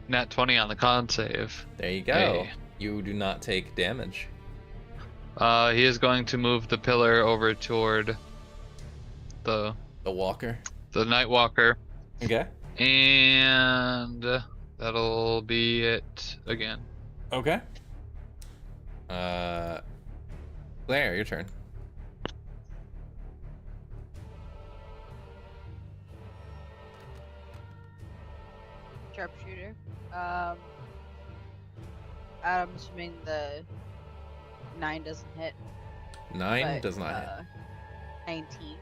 Nat 20 on the con save. There you go. Hey. You do not take damage. He is going to move the pillar over toward the The walker. Nightwalker, Okay. and that'll be it again. Okay. Claire, your turn. Sharpshooter. I'm assuming the 9 doesn't hit. 9 but, does not hit. 19.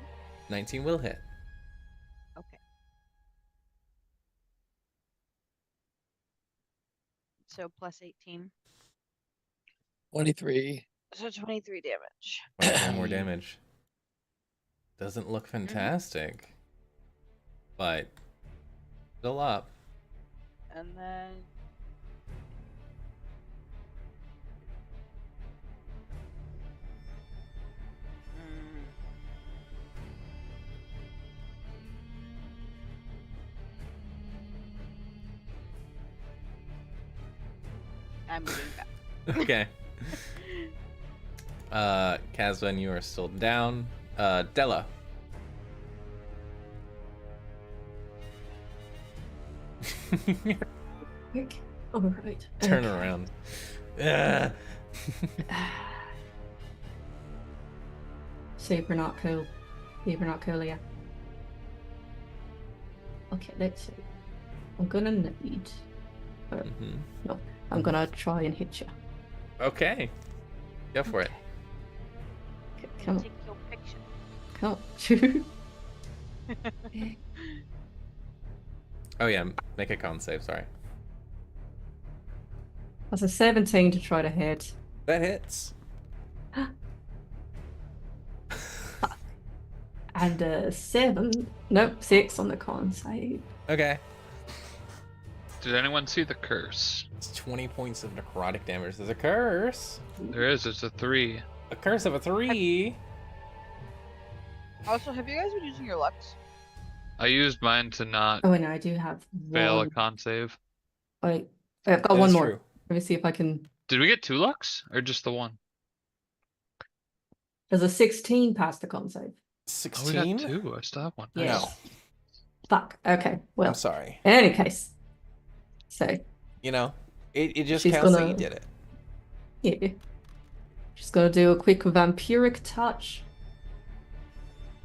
19 will hit. Okay. so plus 18. 23. So 23 damage. 23 more damage. Doesn't look fantastic, but still up. And then I'm moving back. Okay. Kazvan, you are still down. Della. Quick. All right. Turn okay. around. Ugh. Super not cool. Super not cool, yeah. Okay, let's see. I'm gonna need. Mhm. No, I'm gonna try and hit you. Okay. Go for it. Come on, Take your picture. come on. Oh yeah, make a con save, sorry. That's a 17 to try to hit. That hits. And a 6 on the con save. Okay. Did anyone see the curse? It's 20 points of necrotic damage. There's a curse. There is. It's a 3. A curse of a 3. Also, have you guys been using your Lux? I used mine to not Oh, and I do have fail a one. con save. I've got That one is more. true. Let me see if I can. Did we get 2 lucks or just the one? There's a 16 past the con save. Oh, we 16? got 2. I still have one. Yes. No. Fuck. Okay. Well, I'm sorry. in any case. So, You know, it just She's counts that gonna- you did it. yeah. Just gonna do a quick vampiric touch.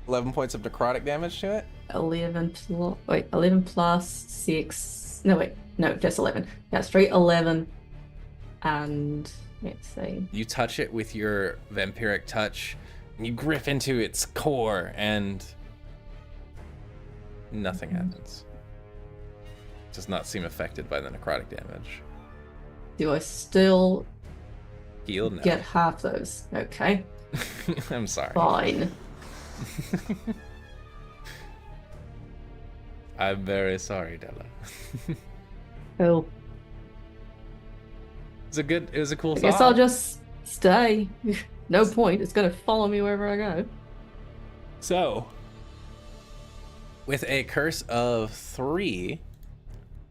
11 points of necrotic damage to it. 11 plus 6. No, wait. No, just 11. Yeah, straight 11. And let's see. You touch it with your vampiric touch, and you grip into its core, and nothing happens. Does not seem affected by the necrotic damage. Do I still Healed now. get half those? Okay. I'm sorry. Fine. I'm very sorry, Della. Cool. It was a cool I thought. guess I'll just stay. No point. It's gonna follow me wherever I go. So, with a curse of 3,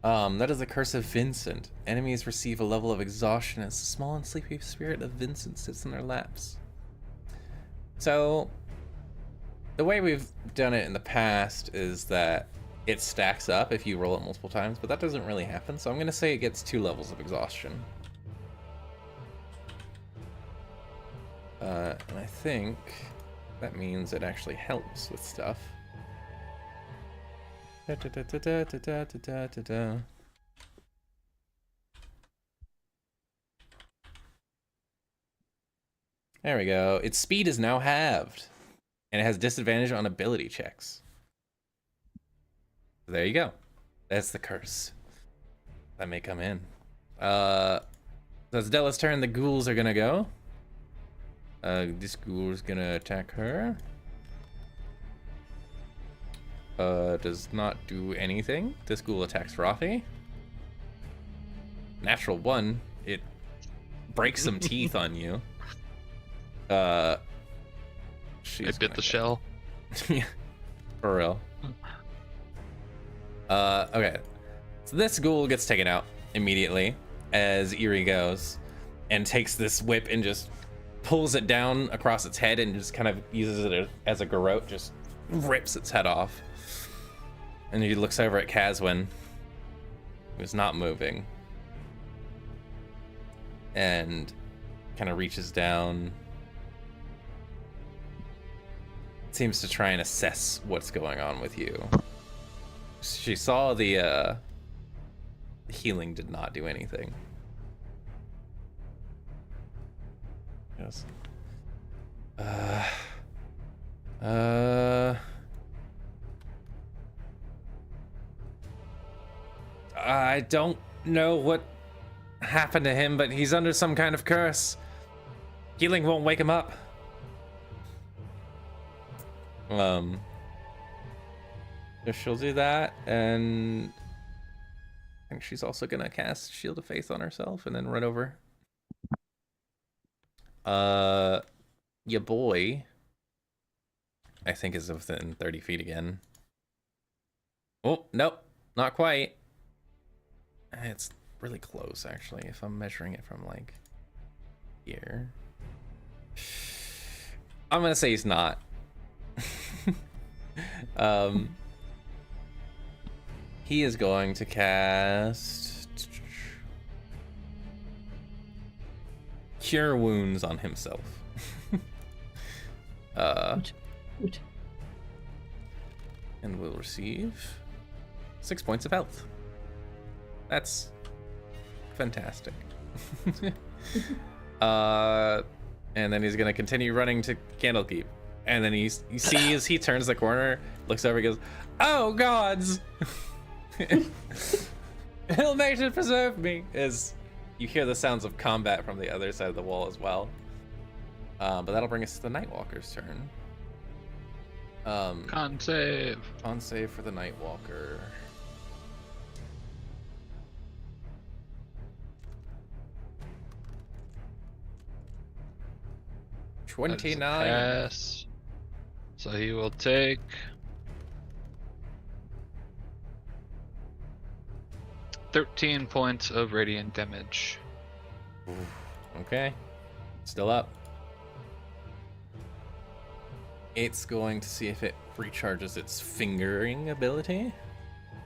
that is the curse of Vincent. Enemies receive a level of exhaustion as the small and sleepy spirit of Vincent sits in their laps. So, the way we've done it in the past is that it stacks up if you roll it multiple times, but that doesn't really happen, so I'm going to say it gets 2 levels of exhaustion. And I think that means it actually helps with stuff. There we go. Its speed is now halved, and it has disadvantage on ability checks. There you go. That's the curse. That may come in. That's Della's turn. The ghouls are gonna go. This ghoul is gonna attack her. Does not do anything. This ghoul attacks Rothy. Natural 1. It breaks some teeth on you. She's It bit gonna the go. shell. Yeah, for real. Okay. So this ghoul gets taken out immediately as Eerie goes and takes this whip and just pulls it down across its head and just kind of uses it as a garrote, just rips its head off. And he looks over at Kazwin, who's not moving, and kind of reaches down. Seems to try and assess what's going on with you. She saw the healing did not do anything. Yes. I don't know what happened to him, but he's under some kind of curse. Healing won't wake him up. So she'll do that, and I think she's also gonna cast Shield of Faith on herself and then run over. Your boy, I think, is within 30 feet again. Oh, nope, not quite. It's really close, actually, if I'm measuring it from, like, here. I'm gonna say he's not. He is going to cast Cure Wounds on himself. Good. And will receive 6 points of health. That's fantastic. And then he's gonna continue running to Candlekeep. And then you see as he turns the corner, looks over, and goes, "Oh gods! Illumination preserve me!" As you hear the sounds of combat from the other side of the wall as well. But that'll bring us to the Nightwalker's turn. Con save. Con save for the Nightwalker. That is a 29. pass. So he will take 13 points of radiant damage. Okay. Still up. It's going to see if it recharges its fingering ability.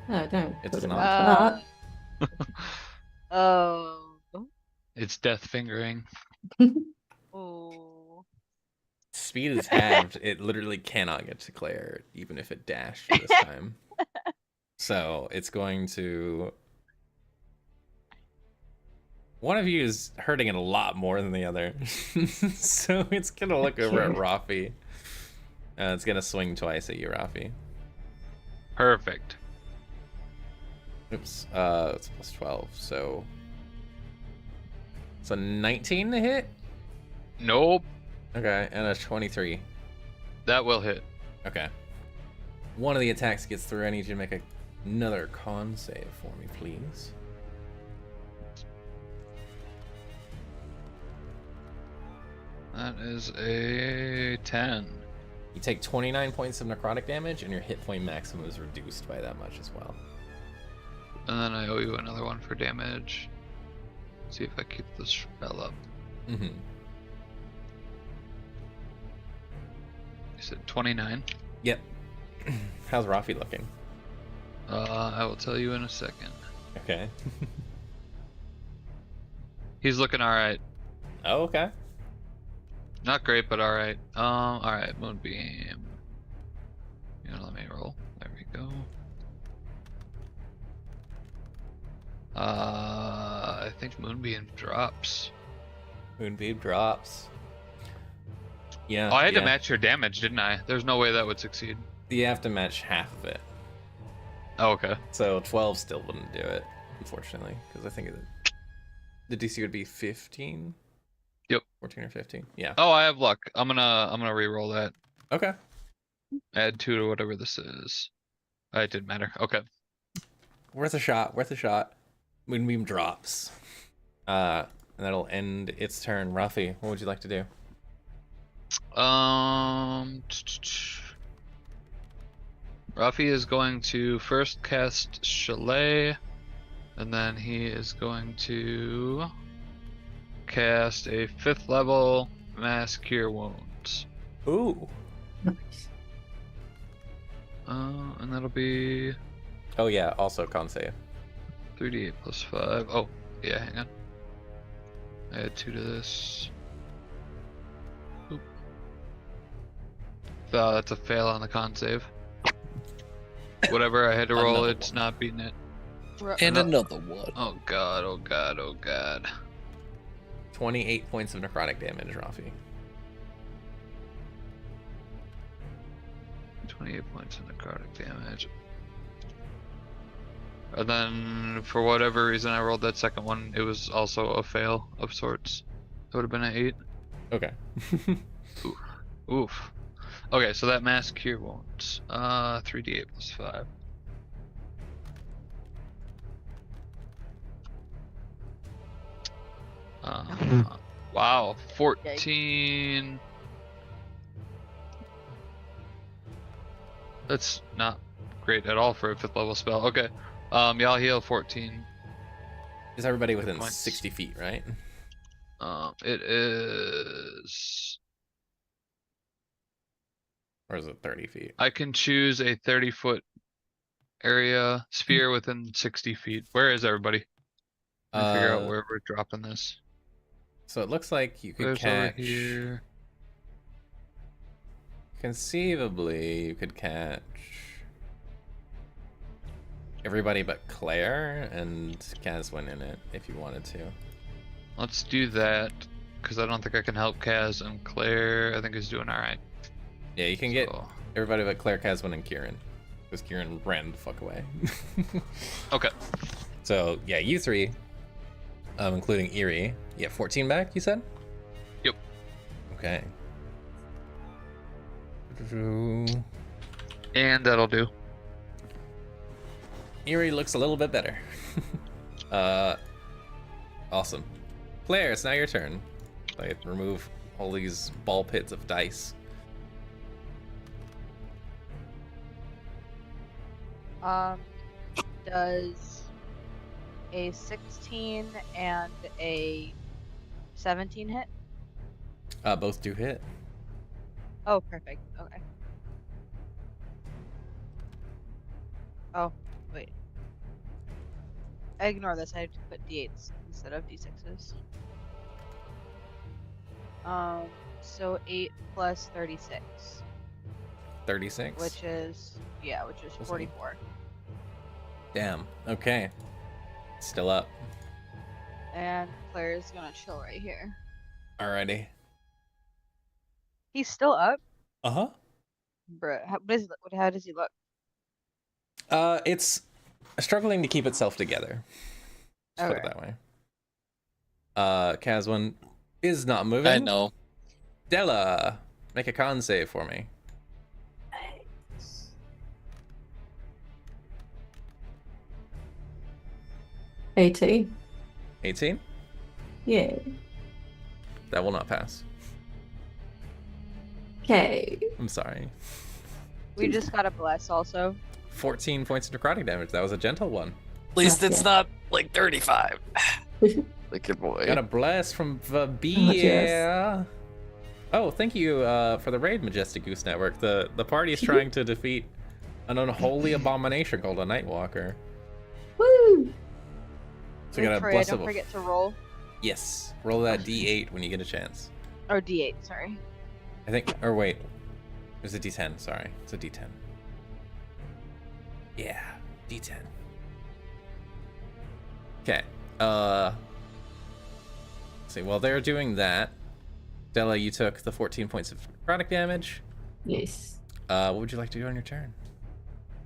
No, don't. It put does it not. on that. Oh. It's death fingering. Oh. Speed is halved. It literally cannot get to Claire, even if it dashed this time. So it's going to... One of you is hurting it a lot more than the other. So it's going to look over at Rafi. It's going to swing twice at you, Rafi. Perfect. Oops. It's plus 12, so... So 19 to hit? Nope. Okay, and a 23. That will hit. Okay. One of the attacks gets through. I need you to make another con save for me, please. That is a 10. You take 29 points of necrotic damage, and your hit point maximum is reduced by that much as well. And then I owe you another one for damage. See if I keep this spell up. Mm-hmm. You said 29? Yep. How's Rafi looking? I will tell you in a second. Okay. He's looking alright. Oh, okay. Not great, but alright. Alright, Moonbeam. You know, let me roll. There we go. I think Moonbeam drops. Moonbeam drops. Yeah. Oh, I had yeah. to match your damage, didn't I? There's no way that would succeed. You have to match half of it. Oh, okay. So 12 still wouldn't do it, unfortunately, because I think the DC would be 15. Yep. 14 or 15. Yeah. Oh, I have luck. I'm gonna re-roll that. Okay. Add 2 to whatever this is. It didn't matter. Okay. Worth a shot. Worth a shot. Moonbeam drops. And that'll end its turn. Ruffy, what would you like to do? Rafi is going to first cast Chalet, and then he is going to cast a 5th level Mass Cure Wounds. Ooh. Nice. And that'll be Oh yeah, also con save. 3d8 plus 5. Oh, yeah, hang on. Add 2 to this. Oop. Oh, that's a fail on the con save. Whatever I had to roll, Another it's one. not beating it. And another one. Oh god, oh god, oh god. 28 points of necrotic damage, Rafi. 28 points of necrotic damage. And then for whatever reason I rolled that second one, it was also a fail of sorts. It would have been an 8. Okay. Oof. Okay, so that mass cure wounds. 3d8 plus 5. Wow, 14. That's not great at all for a 5th level spell. Okay. Yeah, I'll heal 14. Is everybody within points. 60 feet, right? It is. Or is it 30 feet? I can choose a 30-foot area sphere within 60 feet. Where is everybody? Let me figure out where we're dropping this. So it looks like you could Where's over catch. here? Conceivably, you could catch everybody but Claire and Caswin in it if you wanted to. Let's do that, because I don't think I can help Kaz, and Claire I think is doing alright. Yeah, you can get everybody but Claire, Caswin, and Kieran. Because Kieran ran the fuck away. Okay. So, yeah, you three, including Eerie. You have 14 back, you said? Yep. Okay. And that'll do. Eerie looks a little bit better. Awesome. Claire, it's now your turn. Like, remove all these ball pits of dice. Does a 16 and a 17 hit? Both do hit. Oh, perfect. Okay. Oh, wait. I ignore this. I have to put d8s instead of d6s. So 8 plus 36. 36? Which is 44. Damn. Okay. Still up. And Claire's gonna chill right here. Alrighty. He's still up? Uh-huh. Bruh, how does he look? It's struggling to keep itself together. Let's put it that way. Caswin is not moving. I know. Della, make a con save for me. 18. 18? Yeah. That will not pass. Okay. I'm sorry. We just got a bless also. 14 points of necrotic damage. That was a gentle one. At least it's Okay. not like 35. Like your boy. Got a bless from yes. Vabia. Oh, thank you for the raid, Majestic Goose Network. The party is trying to defeat an unholy abomination called a Nightwalker. Woo! So we got a Victoria, bless don't of forget to roll. Yes. Roll that D8 when you get a chance. Or d8, sorry. I think, or wait. It was a D10, sorry. It's a D10. Yeah, D10. Okay. Let's see, while they're doing that, Della, you took the 14 points of necrotic damage. Yes. What would you like to do on your turn?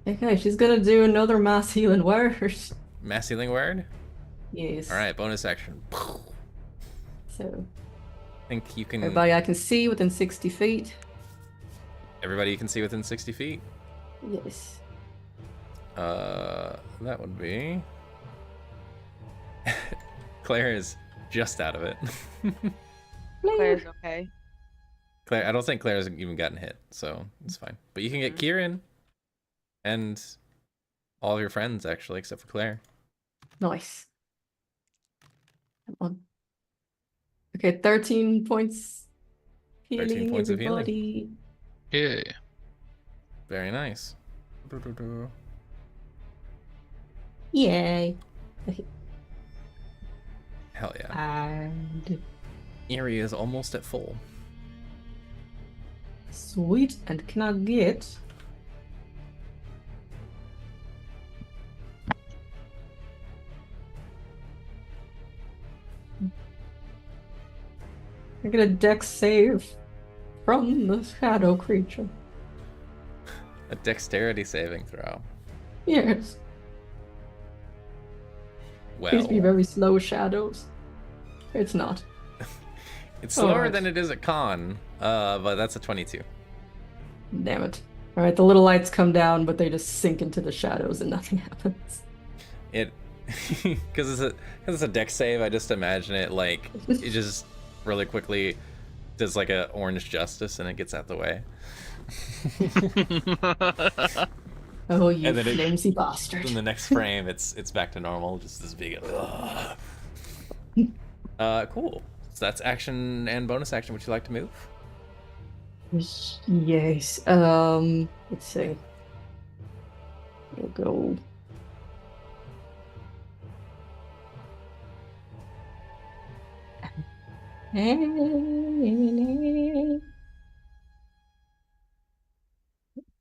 Okay, she's gonna do another mass healing word. Mass healing word? Yes. Alright, bonus action. So, Think you can... everybody I can see within 60 feet. Everybody you can see within 60 feet? Yes. That would be... Claire is just out of it. Claire's okay. Claire, I don't think Claire's even gotten hit, so it's fine. But you can get Kieran and all of your friends, actually, except for Claire. Nice. Come on. Okay, 13 points. 13 Healing points of healing. everybody. Yeah. Very nice. Yay. Hell yeah. And Eerie is almost at full. sweet. And can I get... I get a dex save from the shadow creature. A dexterity saving throw. Yes. Please be well. very slow, shadows. It's not. It's slower Alright. than it is at con, but that's a 22. Damn it. Alright, the little lights come down, but they just sink into the shadows and nothing happens. It, because it's a dex save, I just imagine it like, it just really quickly does like a orange justice and it gets out the way. Oh, you And then it- flimsy bastard. In the next frame, it's back to normal, just this big. Cool. So that's action and bonus action. Would you like to move? Yes. Let's see. We'll go.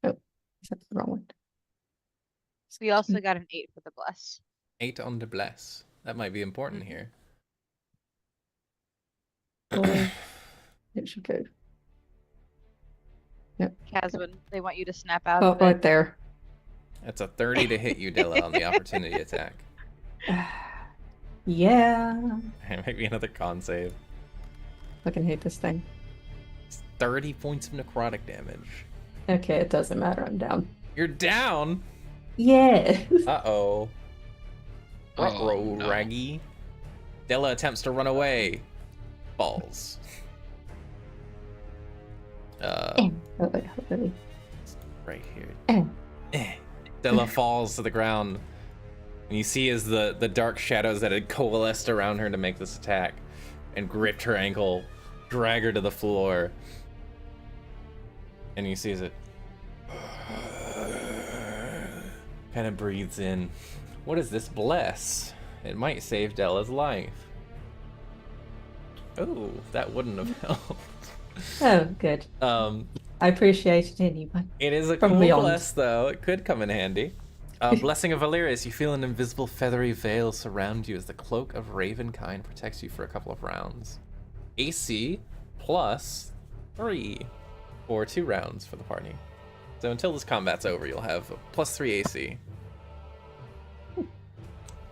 Oh, that's the wrong one. We also got an 8 for the bless. 8 on the bless. That might be important here. It should go. Caswin, they want you to snap out Oh, of it. right there. That's a 30 to hit you, Dilla, on the opportunity attack. Yeah. Maybe another con save. Fucking hate this thing. 30 points of necrotic damage. Okay, it doesn't matter. I'm down. You're down. Yeah. Uh-oh. Oh, Ruh-roh, no. Raggy. Della attempts to run away. Falls. Oh, wait, really? Right here. Eh. Della falls to the ground. And you see as the dark shadows that had coalesced around her to make this attack and gripped her ankle, drag her to the floor. And you see as it kind of breathes in. What is this bless? It might save Della's life. Oh, that wouldn't have helped. Oh, good. I appreciate it anyway. It is a From cool beyond. bless, though. It could come in handy. Blessing of Valerius. You feel an invisible feathery veil surround you as the cloak of Ravenkind protects you for a couple of rounds. AC +3 for 2 rounds for the party. So until this combat's over, you'll have a +3 AC.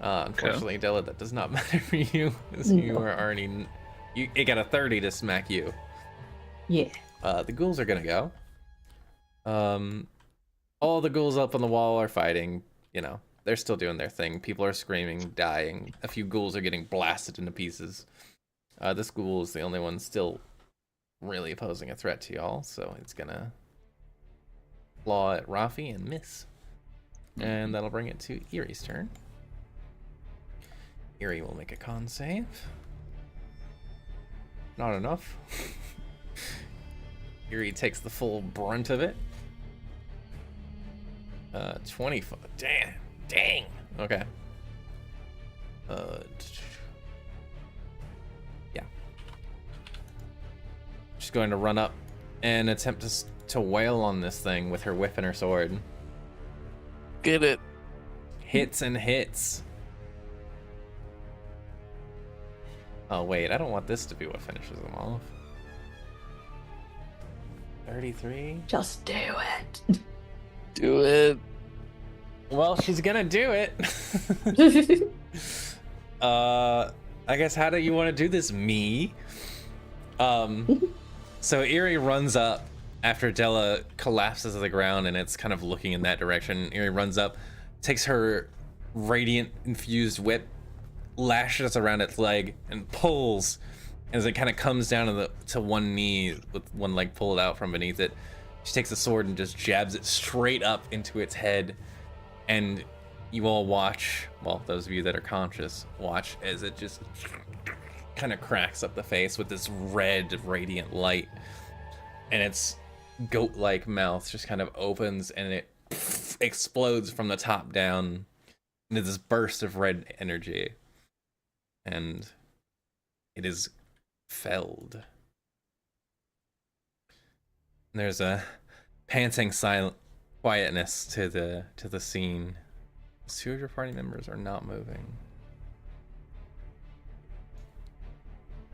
Unfortunately, Della, that does not matter for you, as you are already... it got a 30 to smack you. Yeah. The ghouls are gonna go. All the ghouls up on the wall are fighting. You know, they're still doing their thing. People are screaming, dying. A few ghouls are getting blasted into pieces. This ghoul is the only one still really posing a threat to y'all, so it's gonna claw at Rafi and miss. And that'll bring it to Erie's turn. Erie will make a con save. Not enough. Erie takes the full brunt of it. 25. Dang. Okay. Yeah. She's going to run up and attempt to wail on this thing with her whip and her sword. Get it. Hits and hits. Oh wait, I don't want this to be what finishes them off. 33. Just do it. Do it. Well, she's gonna do it. I guess how do you want to do this, me? So Erie runs up after Della collapses to the ground and it's kind of looking in that direction. Erie runs up, takes her radiant infused whip, lashes around its leg, and pulls. As it kind of comes down to one knee with one leg pulled out from beneath it, she takes the sword and just jabs it straight up into its head. And you all watch, well, those of you that are conscious, watch as it just kind of cracks up the face with this red radiant light. And its goat-like mouth just kind of opens and it explodes from the top down into this burst of red energy. And it is felled. There's a panting silent quietness to the scene. 2 of your party members are not moving.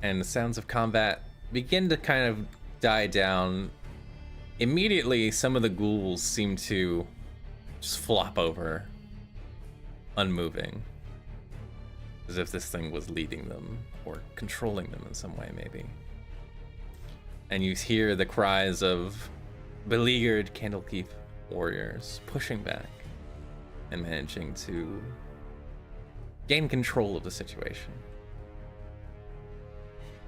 And the sounds of combat begin to kind of die down. Immediately, some of the ghouls seem to just flop over, unmoving. as if this thing was leading them or controlling them in some way, maybe. And you hear the cries of beleaguered Candlekeep warriors pushing back and managing to gain control of the situation.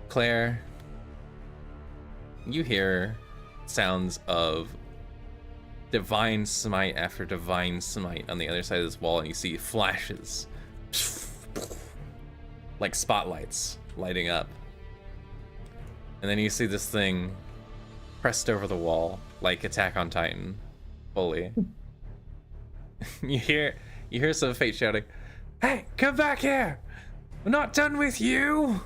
Claire, you hear sounds of divine smite after divine smite on the other side of this wall, and you see flashes like spotlights lighting up. And then you see this thing pressed over the wall like Attack on Titan, fully. you hear some fate shouting, "Hey, come back here! We're not done with you!"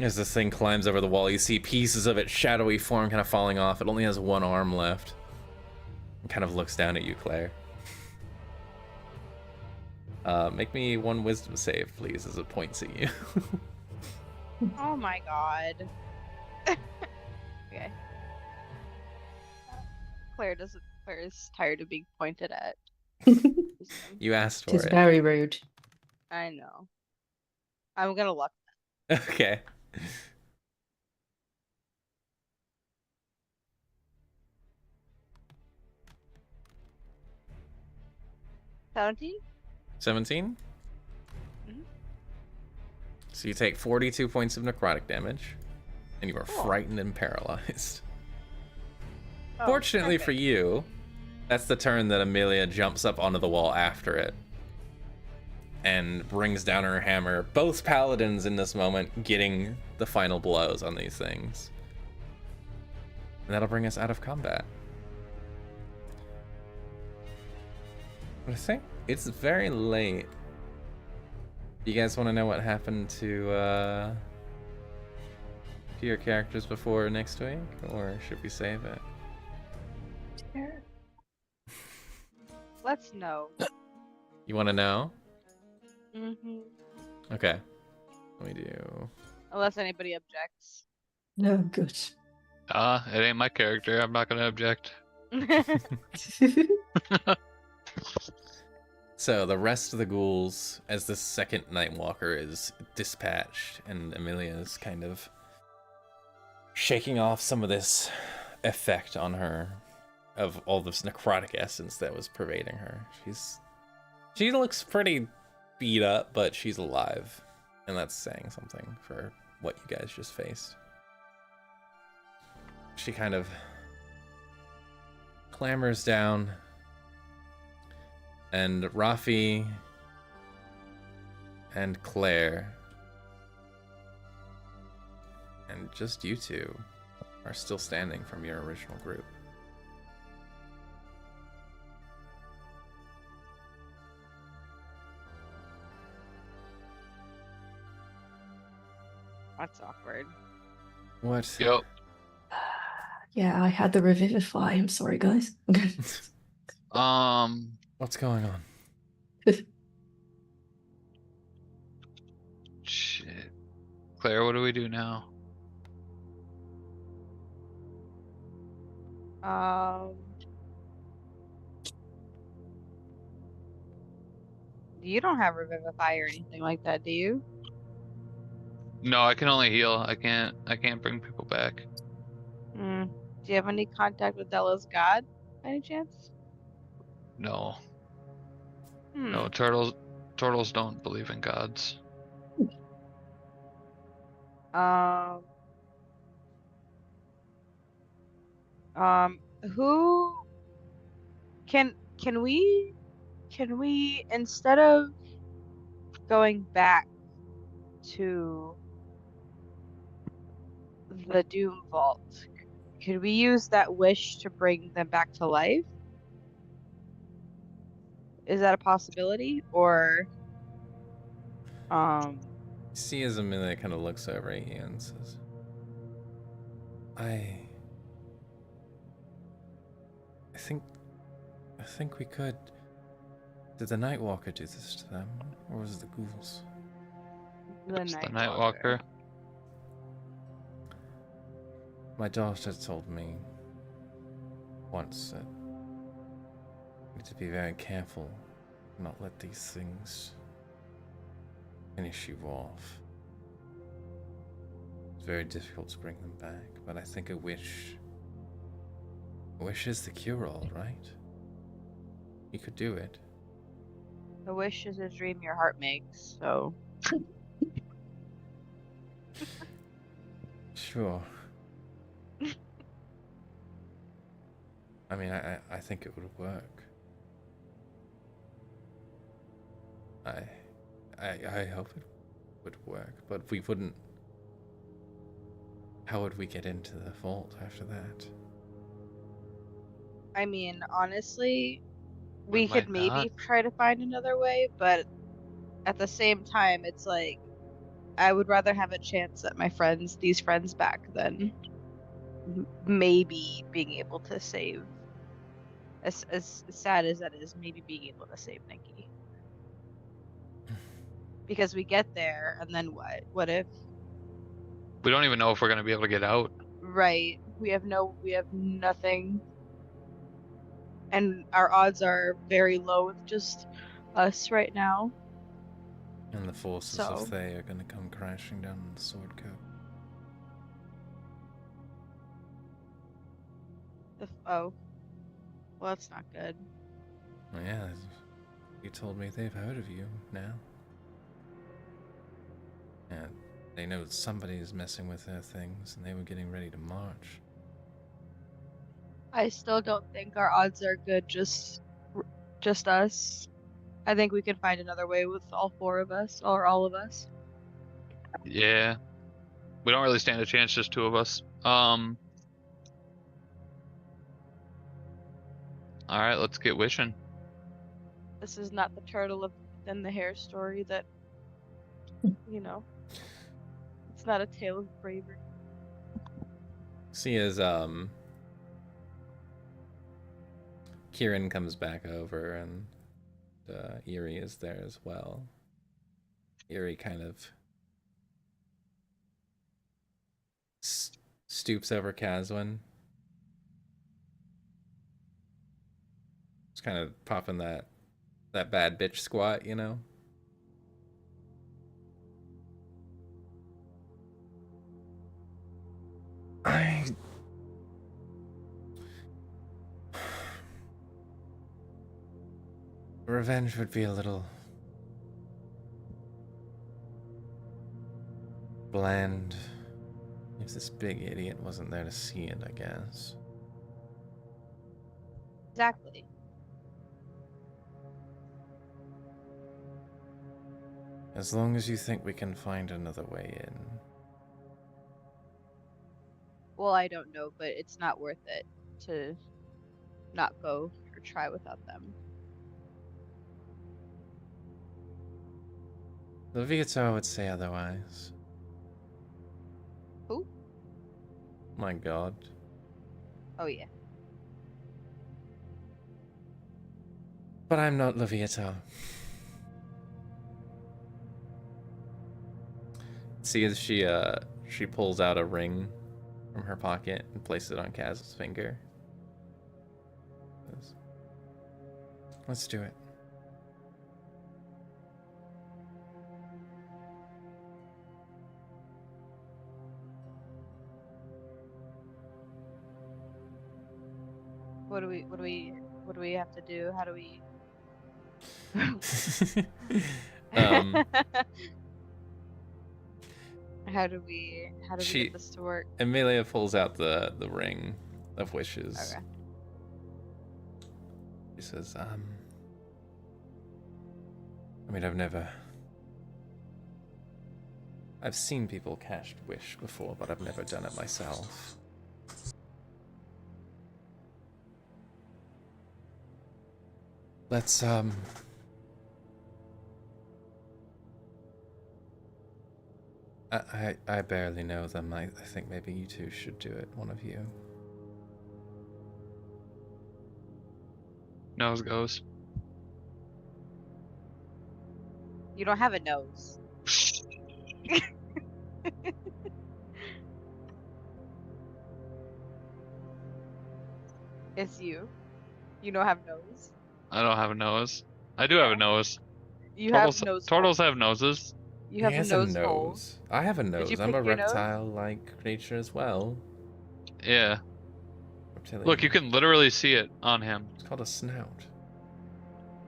As this thing climbs over the wall, you see pieces of its shadowy form kind of falling off. It only has one arm left. It kind of looks down at you, Claire. Make me one wisdom save, please, as it points at you. Oh my god. Okay. Claire is tired of being pointed at. You asked It for is it. very rude. I know. I'm gonna luck. Okay. 17? 17? Mhm. So you take 42 points of necrotic damage, and you are Cool. frightened and paralyzed. Oh, Fortunately for perfect. you, that's the turn that Amelia jumps up onto the wall after it and brings down her hammer. Both paladins in this moment getting the final blows on these things. And that'll bring us out of combat. But I think it's very late. Do you guys want to know what happened to your characters before next week? Or should we save it? Let's know. You want to know? Mm-hmm. Okay. Let me do... Unless anybody objects. No, good. It ain't my character. I'm not gonna object. So the rest of the ghouls, as the second Nightwalker is dispatched, and Amelia is kind of shaking off some of this effect on her of all this necrotic essence that was pervading her. She looks pretty beat up, but she's alive, and that's saying something for what you guys just faced. She kind of clambers down, and Rafi and Claire and just you two are still standing from your original group. That's awkward. What? Yep. Yeah, I had the revivify. I'm sorry, guys. What's going on? Shit. Claire, what do we do now? You don't have Revivify or anything like that, do you? No, I can only heal. I can't bring people back. Do you have any contact with Della's god, by any chance? No. Hmm. No, turtles don't believe in gods. Who can we instead of going back to the Doom Vault, could we use that wish to bring them back to life? Is that a possibility? Or See as Amelia kind of looks over at you and says, I think we could. Did the Nightwalker do this to them, or was it the ghouls? It's the Nightwalker. My daughter told me once that we need to be very careful, not let these things finish you off. It's very difficult to bring them back, but I think a wish is the cure-all, right? You could do it. A wish is a dream your heart makes, so Sure. I mean, I think it would work. I hope it would work, but we wouldn't. How would we get into the vault after that? I mean, honestly, We we could might not. maybe try to find another way, but at the same time, it's like I would rather have a chance at these friends back than maybe being able to save. As sad as that is, maybe being able to save Nikki. Because we get there, and then what? What if? We don't even know if we're gonna be able to get out. Right. We have nothing. And our odds are very low with just us right now. And the forces So. of Thay are going to come crashing down on the Sword Coast. Oh. Well, that's not good. Well, yeah, you told me they've heard of you now. And they know that somebody is messing with their things, and they were getting ready to march. I still don't think our odds are good, just us. I think we can find another way with all four of us, or all of us. Yeah. We don't really stand a chance, just two of us. Alright, let's get wishing. This is not the turtle and the hare story that, it's not a tale of bravery. See, as Kieran comes back over, and Eerie is there as well. Eerie kind of stoops over Caswin. Just kind of popping that bad bitch squat, you know? Revenge would be a little bland if this big idiot wasn't there to see it, I guess. Exactly. As long as you think we can find another way in. Well, I don't know, but it's not worth it to not go or try without them. The Viator would say otherwise. Who? My god. Oh, yeah. But I'm not Leviathan. See as she pulls out a ring from her pocket and places it on Kaz's finger. Let's do it. What do we have to do? How do we How do we get this to work? Amelia pulls out the ring of wishes. Okay. She says, I mean, I've seen people cast wish before, but I've never done it myself. Let's, I barely know them. I think maybe you two should do it, one of you. Nose goes. You don't have a nose. It's you. You don't have nose. I don't have a nose. I do have a nose. You have nose. Turtles have noses. You He have has a nose hole. nose. I have a you nose. I'm pick a your nose? reptile-like creature as well. Yeah. Reptilian. Look, you can literally see it on him. It's called a snout.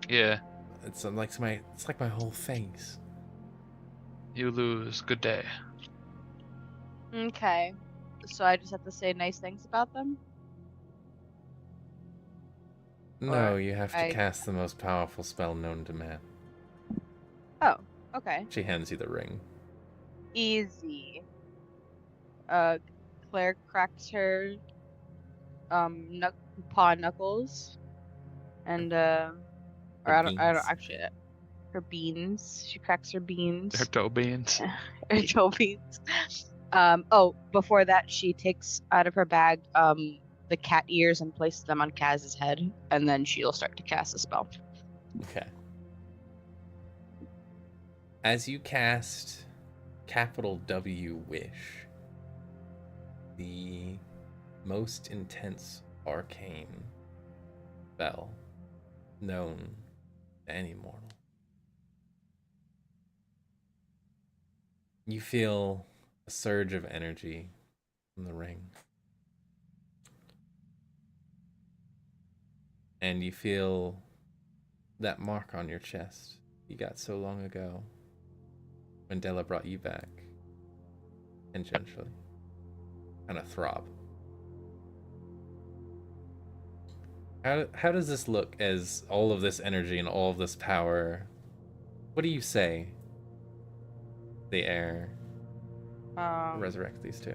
Yeah. It's like my whole face. You lose. Good day. Okay. So I just have to say nice things about them? No, Or you have to I... cast the most powerful spell known to man. Oh, okay. She hands you the ring. Easy. Claire cracks her paw knuckles and or Her I don't beans. actually her beans. She cracks her beans. They're toe beans. Her toe beans. Oh, before that she takes out of her bag the cat ears and places them on Kaz's head, and then she'll start to cast a spell. Okay. As you cast capital W Wish, the most intense arcane spell known to any mortal, you feel a surge of energy from the ring. And you feel that mark on your chest you got so long ago when Della brought you back. Tangentially. Kind of throb. How does this look as all of this energy and all of this power? What do you say? The air resurrect these two.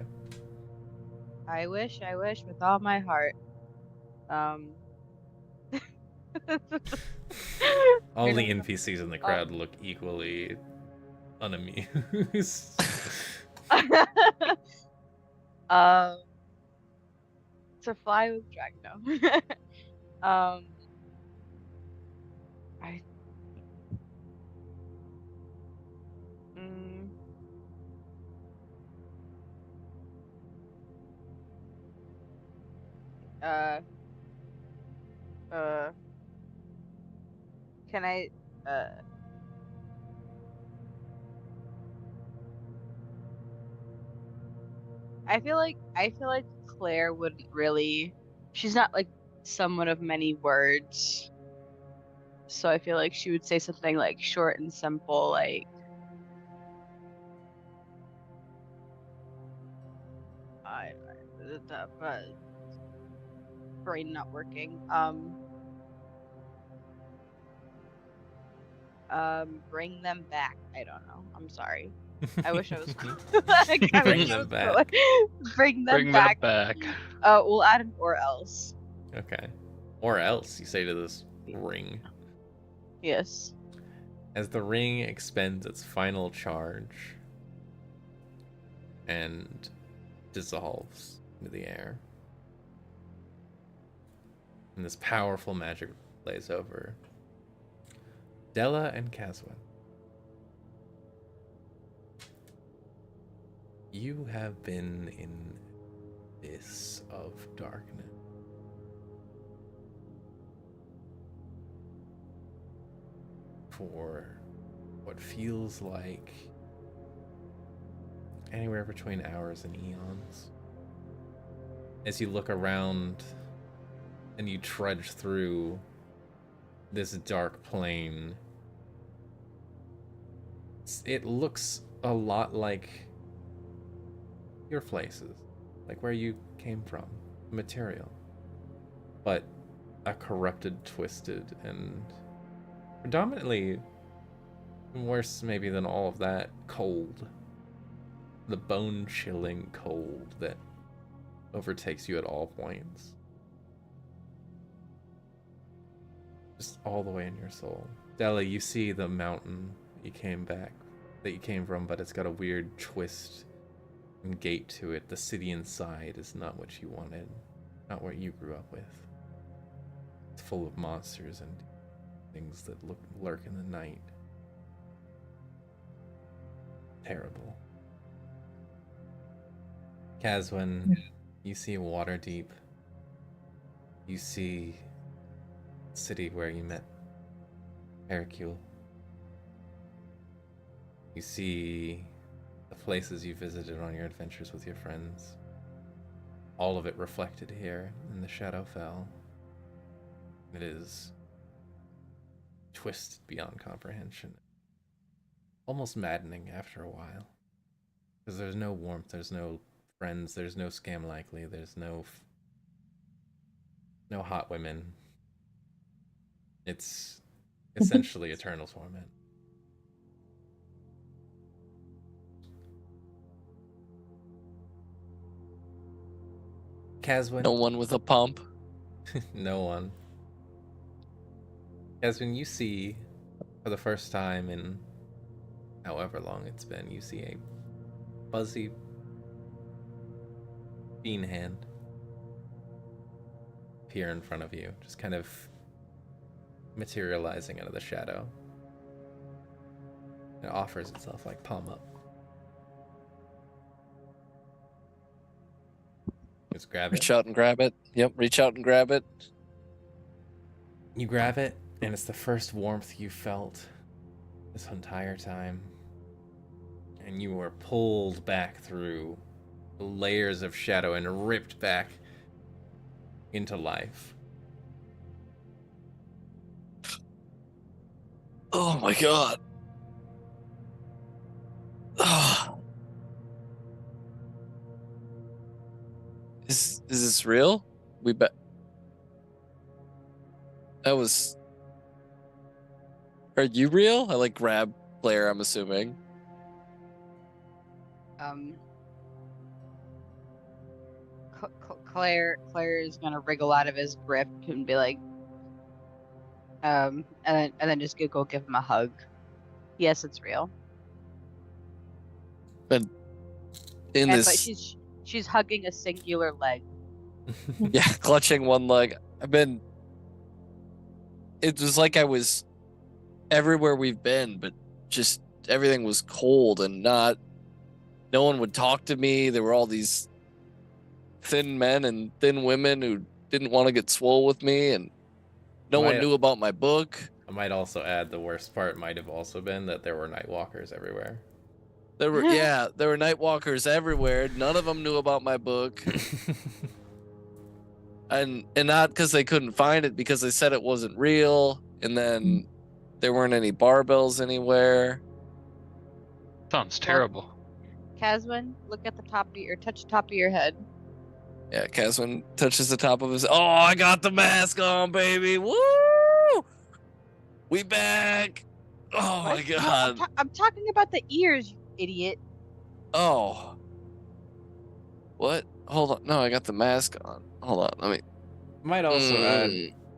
I wish with all my heart. All the NPCs in the crowd look equally unamused. To fly with Dragno. I mm, uh can I I feel like Claire wouldn't really, she's not like someone of many words. So I feel like she would say something like short and simple, like I brain not working. Bring them back. I don't know. I'm sorry. I wish I was like, I Bring wish I them was back. Bring them Bring back. them back. We'll add an or else. Okay. Or else, you say to this ring. Yes. As the ring expends its final charge and dissolves into the air, and this powerful magic plays over Della and Caswin. You have been in this of darkness for what feels like anywhere between hours and eons. As you look around and you trudge through this dark plane, it looks a lot like your places, like where you came from, material, but a corrupted, twisted, and predominantly, worse maybe than all of that, cold. The bone-chilling cold that overtakes you at all points. Just all the way in your soul. Della, you see the mountain you came from, but it's got a weird twist and gate to it. The city inside is not what you wanted, not what you grew up with. It's full of monsters and things that lurk in the night. Terrible. Caswin, you see Waterdeep. You see the city where you met Hercule. You see the places you visited on your adventures with your friends. All of it reflected here in the Shadowfell. It is twisted beyond comprehension. Almost maddening after a while. Because there's no warmth, there's no friends, there's no scam likely, there's no hot women. It's essentially eternal torment. Caswin. No one with a pump. No one. Caswin, you see, for the first time in however long it's been, you see a fuzzy bean hand appear in front of you, just kind of materializing out of the shadow. It offers itself like palm up. Just grab it. Reach out and grab it. Yep, reach out and grab it. You grab it, and it's the first warmth you felt this entire time. And you were pulled back through layers of shadow and ripped back into life. Oh my god. Is this real? We bet. That was. Are you real? I like grab Claire, I'm assuming. Claire is gonna wriggle out of his grip and be like, and then just go give him a hug. Yes, it's real. But But she's hugging a singular leg. Yeah, clutching one leg. It was like I was everywhere we've been, but just everything was cold and no one would talk to me. There were all these thin men and thin women who didn't want to get swole with me, and no one knew about my book. I might also add the worst part might have also been that there were Nightwalkers everywhere. There were Nightwalkers everywhere. None of them knew about my book. and not because they couldn't find it, because they said it wasn't real, and then there weren't any barbells anywhere. Sounds terrible. Caswin, look at touch the top of your head. Yeah, Caswin touches the top of his. Oh, I got the mask on, baby! Woo! We back! Oh my god! No, I'm talking about the ears, you idiot. Oh. What? Hold on. No, I got the mask on. Hold on. Let me. Might also add,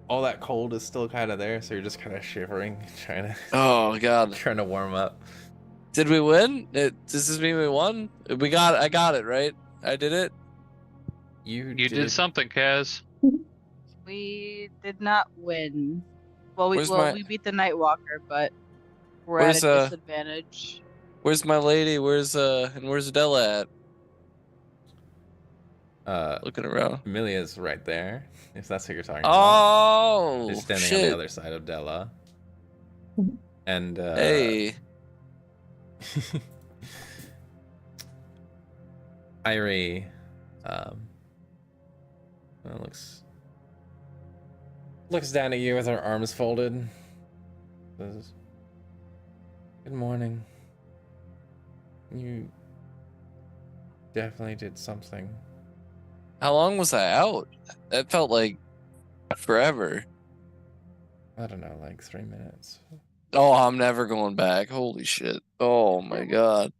all that cold is still kind of there, so you're just kind of shivering, trying to. Oh god. Trying to warm up. Did we win? Does this mean we won? I got it, right? I did it. You did something, Kaz. We did not win. Well, we beat the Nightwalker, but we're at a disadvantage. Where's my lady? Where's Della at? Looking around. Amelia's right there, if that's what you're talking about. Oh, she's standing on the other side of Della. And hey. Irie, looks down at you with her arms folded. Says, "Good morning. You definitely did something." How long was I out? That felt like forever. I don't know, like 3 minutes. Oh, I'm never going back. Holy shit. Oh my god.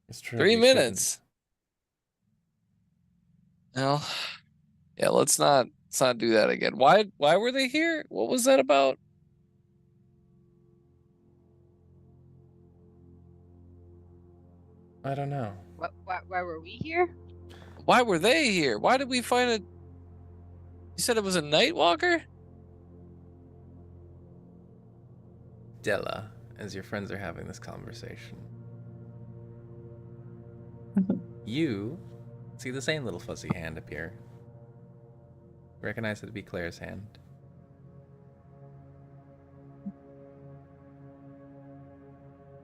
It's true. 3 minutes. Well, yeah, let's not do that again. Why were they here? What was that about? I don't know. Why were we here? Why were they here? Why did we find it? You said it was a Nightwalker? Della, as your friends are having this conversation, you see the same little fuzzy hand appear. Recognize it to be Claire's hand.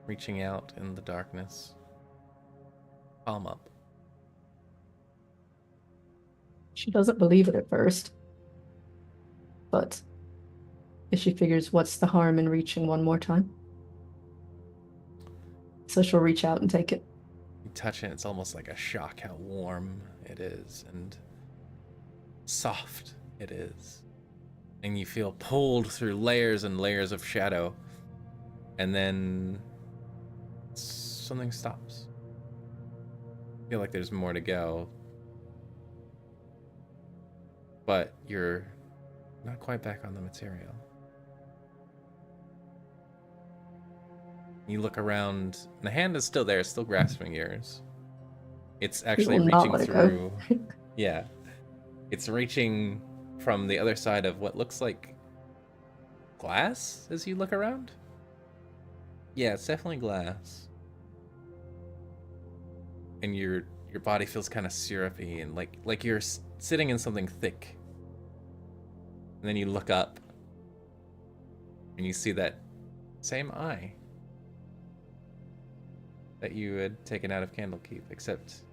reaching out in the darkness. Palm up. She doesn't believe it at first. But if she figures what's the harm in reaching one more time? So she'll reach out and take it. You touch it, it's almost like a shock how warm it is and soft it is. And you feel pulled through layers and layers of shadow. And then something stops. I feel like there's more to go. But you're not quite back on the material. You look around, and the hand is still there, still grasping yours. It's actually will not reaching let it go. through. Yeah. It's reaching from the other side of what looks like glass as you look around. Yeah, it's definitely glass. And your body feels kind of syrupy and like you're sitting in something thick. And then you look up and you see that same eye that you had taken out of Candlekeep, except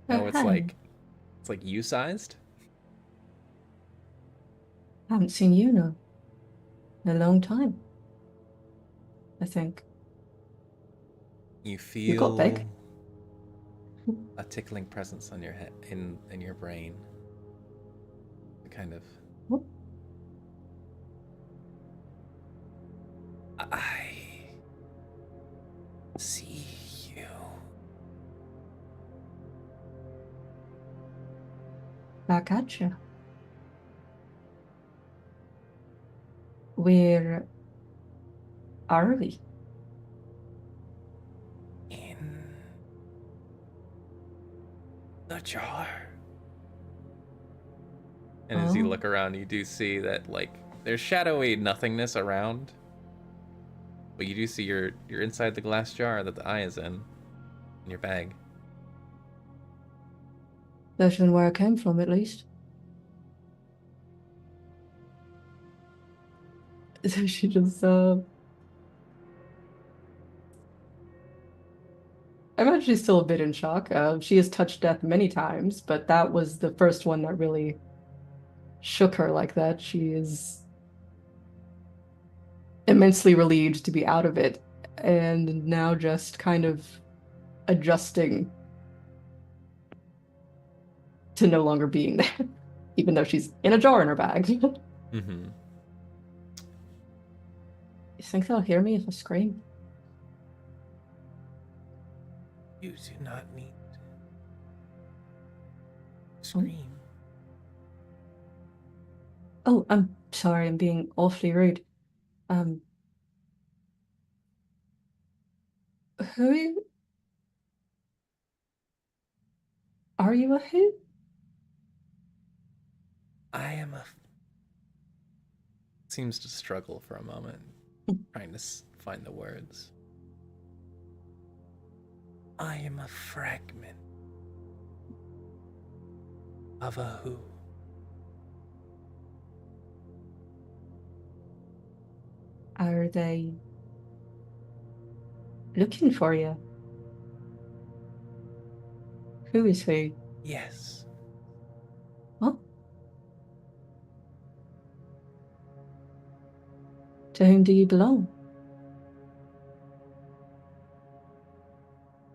now it's like you sized. Haven't seen you in a long time, I think. You You got feel big. a tickling presence on your head, in your brain. A kind of What? I see you. Back at you. Where are we? In the jar. And as you Oh. look around, you do see that there's shadowy nothingness around. But you do see you're inside the glass jar that the eye is in your bag. Better than where I came from, at least. So she just, I imagine she's still a bit in shock. She has touched death many times, but that was the first one that really shook her like that. She is immensely relieved to be out of it, and now just kind of adjusting to no longer being there, even though she's in a jar in her bag. Mm-hmm. You think they'll hear me if I scream? You do not need to scream. Oh, I'm sorry, I'm being awfully rude. Who are you? A who? I am a. Seems to struggle for a moment, trying to find the words. I am a fragment of a who. Are they looking for you? Who is who? Yes. What? To whom do you belong?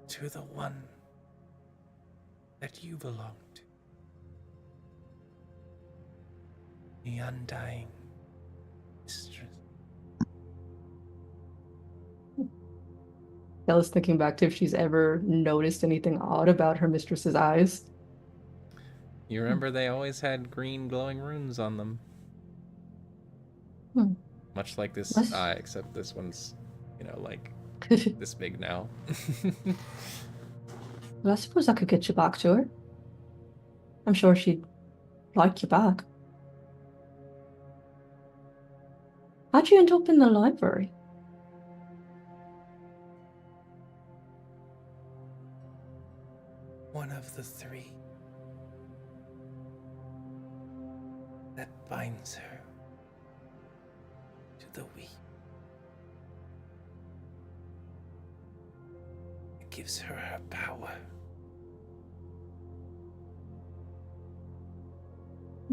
To the one that you belong to. The undying mistress. Bella's thinking back to if she's ever noticed anything odd about her mistress's eyes. You remember they always had green glowing runes on them. Hmm. Much like this What? eye, except this one's, this big now. Well, I suppose I could get you back to her. I'm sure she'd like you back. How'd you end up in the library? One of the three that binds her to the weak. gives her her power.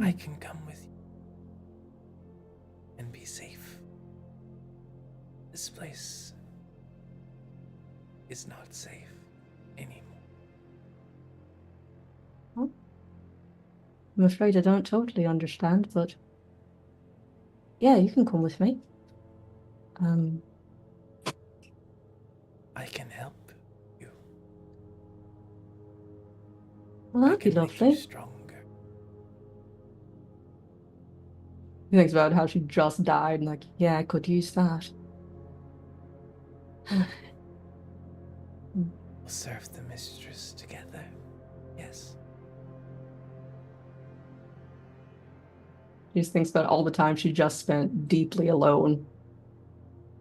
I can come with you and be safe. This place is not safe anymore. I'm afraid I don't totally understand, but yeah, you can come with me. I can help you. Well, I that'd be can make you lovely. stronger. He thinks about how she just died and like, yeah, I could use that. We'll serve the mistress together. Yes. She just thinks about all the time she just spent deeply alone.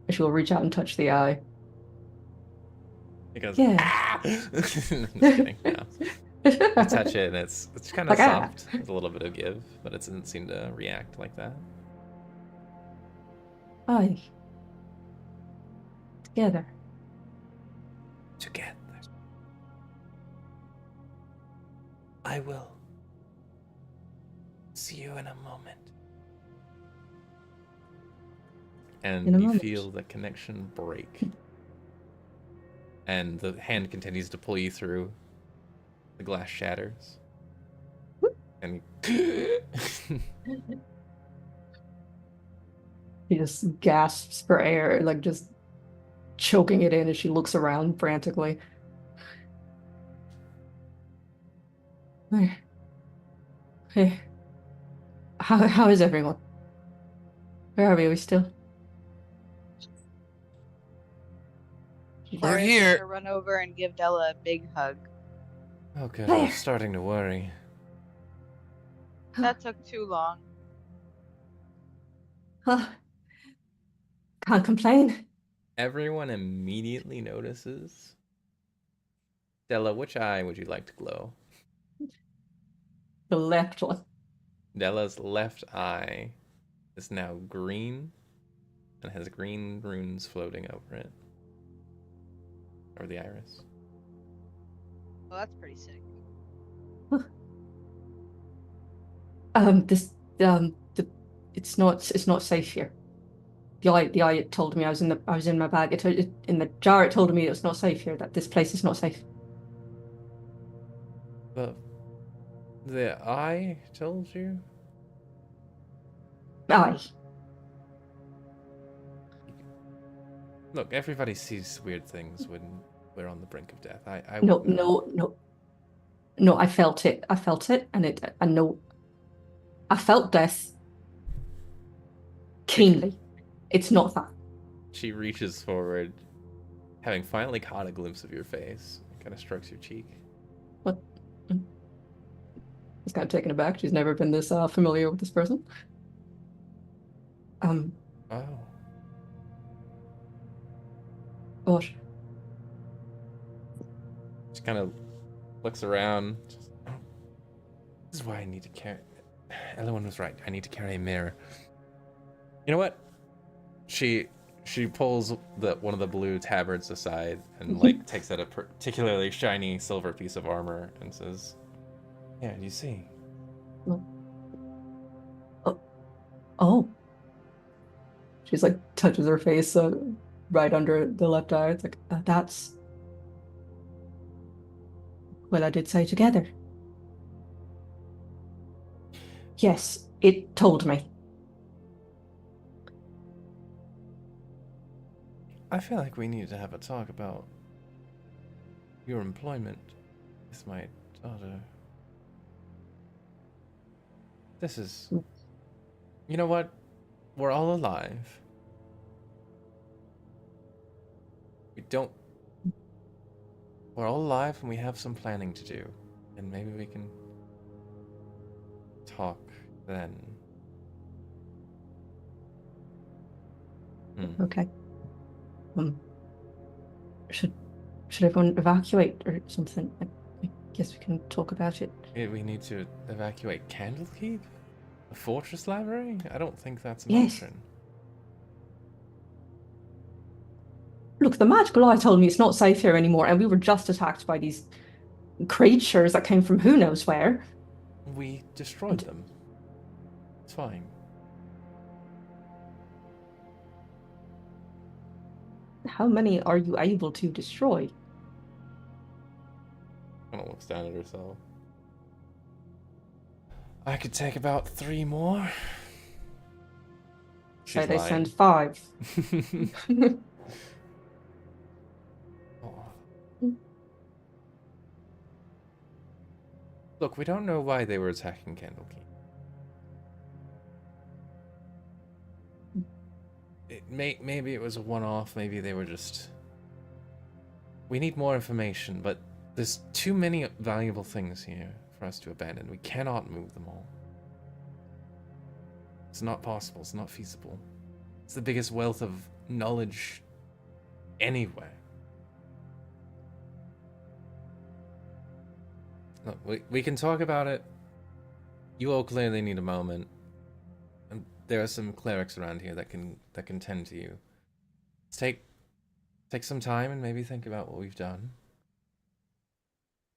She'll reach out and touch the eye. He goes, Yeah. ah! Just kidding. No. You touch it and it's kind of Like, ah. soft with a little bit of give, but it doesn't seem to react like that. Aye. Together. Together. I will see you in a moment. And In a you moment. feel the connection break. And the hand continues to pull you through. The glass shatters. And She just gasps for air, like just choking it in as she looks around frantically. Hey, how is everyone? Where are we? Are we still? She's We're like, Clara's here. gonna run over and give Della a big hug. oh good, I There. was starting to worry. That took too long. Can't complain. Everyone immediately notices. Della, which eye would you like to glow? The left one. Della's left eye is now green and has green runes floating over it. Over the iris. Well, that's pretty sick. It's not safe here. The eye it told me I was in my bag. In the jar it told me it's not safe here, that this place is not safe. But the eye told you? Aye. Look, everybody sees weird things when we're on the brink of death. I No, would know. no, I felt it, and I know I felt death keenly. It's not that. She reaches forward, having finally caught a glimpse of your face, and kind of strokes your cheek. What? She's kind of taken aback. She's never been this familiar with this person. Oh. What? She kind of looks around. Just, oh, this is why I need to carry. Everyone was right. I need to carry a mirror. You know what? She pulls one of the blue tabards aside and like takes out a particularly shiny silver piece of armor and says, "Yeah, you see." Oh. She's like touches her face right under the left eye. It's like that's. Well, I did say together. Yes, it told me. I feel like we need to have a talk about your employment with my daughter. This is... You know what? We're all alive. We're all alive and we have some planning to do. And maybe we can talk then. Okay. Should everyone evacuate or something? I guess we can talk about it. We need to evacuate Candlekeep? The fortress library? I don't think that's an Yes. option. Look, the magical eye told me it's not safe here anymore, and we were just attacked by these creatures that came from who knows where. We destroyed them. It's fine. How many are you able to destroy? Kind of looks down at herself. I could take about 3 more. So She's they lying. send 5. Oh. Look, we don't know why they were attacking Candlekeep. Maybe it was a one-off. Maybe they were just. We need more information, but there's too many valuable things here for us to abandon. We cannot move them all. It's not possible. It's not feasible. It's the biggest wealth of knowledge anywhere. Look, we can talk about it. You all clearly need a moment. And there are some clerics around here that can tend to you. Let's take some time and maybe think about what we've done.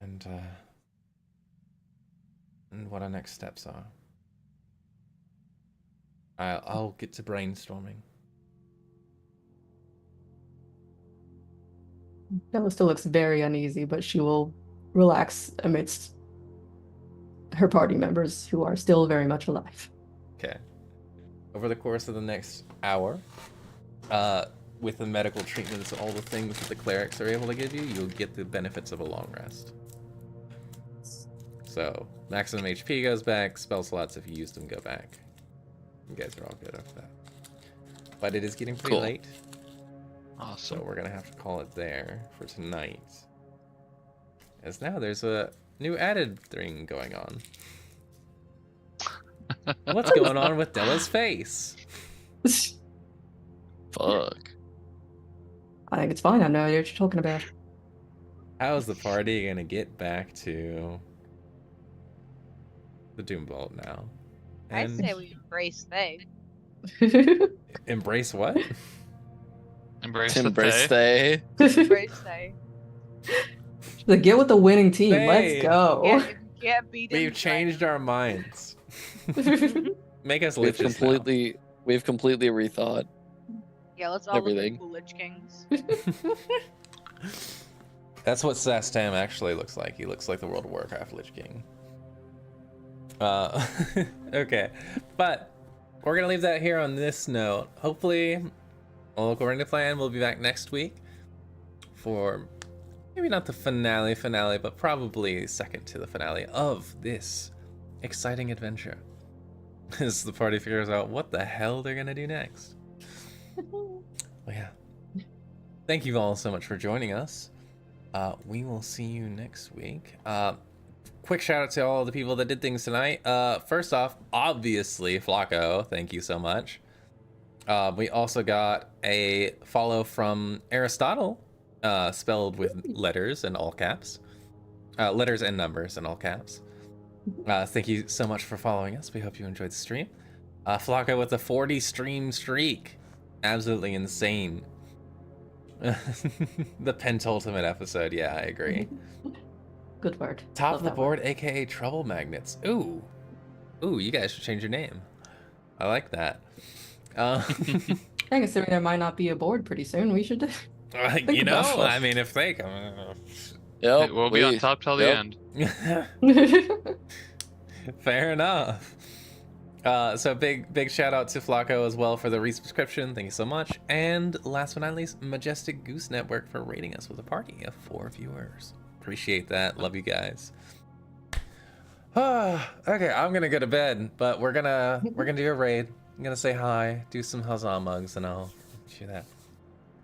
And what our next steps are. I'll get to brainstorming. Bella still looks very uneasy, but she will relax amidst her party members who are still very much alive. Okay. Over the course of the next hour, with the medical treatments, all the things that the clerics are able to give you, you'll get the benefits of a long rest. So, maximum HP goes back, spell slots if you use them go back. You guys are all good after that. But it is getting pretty Cool. late, Awesome. so we're gonna have to call it there for tonight. As now there's a new added thing going on. What's going on with Della's face? Fuck. I think it's fine. I know what you're talking about. How's the party gonna get back to the Doom Vault now? I And say we embrace they. embrace what? Embrace Embrace the Fae. they. Embrace they. Like, get with the winning team. Hey. Let's go. Yeah, if you can't beat them, We've changed our minds. Make us We've live this completely rethought. Yeah, let's all everything. look like Coolidge Kings. now. That's what Sastam actually looks like. He looks like the World of Warcraft Lich King. Okay, but we're gonna leave that here on this note. Hopefully, all according to plan, we'll be back next week for maybe not the finale, but probably second to the finale of this exciting adventure. As the party figures out what the hell they're gonna do next. Well, yeah. Thank you all so much for joining us. We will see you next week. Quick shout out to all the people that did things tonight. First off, obviously, Flacco, thank you so much. We also got a follow from Aristotle, spelled with letters and all caps. Letters and numbers in all caps. Thank you so much for following us. We hope you enjoyed the stream. Flacco with a 40 stream streak. Absolutely insane. The pentultimate episode, yeah, I agree. Good word. Top Love of the that board, word. aka Trouble Magnets. Ooh, you guys should change your name. I like that. Yeah, considering there might not be a board pretty soon, we should. You know, about it. I mean, if they come, Yep. We'll be on top till the yep. end. fair enough. So big shout out to Flacco as well for the resubscription. Thank you so much. And last but not least, Majestic Goose Network for rating us with a party of 4 viewers. Appreciate that. Love you guys. Okay, I'm gonna go to bed, but we're gonna do a raid. I'm gonna say hi, do some huzzah mugs, and I'll do that.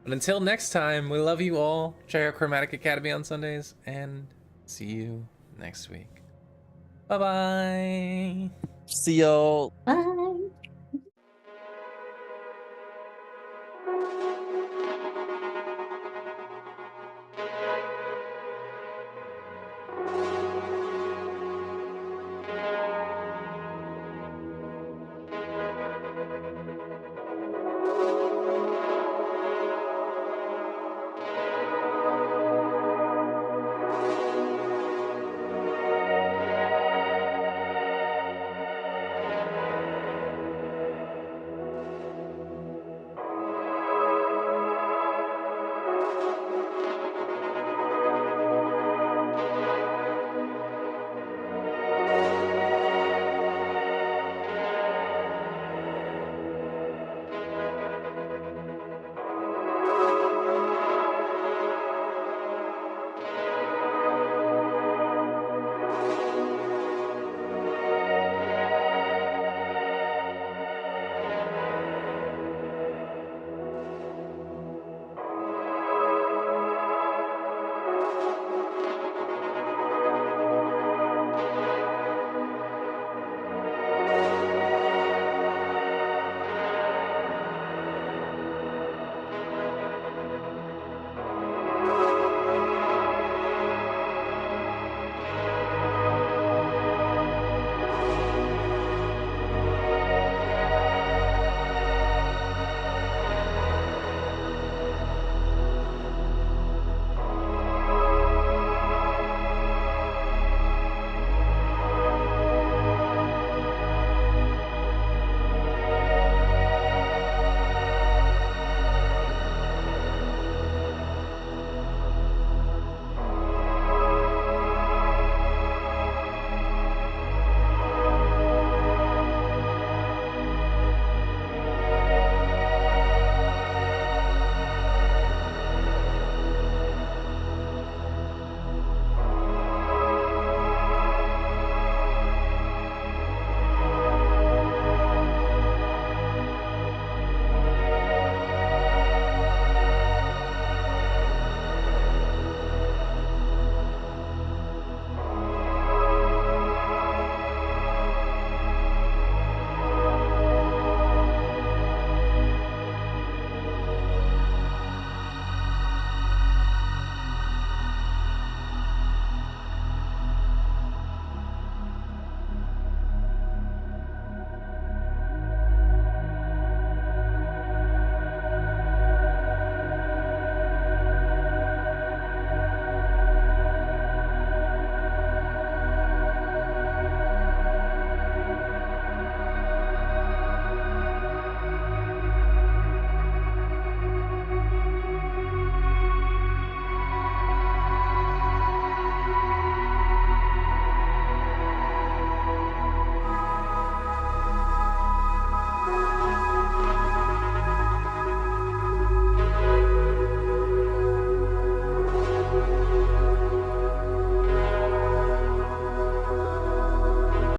But until next time, we love you all. Check out Chromatic Academy on Sundays, and see you next week. Bye bye. See y'all. Bye.